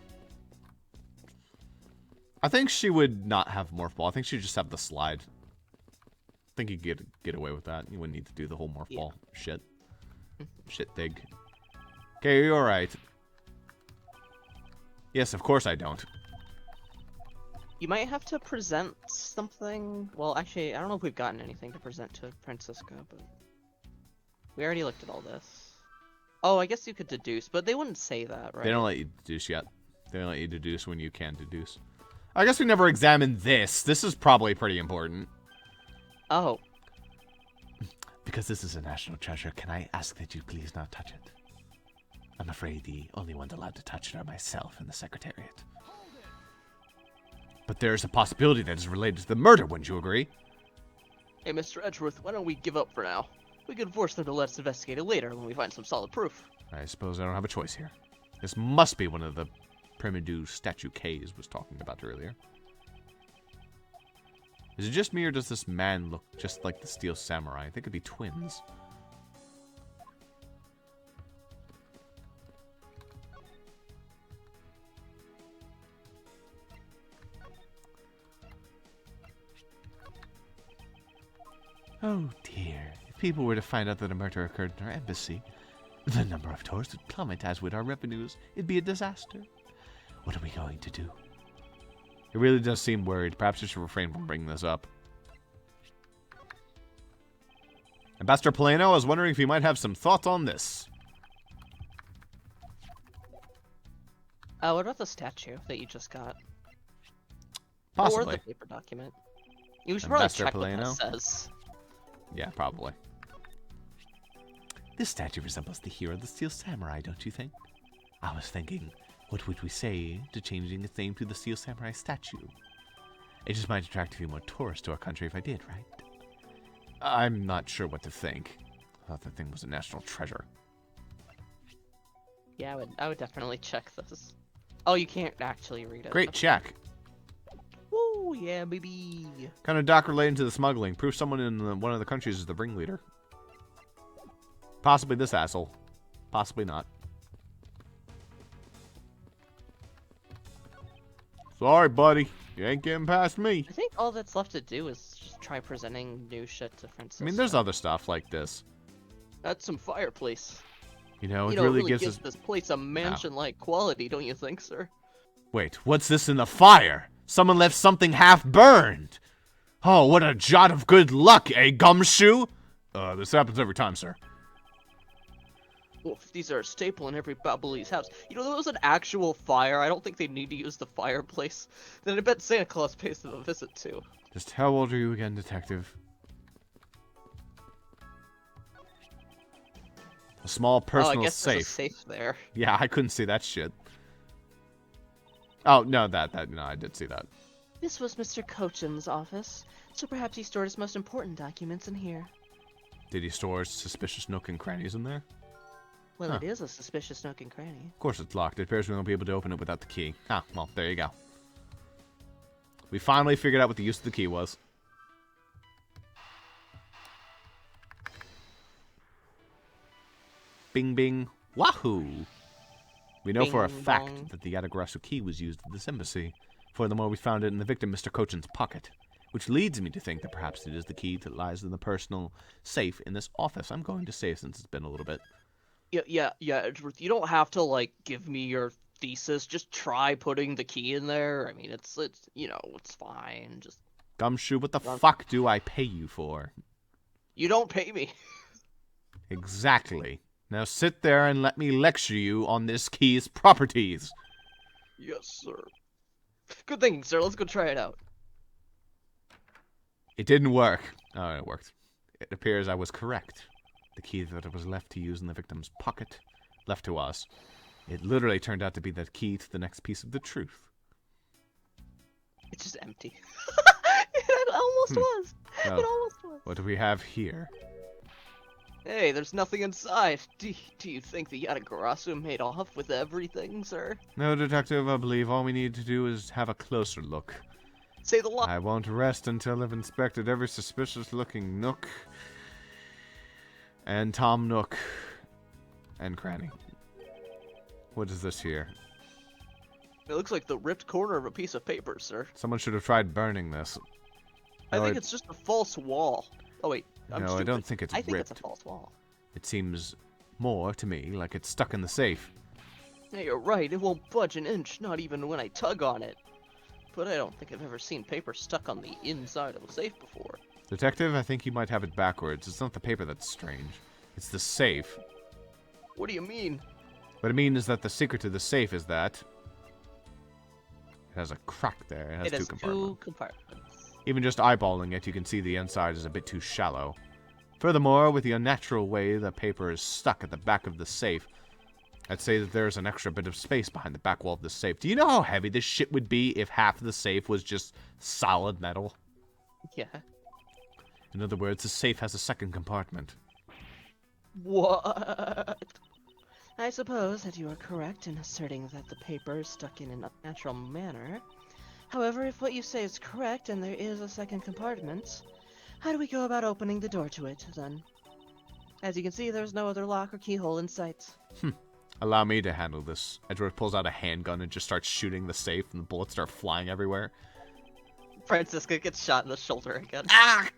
I think she would not have morph ball. I think she'd just have the slide. I think you could get away with that. You wouldn't need to do the whole morph ball shit. Shit thing. Okay, you're alright. Yes, of course I don't. You might have to present something. Well, actually, I don't know if we've gotten anything to present to Francisca, but we already looked at all this. Oh, I guess you could deduce, but they wouldn't say that, right? They don't let you deduce yet. They don't let you deduce when you can deduce. I guess we never examined this. This is probably pretty important. Oh. Because this is a national treasure, can I ask that you please not touch it? I'm afraid the only ones allowed to touch it are myself and the Secretariat. But there's a possibility that it's related to the murder, wouldn't you agree? Hey, Mr. Edgeworth, why don't we give up for now? We can force them to let us investigate it later when we find some solid proof. I suppose I don't have a choice here. This must be one of the Primidu statue K's was talking about earlier. Is it just me, or does this man look just like the Steel Samurai? I think it'd be twins. Oh dear, if people were to find out that a murder occurred in our embassy, the number of tourists would plummet, as would our revenues. It'd be a disaster. What are we going to do? It really does seem worried. Perhaps I should refrain from bringing this up. Ambassador Polano, I was wondering if you might have some thoughts on this. What about the statue that you just got? Or Possibly. the paper document? You should probably Investor check what Polano? that says. Yeah, probably. This statue resembles the hero of the Steel Samurai, don't you think? I was thinking, what would we say to changing its name to the Steel Samurai statue? It just might attract a few more tourists to our country if I did, right? I'm not sure what to think. I thought that thing was a national treasure. Yeah, I would definitely check this. Oh, you can't actually read it. Great check. Woo, yeah, baby. Kind of doc relating to the smuggling. Proof someone in one of the countries is the ringleader. Possibly this asshole. Possibly not. Sorry, buddy. You ain't getting past me. I think all that's left to do is just try presenting new shit to Francisco. I mean, there's other stuff like this. That's some fireplace. You know, it It really really gives gives us... this place a mansion-like quality, don't you think, sir? Wait, what's this in the fire? Someone left something half burned. Oh, what a jot of good luck, eh, gumshoe? This happens every time, sir. Oof, these are a staple in every Babbly's house. You know, there was an actual fire. I don't think they need to use the fireplace. Then I bet Santa Claus pays them a visit, too. Just how old are you again, detective? A small Oh, personal I guess safe. there's a safe there. Yeah, I couldn't see that shit. Oh, no, no, I did see that. This was Mr. Cochin's office, so perhaps he stored his most important documents in here. Did he store suspicious nook and crannies in there? Well, Huh. it is a suspicious nook and cranny. Of course it's locked. It appears we won't be able to open it without the key. Ah, well, there you go. We finally figured out what the use of the key was. Bing, bing, wahoo! We know for a Bing fact bong. that the Autogracer Key was used at this embassy. Furthermore, we found it in the victim, Mr. Cochin's pocket, which leads me to think that perhaps it is the key that lies in the personal safe in this office. I'm going to save since it's been a little bit. Yeah, Edgeworth, you don't have to, like, give me your thesis. Just try putting the key in there. I mean, it's you know, it's fine. Just, Gumshoe, what the fuck do I pay you for? you don't pay me. Exactly. Now sit there and let me lecture you on this key's properties. Yes, sir. Good thinking, sir. Let's go try it out. It didn't work. Oh, it worked. It appears I was correct. The key that was left to use in the victim's pocket, left to us. It literally turned out to be the key to the next piece of the truth. It's just empty. It almost was. Well, It almost was. what do we have here? Hey, there's nothing inside. Do you think the Yatagarasu made off with everything, sir? No, detective, I believe all we need to do is have a closer look. Say the line. I won't rest until I've inspected every suspicious-looking nook and Tom Nook and cranny. What is this here? It looks like the ripped corner of a piece of paper, sir. Someone should have tried burning this. I No, think it's just a false wall. Oh wait, I'm No, stupid. I don't think it's I think it's a ripped. false wall. It seems more to me like it's stuck in the safe. Yeah, you're right. It won't budge an inch, not even when I tug on it. But I don't think I've ever seen paper stuck on the inside of a safe before. Detective, I think you might have it backwards. It's not the paper that's strange. It's the safe. What do you mean? What I mean is that the secret to the safe is that it has a crack there. It has It has two compartments. two compartments. Even just eyeballing it, you can see the inside is a bit too shallow. Furthermore, with the unnatural way the paper is stuck at the back of the safe, I'd say that there's an extra bit of space behind the back wall of the safe. Do you know how heavy this shit would be if half of the safe was just solid metal? Yeah. In other words, the safe has a second compartment. What? I suppose that you are correct in asserting that the paper is stuck in an unnatural manner. However, if what you say is correct and there is a second compartment, how do we go about opening the door to it, then? As you can see, there's no other lock or keyhole in sight. Allow me to handle this. Edgeworth pulls out a handgun and just starts shooting the safe, and the bullets start flying everywhere. Francisca gets shot in the shoulder again. Ah!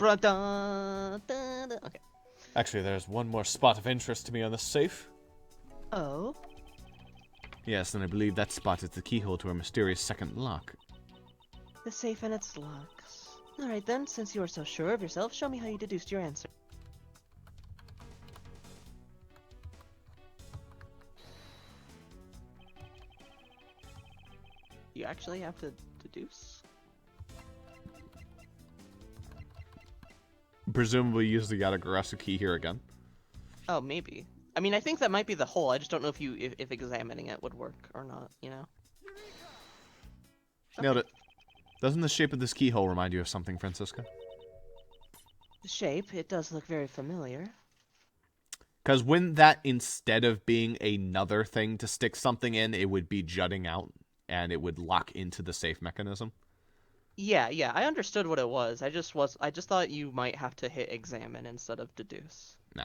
Okay. Actually, there's one more spot of interest to me on the safe. Oh? Yes, and I believe that spot is the keyhole to our mysterious second lock. The safe and its locks. Alright then, since you are so sure of yourself, show me how you deduced your answer. actually have to deduce? Presumably use the Autogracer Key here again. Oh, maybe. I mean, I think that might be the hole. I just don't know if examining it would work or not, you know? Nailed it. Doesn't the shape of this keyhole remind you of something, Francisca? The shape, it does look very familiar. Because wouldn't that, instead of being another thing to stick something in, it would be jutting out, and it would lock into the safe mechanism? Yeah, I understood what it was. I just thought you might have to hit examine instead of deduce. No.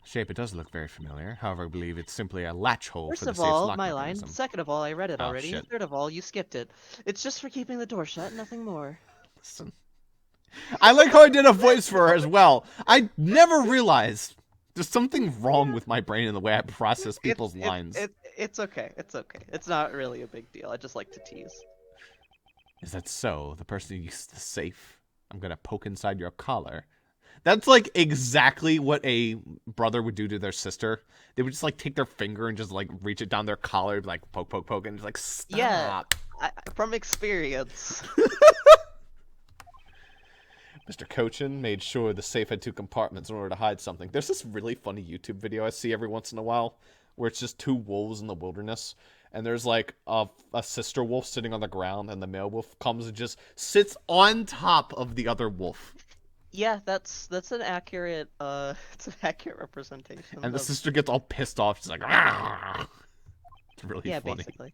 Shape, it does look very familiar. However, I believe it's simply a latch hole First for the of safe's all, lock my line. mechanism. Second of all, I read it Oh, already. shit. Third of all, you skipped it. It's just for keeping the door shut, nothing more. Listen. I like how I did a voice for her as well. I never realized there's something wrong with my brain in the way I process people's lines. It's okay. It's okay. It's not really a big deal. I just like to tease. Is that so? The person who used the safe. I'm gonna poke inside your collar. That's like exactly what a brother would do to their sister. They would just like take their finger and just like reach it down their collar, like poke, poke, poke, and just like stop. Yeah, from experience. Mr. Cochin made sure the safe had 2 compartments in order to hide something. There's this really funny YouTube video I see every once in a while where it's just 2 wolves in the wilderness. And there's like a sister wolf sitting on the ground, and the male wolf comes and just sits on top of the other wolf. Yeah, that's an accurate it's an accurate representation. And the sister gets all pissed off. She's like, "Argh!" It's really funny. Basically.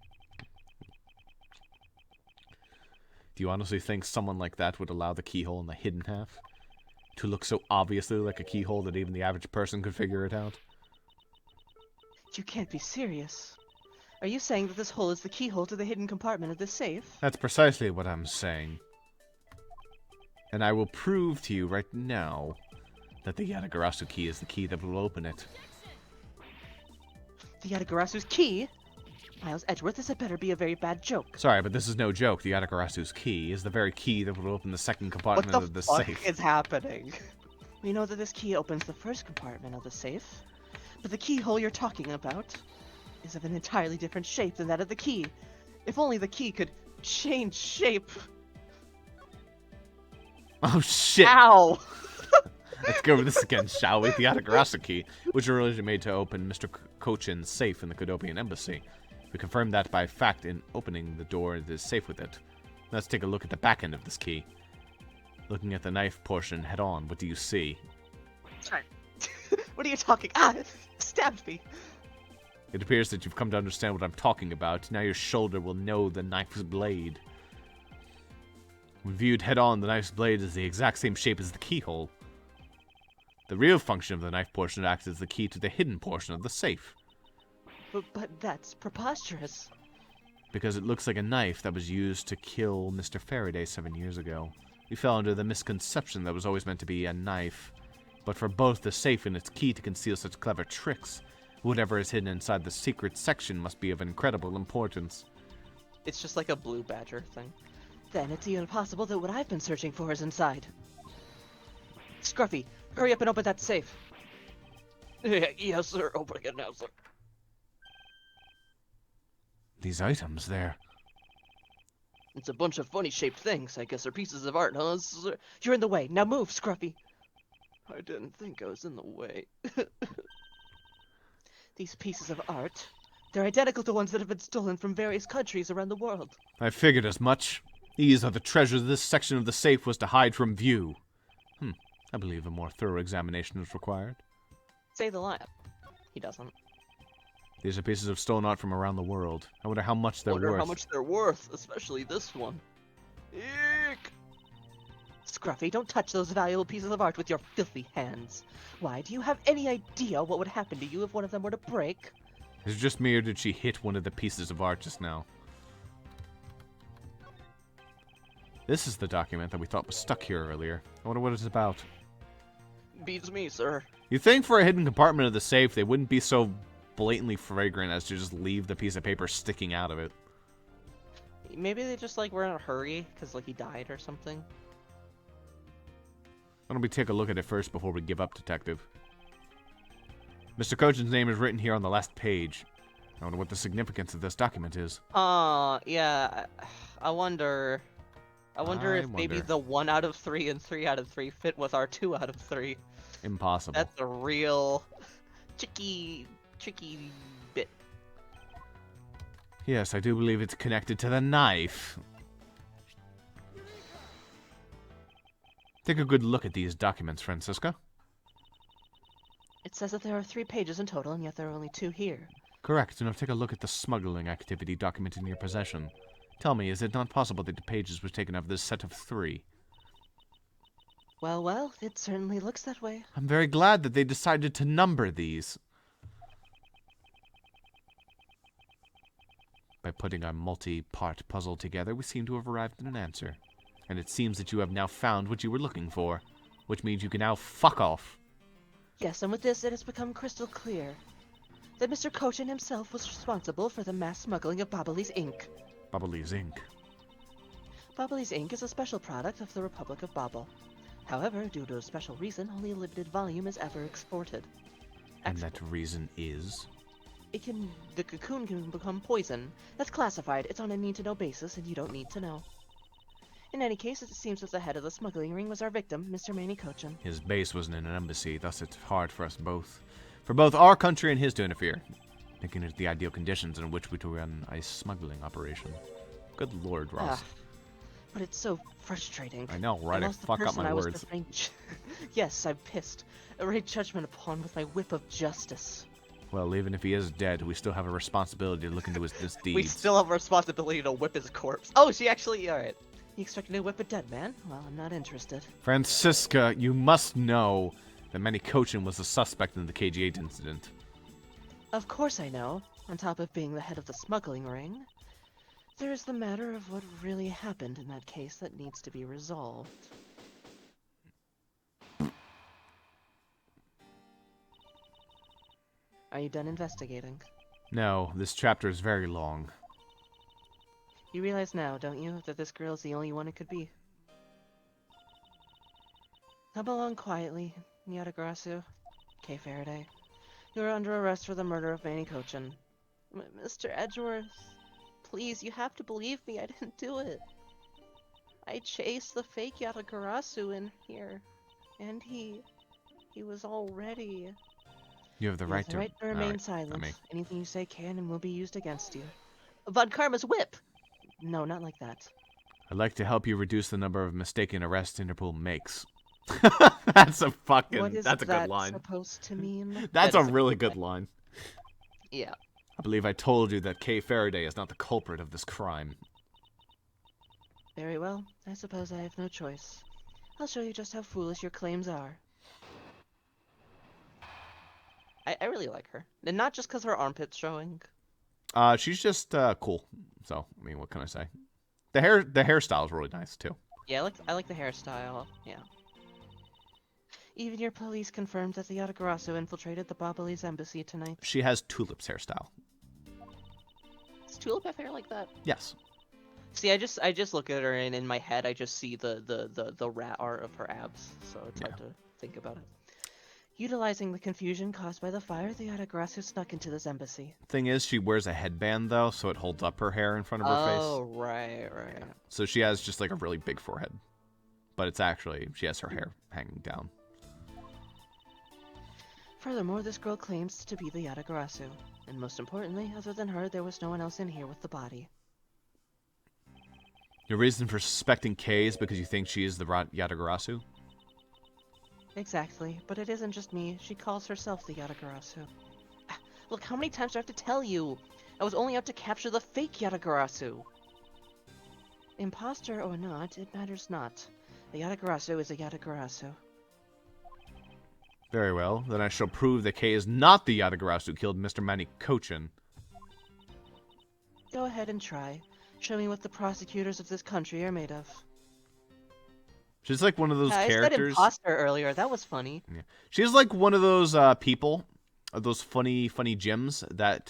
Do you honestly think someone like that would allow the keyhole in the hidden half to look so obviously like a keyhole that even the average person could figure it out? You can't be serious. Are you saying that this hole is the keyhole to the hidden compartment of this safe? That's precisely what I'm saying. And I will prove to you right now that the Autogracer Key is the key that will open it. The Autogracer's key? Miles Edgeworth, this had better be a very bad joke. Sorry, but this is no joke. The Autogracer's Key is the very key that will open the second compartment of the What safe. is happening? We know that this key opens the first compartment of the safe, but the keyhole you're talking about is of an entirely different shape than that of the key. If only the key could change shape. Oh shit! Ow! Let's go over this again, shall we? The Autogracer Key, which was originally made to open Mr. Cochin's safe in the Kodopian Embassy. We confirmed that by fact in opening the door to the safe with it. Let's take a look at the back end of this key. Looking at the knife portion head on, what do you see? Sorry. What are you talking? Ah! Stabbed me! It appears that you've come to understand what I'm talking about. Now your shoulder will know the knife's blade. When viewed head on, the knife's blade is the exact same shape as the keyhole. The real function of the knife portion acts as the key to the hidden portion of the safe. But that's preposterous. Because it looks like a knife that was used to kill Mr. Faraday 7 years ago. We fell under the misconception that it was always meant to be a knife. But for both the safe and its key to conceal such clever tricks, whatever is hidden inside the secret section must be of incredible importance. It's just like a blue badger thing. Then it's even possible that what I've been searching for is inside. Scruffy, hurry up and open that safe. Yes, sir. Opening it now, sir. These items there. It's a bunch of funny-shaped things. I guess they're pieces of art, huh? You're in the way. Now move, Scruffy. I didn't think I was in the way. These pieces of art, they're identical to ones that have been stolen from various countries around the world. I figured as much. These are the treasures this section of the safe was to hide from view. I believe a more thorough examination is required. Say the line. He doesn't. These are pieces of stolen art from around the world. I wonder how much they're worth. How much they're worth, especially this one. Eek! Scruffy, don't touch those valuable pieces of art with your filthy hands. Why, do you have any idea what would happen to you if one of them were to break? Is it just me, or did she hit one of the pieces of art just now? This is the document that we thought was stuck here earlier. I wonder what it's about. Beats me, sir. You'd think for a hidden compartment of the safe, they wouldn't be so blatantly fragrant as to just leave the piece of paper sticking out of it. Maybe they just, like, were in a hurry, because, like, he died or something. Why don't we take a look at it first before we give up, Detective? Mr. Cochin's name is written here on the last page. I wonder what the significance of this document is. Yeah. I wonder. I wonder if maybe the 1 out of 3 and 3 out of 3 fit with our 2 out of 3. Impossible. That's a real tricky bit. Yes, I do believe it's connected to the knife. Take a good look at these documents, Francisca. It says that there are 3 pages in total, and yet there are only 2 here. Correct. Now take a look at the smuggling activity document in your possession. Tell me, is it not possible that the pages were taken of this set of 3? Well, it certainly looks that way. I'm very glad that they decided to number these. By putting our multi-part puzzle together, we seem to have arrived at an answer. And it seems that you have now found what you were looking for, which means you can now fuck off. Yes, and with this it has become crystal clear that Mr. Cochin himself was responsible for the mass smuggling of Bobbly's ink. Bobbly's ink. Bobbly's ink is a special product of the Republic of Bobble. However, due to a special reason, only a limited volume is ever exported. And that reason is? The cocoon can become poison. That's classified. It's on a need-to-know basis, and you don't need to know. In any case, it seems that the head of the smuggling ring was our victim, Mr. Manny Cochin. His base wasn't in an embassy, thus it's hard for us both. For both our country and his to interfere. Making it the ideal conditions in which we to run a smuggling operation. Good lord, Ross. But it's so frustrating. I know, right? I fuck up my words. Yes, I'm pissed. Array judgment upon with my whip of justice. Well, even if he is dead, we still have a responsibility to look into his misdeeds. We still have a responsibility to whip his corpse. Oh, she actually... Alright. You expecting to whip a dead man? Well, I'm not interested. Francisca, you must know that Manny Cochin was a suspect in the KG8 incident. Of course I know. On top of being the head of the smuggling ring, there is the matter of what really happened in that case that needs to be resolved. Are you done investigating? No, this chapter is very long. You realize now, don't you, that this girl is the only one it could be? Come along quietly, Autogracer Key Faraday. You are under arrest for the murder of Manny Cochin. Mr. Edgeworth, please, you have to believe me, I didn't do it. I chased the fake Yatagarasu in here, and he was all ready. You have the right to remain silent. Anything you say can and will be used against you. Von Karma's whip! No, not like that. I'd like to help you reduce the number of mistaken arrests Interpol makes. That's a good line. Supposed to mean? That's a really good line. Yeah. I believe I told you that Kay Faraday is not the culprit of this crime. Very well. I suppose I have no choice. I'll show you just how foolish your claims are. I really like her. And not just because her armpit's showing. She's just cool. So, I mean, what can I say? The hairstyle is really nice too. Yeah, I like the hairstyle. Yeah. Even your police confirmed that the Autogracer infiltrated the Bobbly's embassy tonight. She has Tulip's hairstyle. Does Tulip have hair like that? Yes. See, I just look at her and in my head I just see the rat art of her abs, so it's hard to think about it. Utilizing the confusion caused by the fire, the Autogracer snuck into this embassy. Thing is, she wears a headband though, so it holds up her hair in front of her face. Oh, right. Yeah. So she has just like a really big forehead, but it's actually she has her hair hanging down. Furthermore, this girl claims to be the Autogracer, and most importantly, other than her, there was no one else in here with the body. Your reason for suspecting Kay is because you think she is the Yatagarasu? Exactly, but it isn't just me. She calls herself the Yatagarasu. Look, how many times do I have to tell you? I was only out to capture the fake Yatagarasu. Imposter or not, it matters not. The Yatagarasu is a Yatagarasu. Very well, then I shall prove that Kay is not the Yatagarasu who killed Mr. Manny Cochin. Go ahead and try. Show me what the prosecutors of this country are made of. She's like one of those characters. I said imposter earlier. That was funny. Yeah. She's like one of those people, those funny gyms that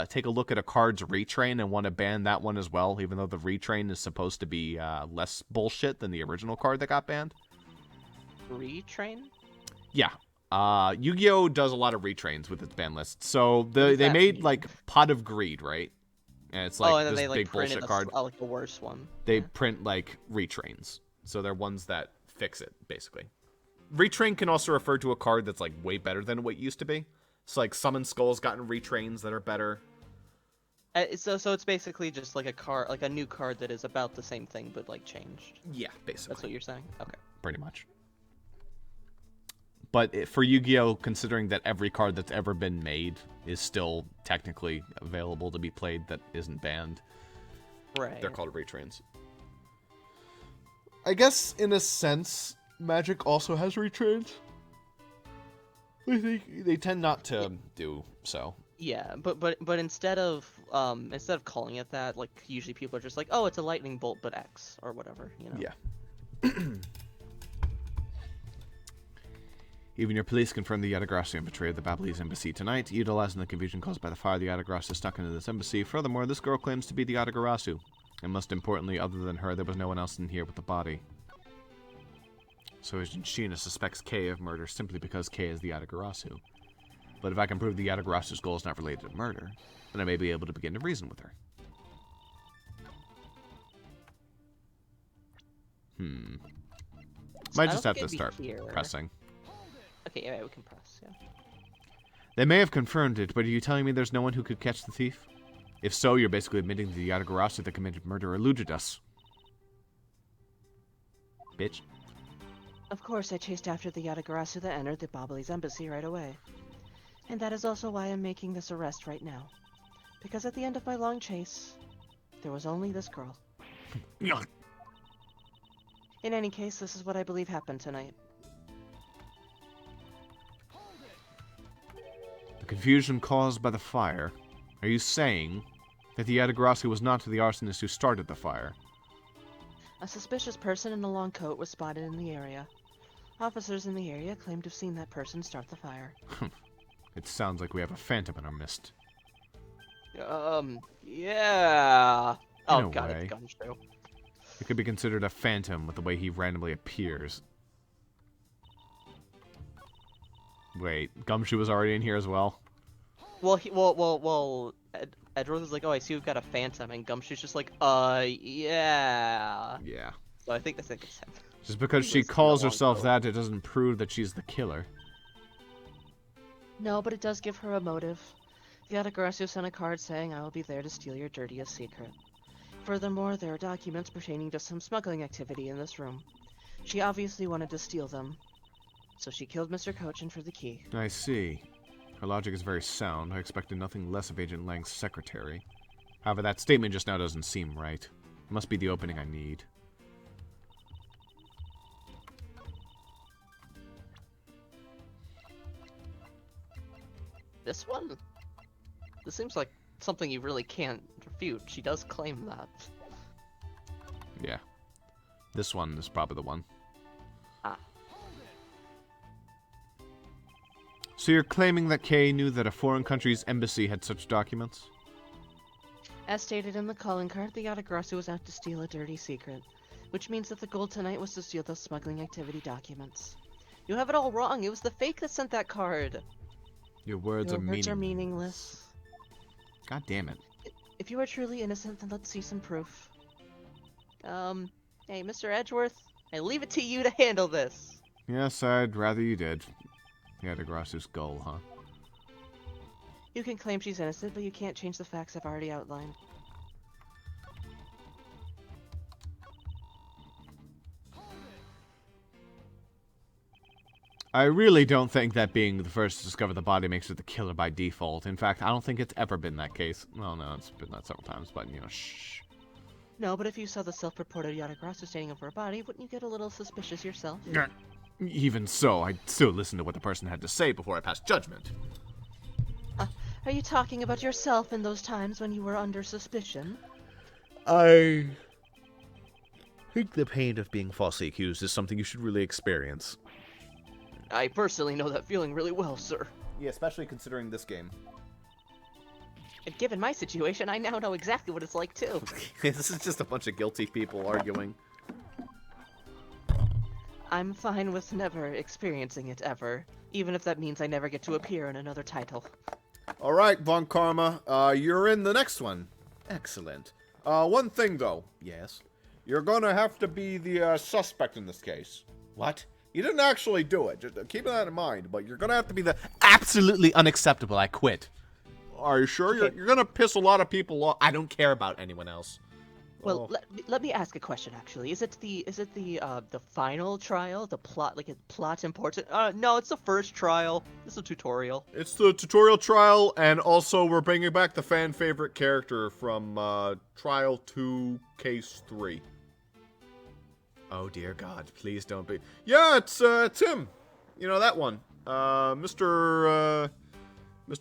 take a look at a card's retrain and want to ban that one as well, even though the retrain is supposed to be less bullshit than the original card that got banned. Retrain? Yeah. Yu-Gi-Oh does a lot of retrains with its ban list. So they that made mean? like Pot of Greed, right? And it's like and then this they like big printed bullshit card. like a worse one. They Yeah. print like retrains. So they're ones that fix it, basically. Retrain can also refer to a card that's like way better than what it used to be. So like Summon Skull's gotten retrains that are better. So it's basically just like a card, like a new card that is about the same thing but like changed. Yeah, basically. That's what you're saying. Okay. Pretty much. But for Yu-Gi-Oh, considering that every card that's ever been made is still technically available to be played that isn't banned, Right. they're called retrains. I guess, in a sense, Magic also has retrains. They tend not to do so. Yeah, but instead of calling it that, like usually people are just like, oh, it's a lightning bolt but X or whatever, you know. Yeah. Even your police confirmed the Autogracer betrayed the Babalese embassy tonight, utilizing the confusion caused by the fire the Autogracer stuck into this embassy. Furthermore, this girl claims to be the Autogracer. And most importantly, other than her, there was no one else in here with the body. So Agent Sheena suspects Kay of murder simply because Kay is the Autogracer. But if I can prove the Autogracer's goal is not related to murder, then I may be able to begin to reason with her. Might just have to start pressing. Okay, yeah, we can press, yeah. They may have confirmed it, but are you telling me there's no one who could catch the thief? If so, you're basically admitting that the Autogracer that committed murder eluded us. Bitch. Of course, I chased after the Autogracer that entered the Babalese embassy right away. And that is also why I'm making this arrest right now. Because at the end of my long chase, there was only this girl. In any case, this is what I believe happened tonight. The confusion caused by the fire. Are you saying that the Autogracer was not the arsonist who started the fire? A suspicious person in a long coat was spotted in the area. Officers in the area claim to have seen that person start the fire. It sounds like we have a phantom in our midst. Yeah. Oh In a god, way. it's Gumshoe. It could be considered a phantom with the way he randomly appears. Wait, Gumshoe was already in here as well? Well, Edward was like, oh, I see we've got a phantom, and Gumshoe's just like, yeah. Yeah. So I think it's him. Just because He she was in a calls long herself coat. that, it doesn't prove that she's the killer. No, but it does give her a motive. The Autogracer sent a card saying, I will be there to steal your dirtiest secret. Furthermore, there are documents pertaining to some smuggling activity in this room. She obviously wanted to steal them. So she killed Mr. Cochin for the key. I see. Her logic is very sound. I expected nothing less of Agent Lang's secretary. However, that statement just now doesn't seem right. It must be the opening I need. This one? This seems like something you really can't refute. She does claim that. Yeah. This one is probably the one. Ah. So you're claiming that Kay knew that a foreign country's embassy had such documents? As stated in the calling card, the Autogracer was out to steal a dirty secret, which means that the goal tonight was to steal those smuggling activity documents. You have it all wrong. It was the fake that sent that card. Your words Your are words are meaningless. meaningless. God damn it. If you are truly innocent, then let's see some proof. Hey, Mr. Edgeworth, I leave it to you to handle this. Yes, I'd rather you did. You had a Grass's goal, huh? You can claim she's innocent, but you can't change the facts I've already outlined. I really don't think that being the first to discover the body makes her the killer by default. In fact, I don't think it's ever been that case. Well, no, it's been that several times, but, you know, shh. No, but if you saw the self-reported Autogracer standing over a body, wouldn't you get a little suspicious yourself? Even so, I'd still listen to what the person had to say before I passed judgment. Are you talking about yourself in those times when you were under suspicion? I think the pain of being falsely accused is something you should really experience. I personally know that feeling really well, sir. Yeah, especially considering this game. And given my situation, I now know exactly what it's like, too. This is just a bunch of guilty people arguing. I'm fine with never experiencing it ever, even if that means I never get to appear in another title. All right, Von Karma, you're in the next one. Excellent. One thing, though. Yes? You're gonna have to be the suspect in this case. What? You didn't actually do it. Just keep that in mind, but you're gonna have to be the... Absolutely unacceptable. I quit. Are you sure? You're gonna piss a lot of people off. I don't care about anyone else. Well, let me ask a question. Actually, is it the final trial? The plot, like, plot important? No, it's the first trial. It's a tutorial. It's the tutorial trial, and also we're bringing back the fan favorite character from Trial 2, Case 3. Oh dear God! Please don't be. Yeah, it's him. You know that one. Mr.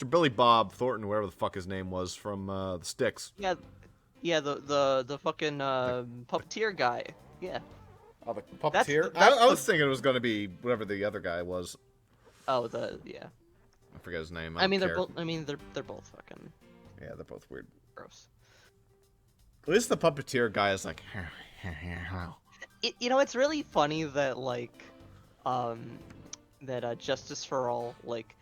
Billy Bob Thornton, whatever the fuck his name was, from the Sticks. Yeah, the fucking puppeteer guy. Yeah. Oh, the puppeteer? That's I was thinking it was going to be whatever the other guy was. Oh, yeah. I forget his name. I mean, they're both fucking Yeah, they're both weird. gross. At least the puppeteer guy is like. You know, it's really funny that like, Justice for All, like,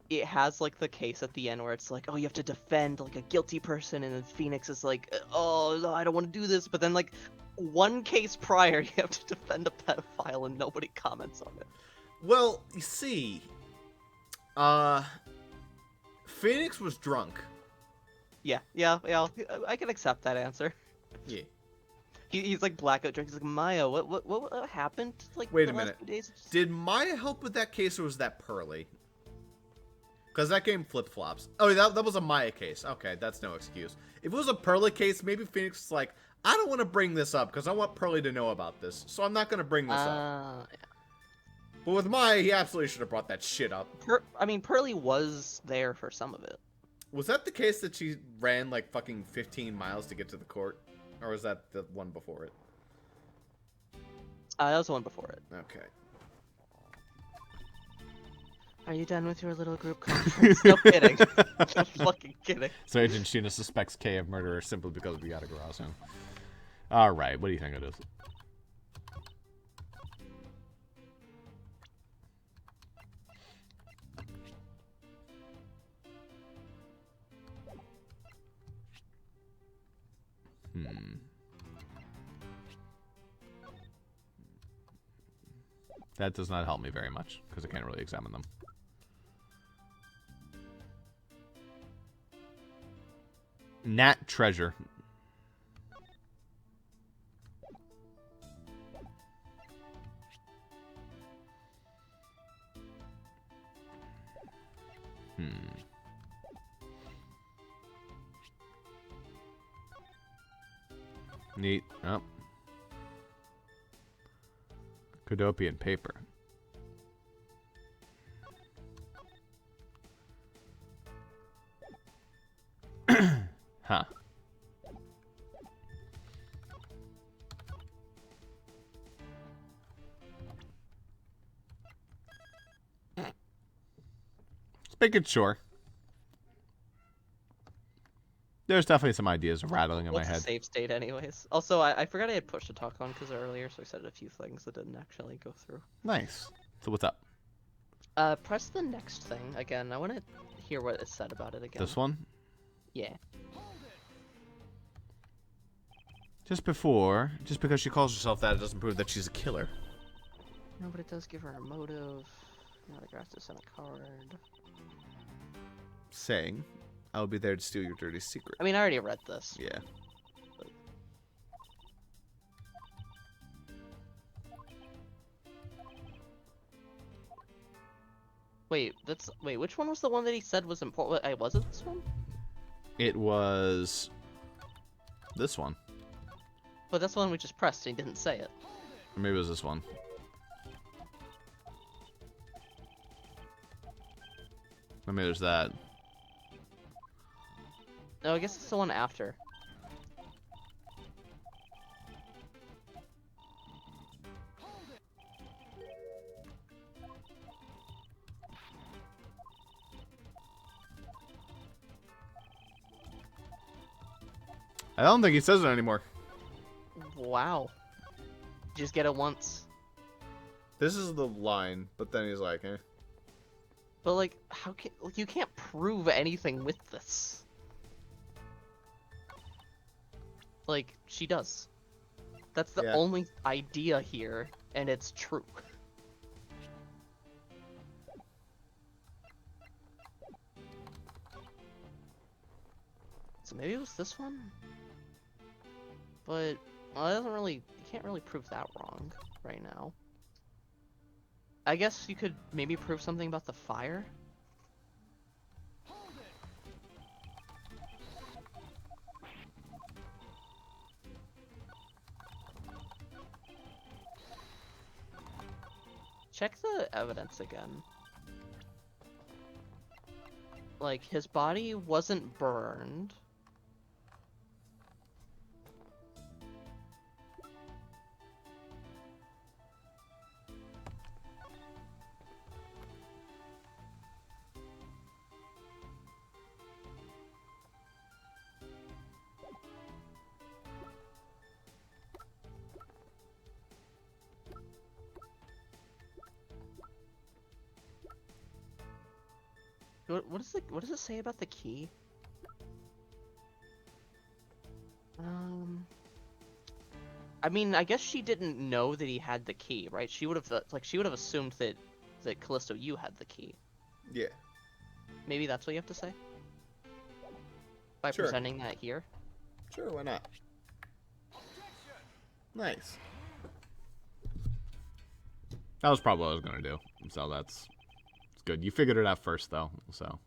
it has like the case at the end where it's like, oh, you have to defend like a guilty person, and then Phoenix is like, oh, no, I don't want to do this, but then like one case prior, you have to defend a pedophile, and nobody comments on it. Well, you see, Phoenix was drunk. Yeah, I can accept that answer. Yeah. He's like blackout drunk. He's like, Maya, what happened? Like, Wait the a last minute. few days? Did Maya help with that case, or was that Pearly? Because that game flip-flops. Oh, that was a Maya case. Okay, that's no excuse. If it was a Pearly case, maybe Phoenix is like, I don't want to bring this up because I want Pearly to know about this, so I'm not going to bring this up. Yeah. But with Maya, he absolutely should have brought that shit up. I mean, Pearly was there for some of it. Was that the case that she ran like fucking 15 miles to get to the court? Or was that the one before it? That was the one before it. Okay. Are you done with your little group conference? No kidding. I'm fucking kidding. So Agent Sheena suspects Kay of murder simply because we got a garage him. Alright, what do you think it is? That does not help me very much, because I can't really examine them. Nat Treasure. Neat. Oh. Kodopian paper. Huh. Just making sure. There's definitely some ideas rattling in my What's the head. save state anyways? Also, I forgot I had push to talk on because earlier, so I said a few things that didn't actually go through. Nice. So what's up? Press the next thing again. I want to hear what it said about it again. This one? Yeah. Just because she calls herself that, it doesn't prove that she's a killer. No, but it does give her a motive. Autogracer to send a card. Saying, I'll be there to steal your dirty secret. I mean, I already read this. Yeah. But... Wait, which one was the one that he said was important? Was it this one? It was this one. But that's the one we just pressed and he didn't say it. Or maybe it was this one. Maybe there's that. No, I guess it's the one after. I don't think he says it anymore. Wow. Just get it once. This is the line, but then he's like, eh. But like, how can you can't prove anything with this? Like, she does. That's the Yeah. only idea here, and it's true. So maybe it was this one? But, well, it doesn't really, you can't really prove that wrong right now. I guess you could maybe prove something about the fire? Check the evidence again. Like, his body wasn't burned. What does it say about the key? I mean, I guess she didn't know that he had the key, right? She would have assumed that Callisto, you had the key. Yeah. Maybe that's what you have to say? By Sure. presenting that here? Sure, why not? Nice. That was probably what I was gonna do. So it's good. You figured it out first, though. So,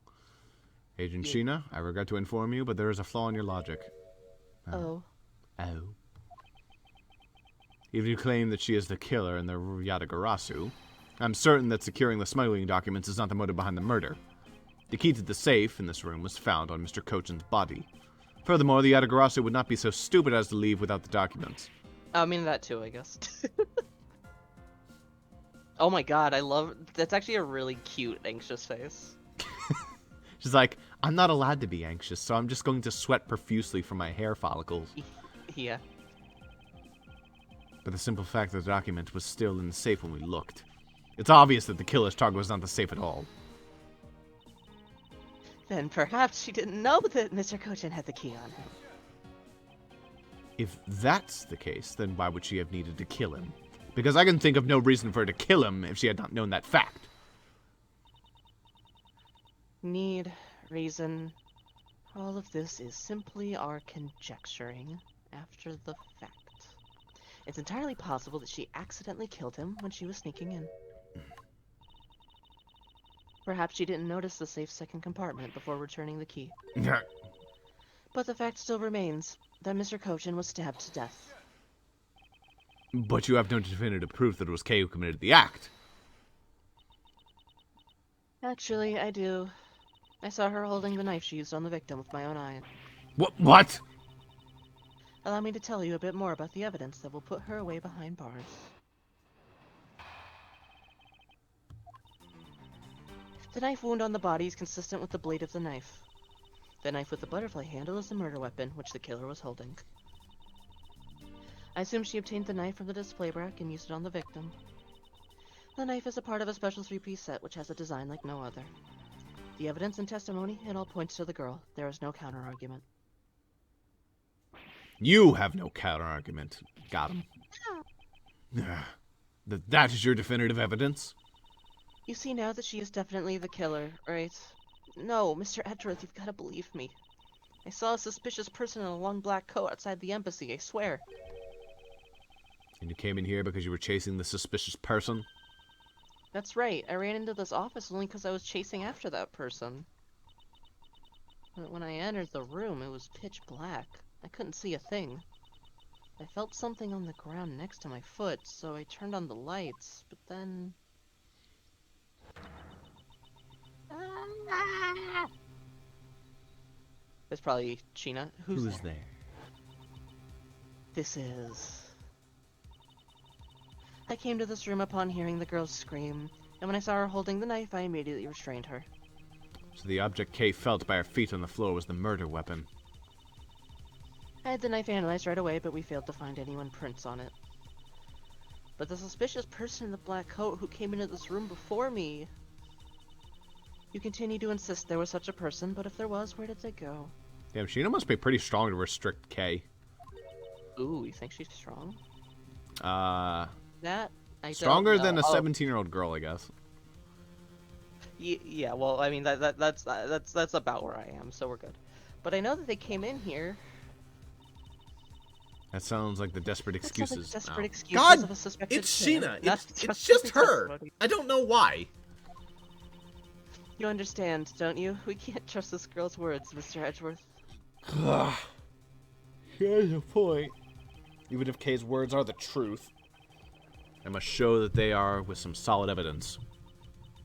Agent Yeah. Sheena, I regret to inform you, but there is a flaw in your logic. Oh. Oh. Even if you claim that she is the killer in the Yatagarasu, I'm certain that securing the smuggling documents is not the motive behind the murder. The key to the safe in this room was found on Mr. Kochin's body. Furthermore, the Yatagarasu would not be so stupid as to leave without the documents. I mean, that too, I guess. Oh my god, that's actually a really cute, anxious face. She's like, I'm not allowed to be anxious, so I'm just going to sweat profusely from my hair follicles. Yeah. But the simple fact that the document was still in the safe when we looked. It's obvious that the killer's target was not the safe at all. Then perhaps she didn't know that Mr. Kochin had the key on him. If that's the case, then why would she have needed to kill him? Because I can think of no reason for her to kill him if she had not known that fact. Need, reason. All of this is simply our conjecturing after the fact. It's entirely possible that she accidentally killed him when she was sneaking in. Perhaps she didn't notice the safe's second compartment before returning the key. But the fact still remains that Mr. Kochin was stabbed to death. But you have no definitive proof that it was Kay who committed the act. Actually, I do. I saw her holding the knife she used on the victim with my own eye. What? Allow me to tell you a bit more about the evidence that will put her away behind bars. The knife wound on the body is consistent with the blade of the knife. The knife with the butterfly handle is the murder weapon, which the killer was holding. I assume she obtained the knife from the display rack and used it on the victim. The knife is a part of a special 3-piece set which has a design like no other. The evidence and testimony, it all points to the girl. There is no counter-argument. You have no counter-argument. Got him. That is your definitive evidence? You see now that she is definitely the killer, right? No, Mr. Edgeworth, you've got to believe me. I saw a suspicious person in a long black coat outside the embassy, I swear. And you came in here because you were chasing the suspicious person? That's right, I ran into this office only because I was chasing after that person. But when I entered the room, it was pitch black. I couldn't see a thing. I felt something on the ground next to my foot, so I turned on the lights, but then... It's probably Sheena. Who's there? This is... I came to this room upon hearing the girl's scream, and when I saw her holding the knife, I immediately restrained her. So the object Kay felt by her feet on the floor was the murder weapon. I had the knife analyzed right away, but we failed to find any prints on it. But the suspicious person in the black coat who came into this room before me... You continue to insist there was such a person, but if there was, where did they go? Damn, Sheena must be pretty strong to restrict Kay. Ooh, you think she's strong? That... I Stronger don't than know. a 17-year-old girl, I guess. Yeah, well, I mean, that's about where I am, so we're good. But I know that they came in here. That sounds like the desperate That sounds like excuses. desperate now. excuses God, of a suspected it's killer. Sheena. Not It's just her. testimony. I don't know why. You understand, don't you? We can't trust this girl's words, Mr. Edgeworth. Here's the point. Even if Kay's words are the truth, I must show that they are with some solid evidence.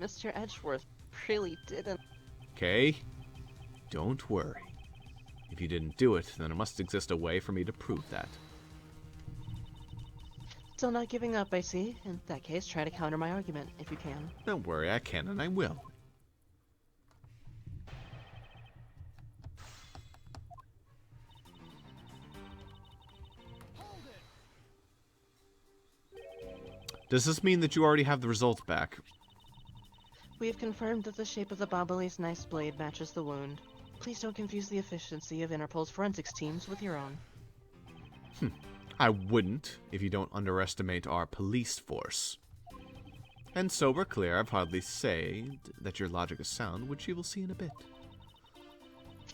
Mr. Edgeworth really didn't. Kay, don't worry. If you didn't do it, then there must exist a way for me to prove that. Still not giving up, I see. In that case, try to counter my argument, if you can. Don't worry, I can and I will. Does this mean that you already have the results back? We have confirmed that the shape of the Bobbly's nice blade matches the wound. Please don't confuse the efficiency of Interpol's forensics teams with your own. I wouldn't, if you don't underestimate our police force. And so we're clear, I've hardly said that your logic is sound, which you will see in a bit.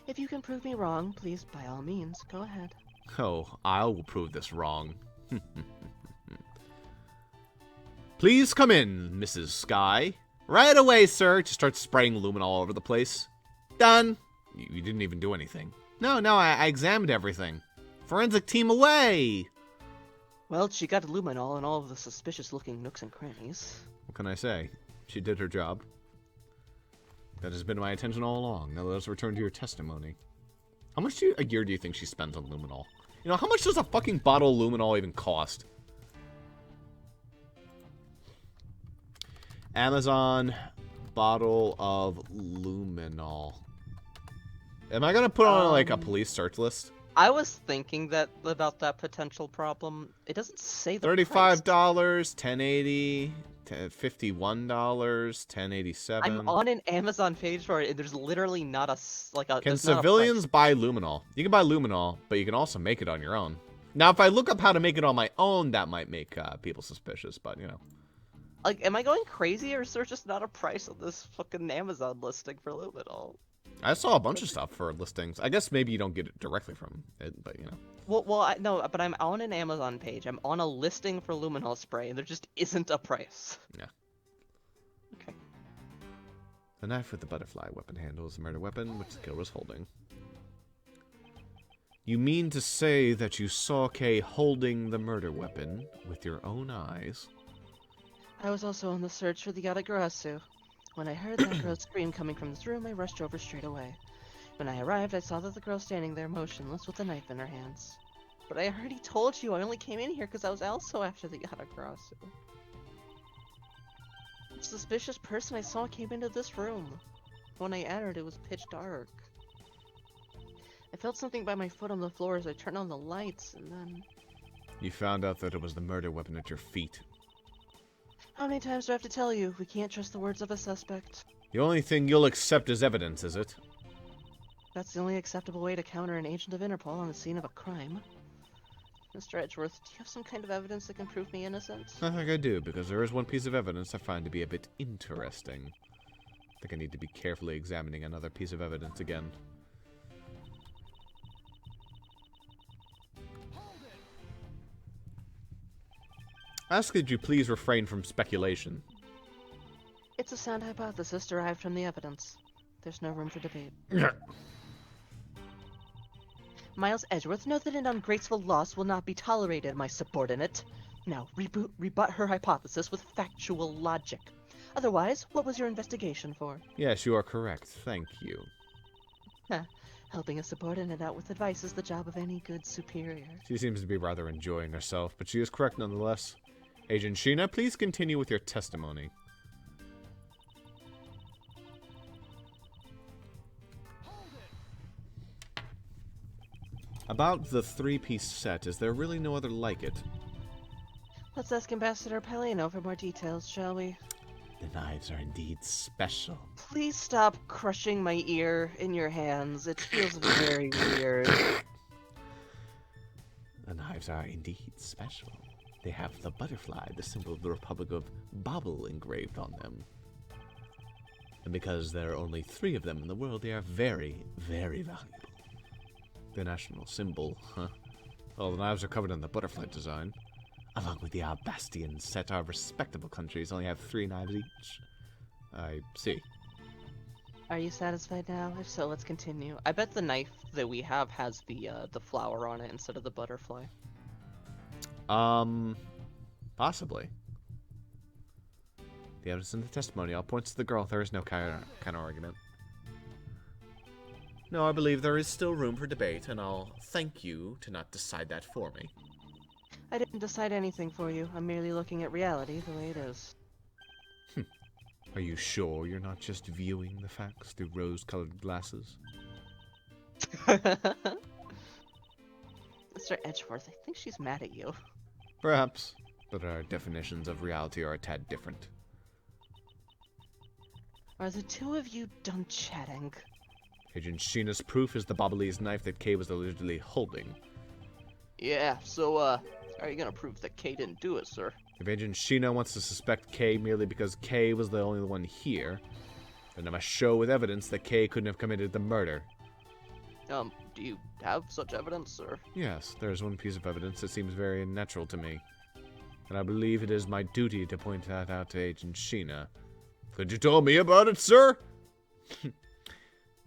If you can prove me wrong, please, by all means, go ahead. Oh, I will prove this wrong. Please come in, Mrs. Sky. Right away, sir. Just start spraying lumen all over the place. Done. You didn't even do anything. No, I examined everything. Forensic team away! Well, she got luminol in all of the suspicious-looking nooks and crannies. What can I say? She did her job. That has been my intention all along. Now let us return to your testimony. How much a year do you think she spends on luminol? You know, how much does a fucking bottle of luminol even cost? Amazon bottle of luminol. Am I gonna put on like a police search list? I was thinking that about that potential problem. It doesn't say the $35, price. $10.80, $51, $10.87. I'm on an Amazon page for it, and there's literally not a like a. Can there's not a civilians price. buy luminol? You can buy luminol, but you can also make it on your own. Now, if I look up how to make it on my own, that might make people suspicious, but you know. Like, am I going crazy, or is there just not a price on this fucking Amazon listing for luminol? I saw a bunch of stuff for listings. I guess maybe you don't get it directly from it, but you know. Well, no, but I'm on an Amazon page. I'm on a listing for luminol spray, and there just isn't a price. Yeah. Okay. The knife with the butterfly weapon handle is a murder weapon, which the killer was holding. You mean to say that you saw Kay holding the murder weapon with your own eyes? I was also on the search for the Autogracer. When I heard that girl's scream coming from this room, I rushed over straight away. When I arrived, I saw that the girl standing there motionless with a knife in her hands. But I already told you I only came in here because I was also after the Autogracer. The suspicious person I saw came into this room. When I entered, it was pitch dark. I felt something by my foot on the floor as I turned on the lights, and then... You found out that it was the murder weapon at your feet. How many times do I have to tell you? We can't trust the words of a suspect. The only thing you'll accept as evidence, is it? That's the only acceptable way to counter an agent of Interpol on the scene of a crime. Mr. Edgeworth, do you have some kind of evidence that can prove me innocent? I think I do, because there is one piece of evidence I find to be a bit interesting. I think I need to be carefully examining another piece of evidence again. Ask that you please refrain from speculation. It's a sound hypothesis derived from the evidence. There's no room for debate. Miles Edgeworth, know that an ungraceful loss will not be tolerated, my subordinate. Now, rebut her hypothesis with factual logic. Otherwise, what was your investigation for? Yes, you are correct. Thank you. Helping a subordinate out with advice is the job of any good superior. She seems to be rather enjoying herself, but she is correct nonetheless. Agent Sheena, please continue with your testimony. About the three-piece set, is there really no other like it? Let's ask Ambassador Palino for more details, shall we? The knives are indeed special. Please stop crushing my ear in your hands. It feels very weird. The knives are indeed special. They have the butterfly, the symbol of the Republic of Bobble, engraved on them. And because there are only 3 of them in the world, they are very, very valuable. The national symbol, huh? Well, the knives are covered in the butterfly design. Along with the Alabastian set, our respectable countries only have 3 knives each. I see. Are you satisfied now? If so, let's continue. I bet the knife that we have has the flower on it instead of the butterfly. Possibly. The evidence in the testimonial points to the girl. There is no counter argument. No, I believe there is still room for debate, and I'll thank you to not decide that for me. I didn't decide anything for you. I'm merely looking at reality the way it is. Are you sure you're not just viewing the facts through rose-colored glasses? Mr. Edgeworth, I think she's mad at you. Perhaps, but our definitions of reality are a tad different. Are the 2 of you done chatting? Agent Sheena's proof is the Bobbleese knife that Kay was allegedly holding. Yeah, so, how are you gonna prove that Kay didn't do it, sir? If Agent Sheena wants to suspect Kay merely because Kay was the only one here, then I must show with evidence that Kay couldn't have committed the murder. Do you have such evidence, sir? Yes, there is one piece of evidence that seems very natural to me, and I believe it is my duty to point that out to Agent Sheena. Could you tell me about it, sir?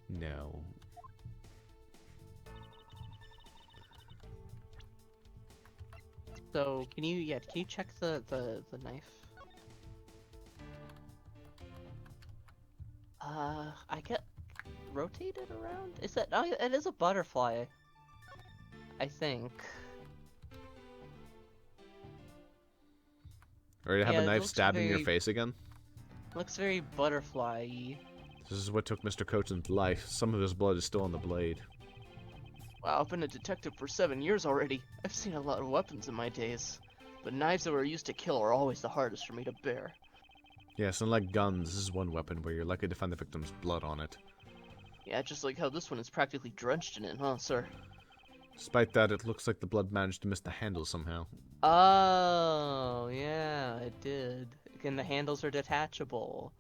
No. So, can you check the knife? I get rotated around? Is that, oh, it is a butterfly. I think. Or you have Yeah, a it knife looks stabbed in your very- face again? Looks very butterfly-y. This is what took Mr. Cochin's life. Some of his blood is still on the blade. Wow, I've been a detective for 7 years already. I've seen a lot of weapons in my days. But knives that were used to kill are always the hardest for me to bear. Yes, unlike guns, this is one weapon where you're likely to find the victim's blood on it. Yeah, just like how this one is practically drenched in it, huh, sir? Despite that, it looks like the blood managed to miss the handle somehow. Oh, yeah, it did. And the handles are detachable.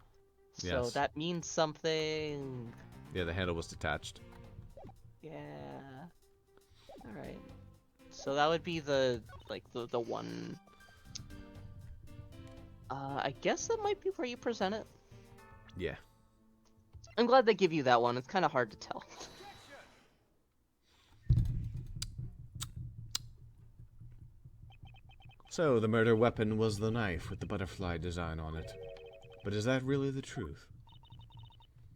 So Yes. that means something. Yeah, the handle was detached. Yeah. Alright. So that would be the one. I guess that might be where you present it. Yeah. I'm glad they give you that one. It's kind of hard to tell. So, the murder weapon was the knife with the butterfly design on it. But is that really the truth?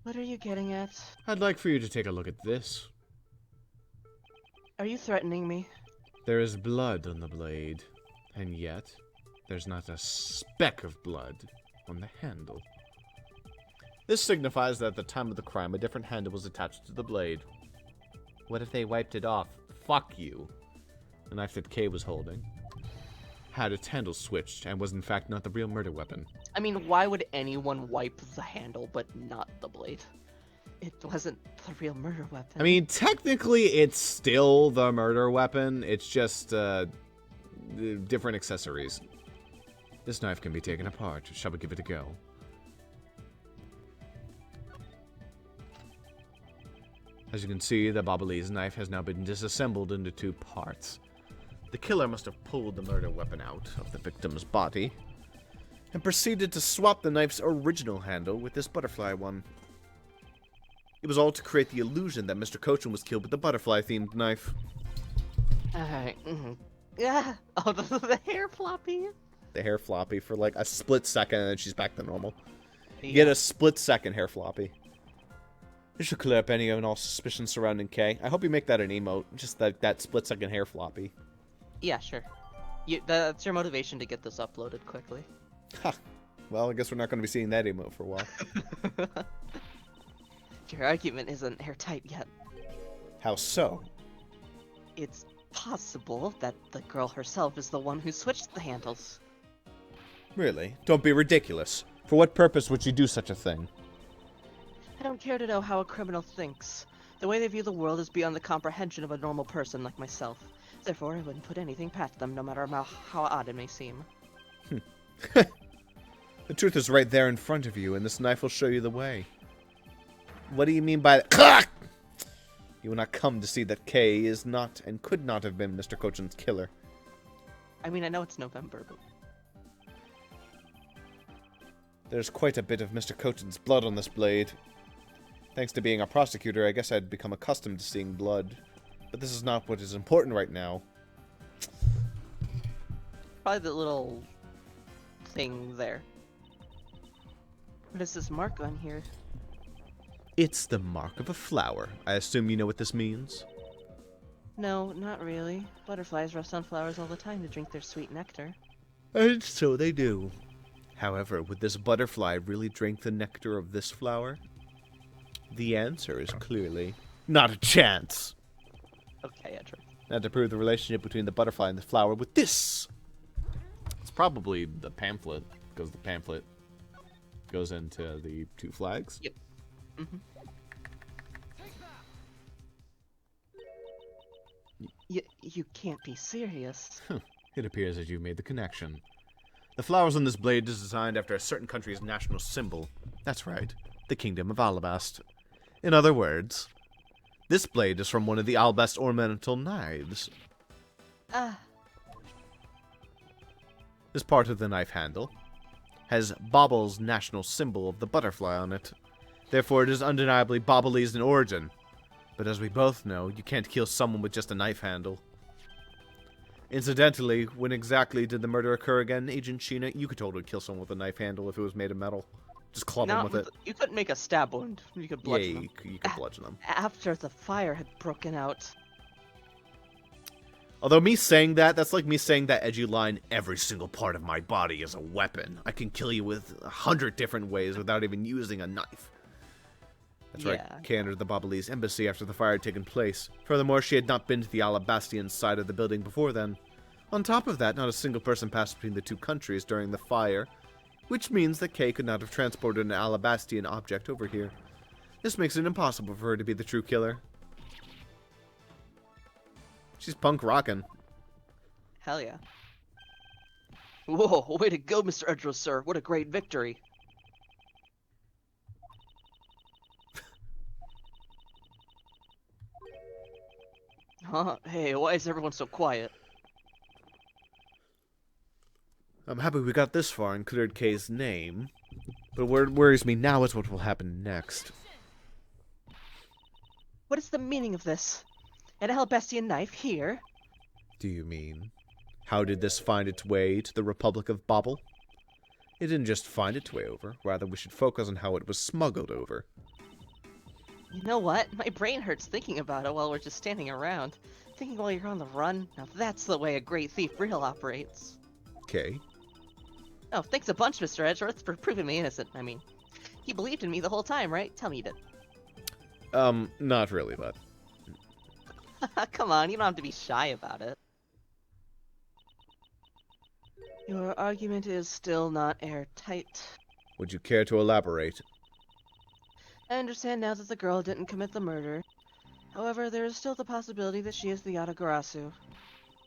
What are you getting at? I'd like for you to take a look at this. Are you threatening me? There is blood on the blade, and yet, there's not a speck of blood on the handle. This signifies that at the time of the crime, a different handle was attached to the blade. What if they wiped it off? Fuck you. The knife that Kay was holding had its handle switched and was in fact not the real murder weapon. I mean, why would anyone wipe the handle but not the blade? It wasn't the real murder weapon. I mean, technically, it's still the murder weapon. It's just, different accessories. This knife can be taken apart. Shall we give it a go? As you can see, the Bobbleese knife has now been disassembled into 2 parts. The killer must have pulled the murder weapon out of the victim's body and proceeded to swap the knife's original handle with this butterfly one. It was all to create the illusion that Mr. Cochin was killed with the butterfly-themed knife. Alright. Yeah. Oh, the hair floppy. The hair floppy for like a split second, and then she's back to normal. You Yeah. get a split second hair floppy. This should clear up any and all suspicions surrounding Kay. I hope you make that an emote, just that split second hair floppy. Yeah, sure. That's your motivation to get this uploaded quickly. Ha. Well, I guess we're not going to be seeing that emote for a while. Your argument isn't airtight yet. How so? It's possible that the girl herself is the one who switched the handles. Really? Don't be ridiculous. For what purpose would you do such a thing? I don't care to know how a criminal thinks. The way they view the world is beyond the comprehension of a normal person like myself. Therefore, I wouldn't put anything past them, no matter how odd it may seem. The truth is right there in front of you, and this knife will show you the way. What do you mean by that? You will not come to see that Kay is not and could not have been Mr. Kochen's killer. I mean, I know it's November, but There's quite a bit of Mr. Kochen's blood on this blade. Thanks to being a prosecutor, I guess I'd become accustomed to seeing blood. But this is not what is important right now. probably the little thing there. What is this mark on here? It's the mark of a flower. I assume you know what this means? No, not really. Butterflies rest on flowers all the time to drink their sweet nectar. And so they do. However, would this butterfly really drink the nectar of this flower? The answer is clearly not a chance. Okay, Edric. Now to prove the relationship between the butterfly and the flower with this. It's probably the pamphlet, because the pamphlet goes into the two flags. Yep. Mm-hmm. You can't be serious. It appears that you've made the connection. The flowers on this blade is designed after a certain country's national symbol. That's right, the Kingdom of Alabasta. In other words, this blade is from one of the Alabasta ornamental knives. Ah, This part of the knife handle has Bobble's national symbol of the butterfly on it. Therefore, it is undeniably Bobbleese in origin. But as we both know, you can't kill someone with just a knife handle. Incidentally, when exactly did the murder occur again, Agent Sheena? You could totally kill someone with a knife handle if it was made of metal. Just club them with it. You couldn't make a stab wound. You could bludgeon them. You could bludgeon them. after the fire had broken out. Although me saying that, that's like me saying that edgy line, every single part of my body is a weapon. I can kill you with 100 different ways without even using a knife. That's right, Kay entered the Bossrosslp Embassy after the fire had taken place. Furthermore, she had not been to the Alabastian side of the building before then. On top of that, not a single person passed between the two countries during the fire, which means that Kay could not have transported an Alabastian object over here. This makes it impossible for her to be the true killer. She's punk rockin'. Hell yeah. Whoa, way to go, Mr. Edros, sir. What a great victory. Huh? Hey, why is everyone so quiet? I'm happy we got this far and cleared Kay's name. But what worries me now is what will happen next. What is the meaning of this? An Alabastian knife here? Do you mean? How did this find its way to the Republic of Bobble? It didn't just find its way over. Rather, we should focus on how it was smuggled over. You know what? My brain hurts thinking about it while we're just standing around. Thinking while you're on the run. Now that's the way a great thief real operates. Okay. Oh, thanks a bunch, Mr. Edgeworth, for proving me innocent. I mean, you believed in me the whole time, right? Tell me you did. Not really, but... Come on, you don't have to be shy about it. Your argument is still not airtight. Would you care to elaborate? I understand now that the girl didn't commit the murder. However, there is still the possibility that she is the Autogracer.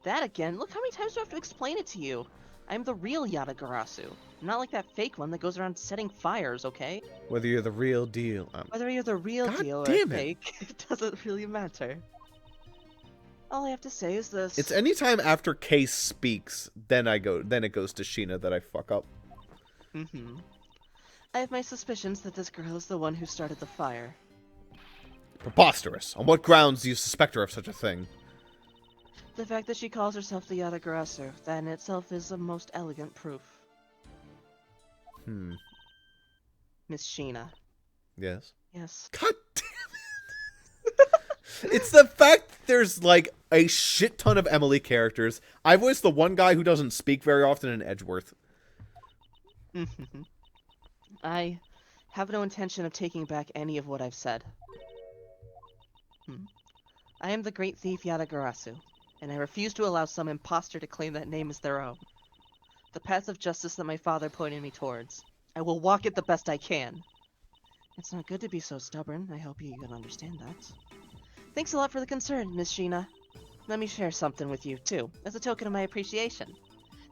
That again? Look how many times do I have to explain it to you? I'm the real Yatagarasu. I'm not like that fake one that goes around setting fires, okay? Whether you're the real deal... Whether you're the real God deal or damn it. fake, it doesn't really matter. All I have to say is this. It's anytime after Kay speaks, then it goes to Sheena that I fuck up. Mm-hmm. I have my suspicions that this girl is the one who started the fire. Preposterous. On what grounds do you suspect her of such a thing? The fact that she calls herself the Autogracer, that in itself is a most elegant proof. Miss Sheena. Yes. Yes. God damn it! It's the fact that there's, like, a shit ton of Emily characters. I voice the one guy who doesn't speak very often in Edgeworth. I have no intention of taking back any of what I've said. I am the great thief Yatagarasu, and I refuse to allow some imposter to claim that name as their own. The path of justice that my father pointed me towards. I will walk it the best I can. It's not good to be so stubborn. I hope you can understand that. Thanks a lot for the concern, Miss Sheena. Let me share something with you, too, as a token of my appreciation.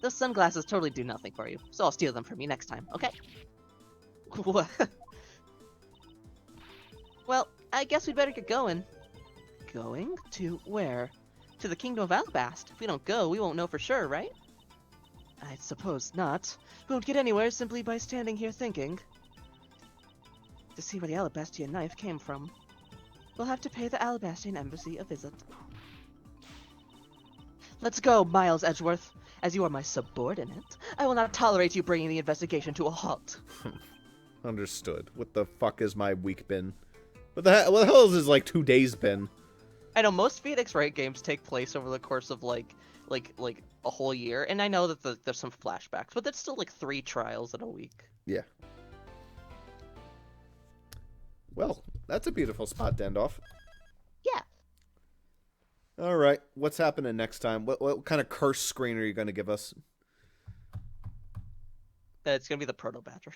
Those sunglasses totally do nothing for you, so I'll steal them from you next time, okay? Well, I guess we'd better get going. Going? To where? To the Kingdom of Alabasta. If we don't go, we won't know for sure, right? I suppose not. We won't get anywhere simply by standing here thinking. To see where the Alabastian knife came from, we'll have to pay the Alabastian Embassy a visit. Let's go, Miles Edgeworth. As you are my subordinate, I will not tolerate you bringing the investigation to a halt. Understood. What the fuck is my week been? What the hell is this, like, 2 days been? I know most Phoenix Wright games take place over the course of like a whole year, and I know that there's some flashbacks, but that's still like 3 trials in a week. Yeah. Well, that's a beautiful spot to end off. Yeah. All right, what's happening next time? What kind of curse screen are you going to give us? It's gonna be the Proto Badger.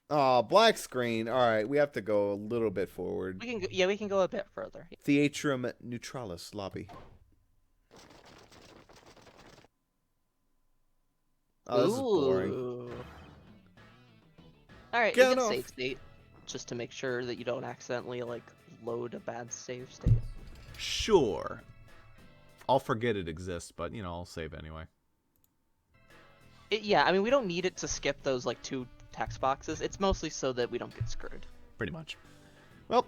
Oh, black screen. All right, we have to go a little bit forward. We can go a bit further. Theatrum Neutralis lobby. Oh, this is boring. All right, Get we can off. save state just to make sure that you don't accidentally like load a bad save state. Sure. I'll forget it exists, but, you know, I'll save anyway. Yeah, I mean, we don't need it to skip those like 2 text boxes. It's mostly so that we don't get screwed. Pretty much. Well,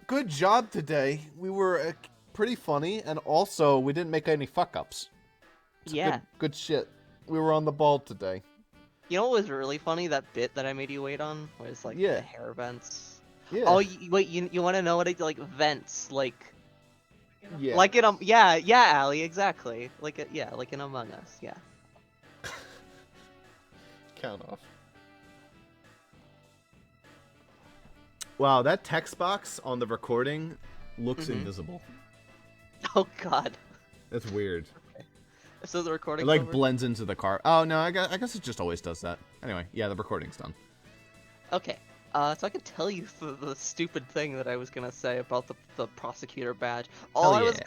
good job today. We were pretty funny, and also we didn't make any fuck-ups. Yeah. Good shit. We were on the ball today. You know what was really funny? That bit that I made you wait on was like Yeah. the hair vents. Yeah. Oh, wait, you want to know what I like vents like? Yeah. Like in yeah, Allie, exactly. Like like in Among Us, yeah. Count off. Wow, that text box on the recording looks invisible. Oh God. That's weird. So the recording. It like blends into the car. Oh no, I guess it just always does that. Anyway, yeah, the recording's done. Okay. So I can tell you the stupid thing that I was gonna say about the prosecutor badge. All Hell I was yeah.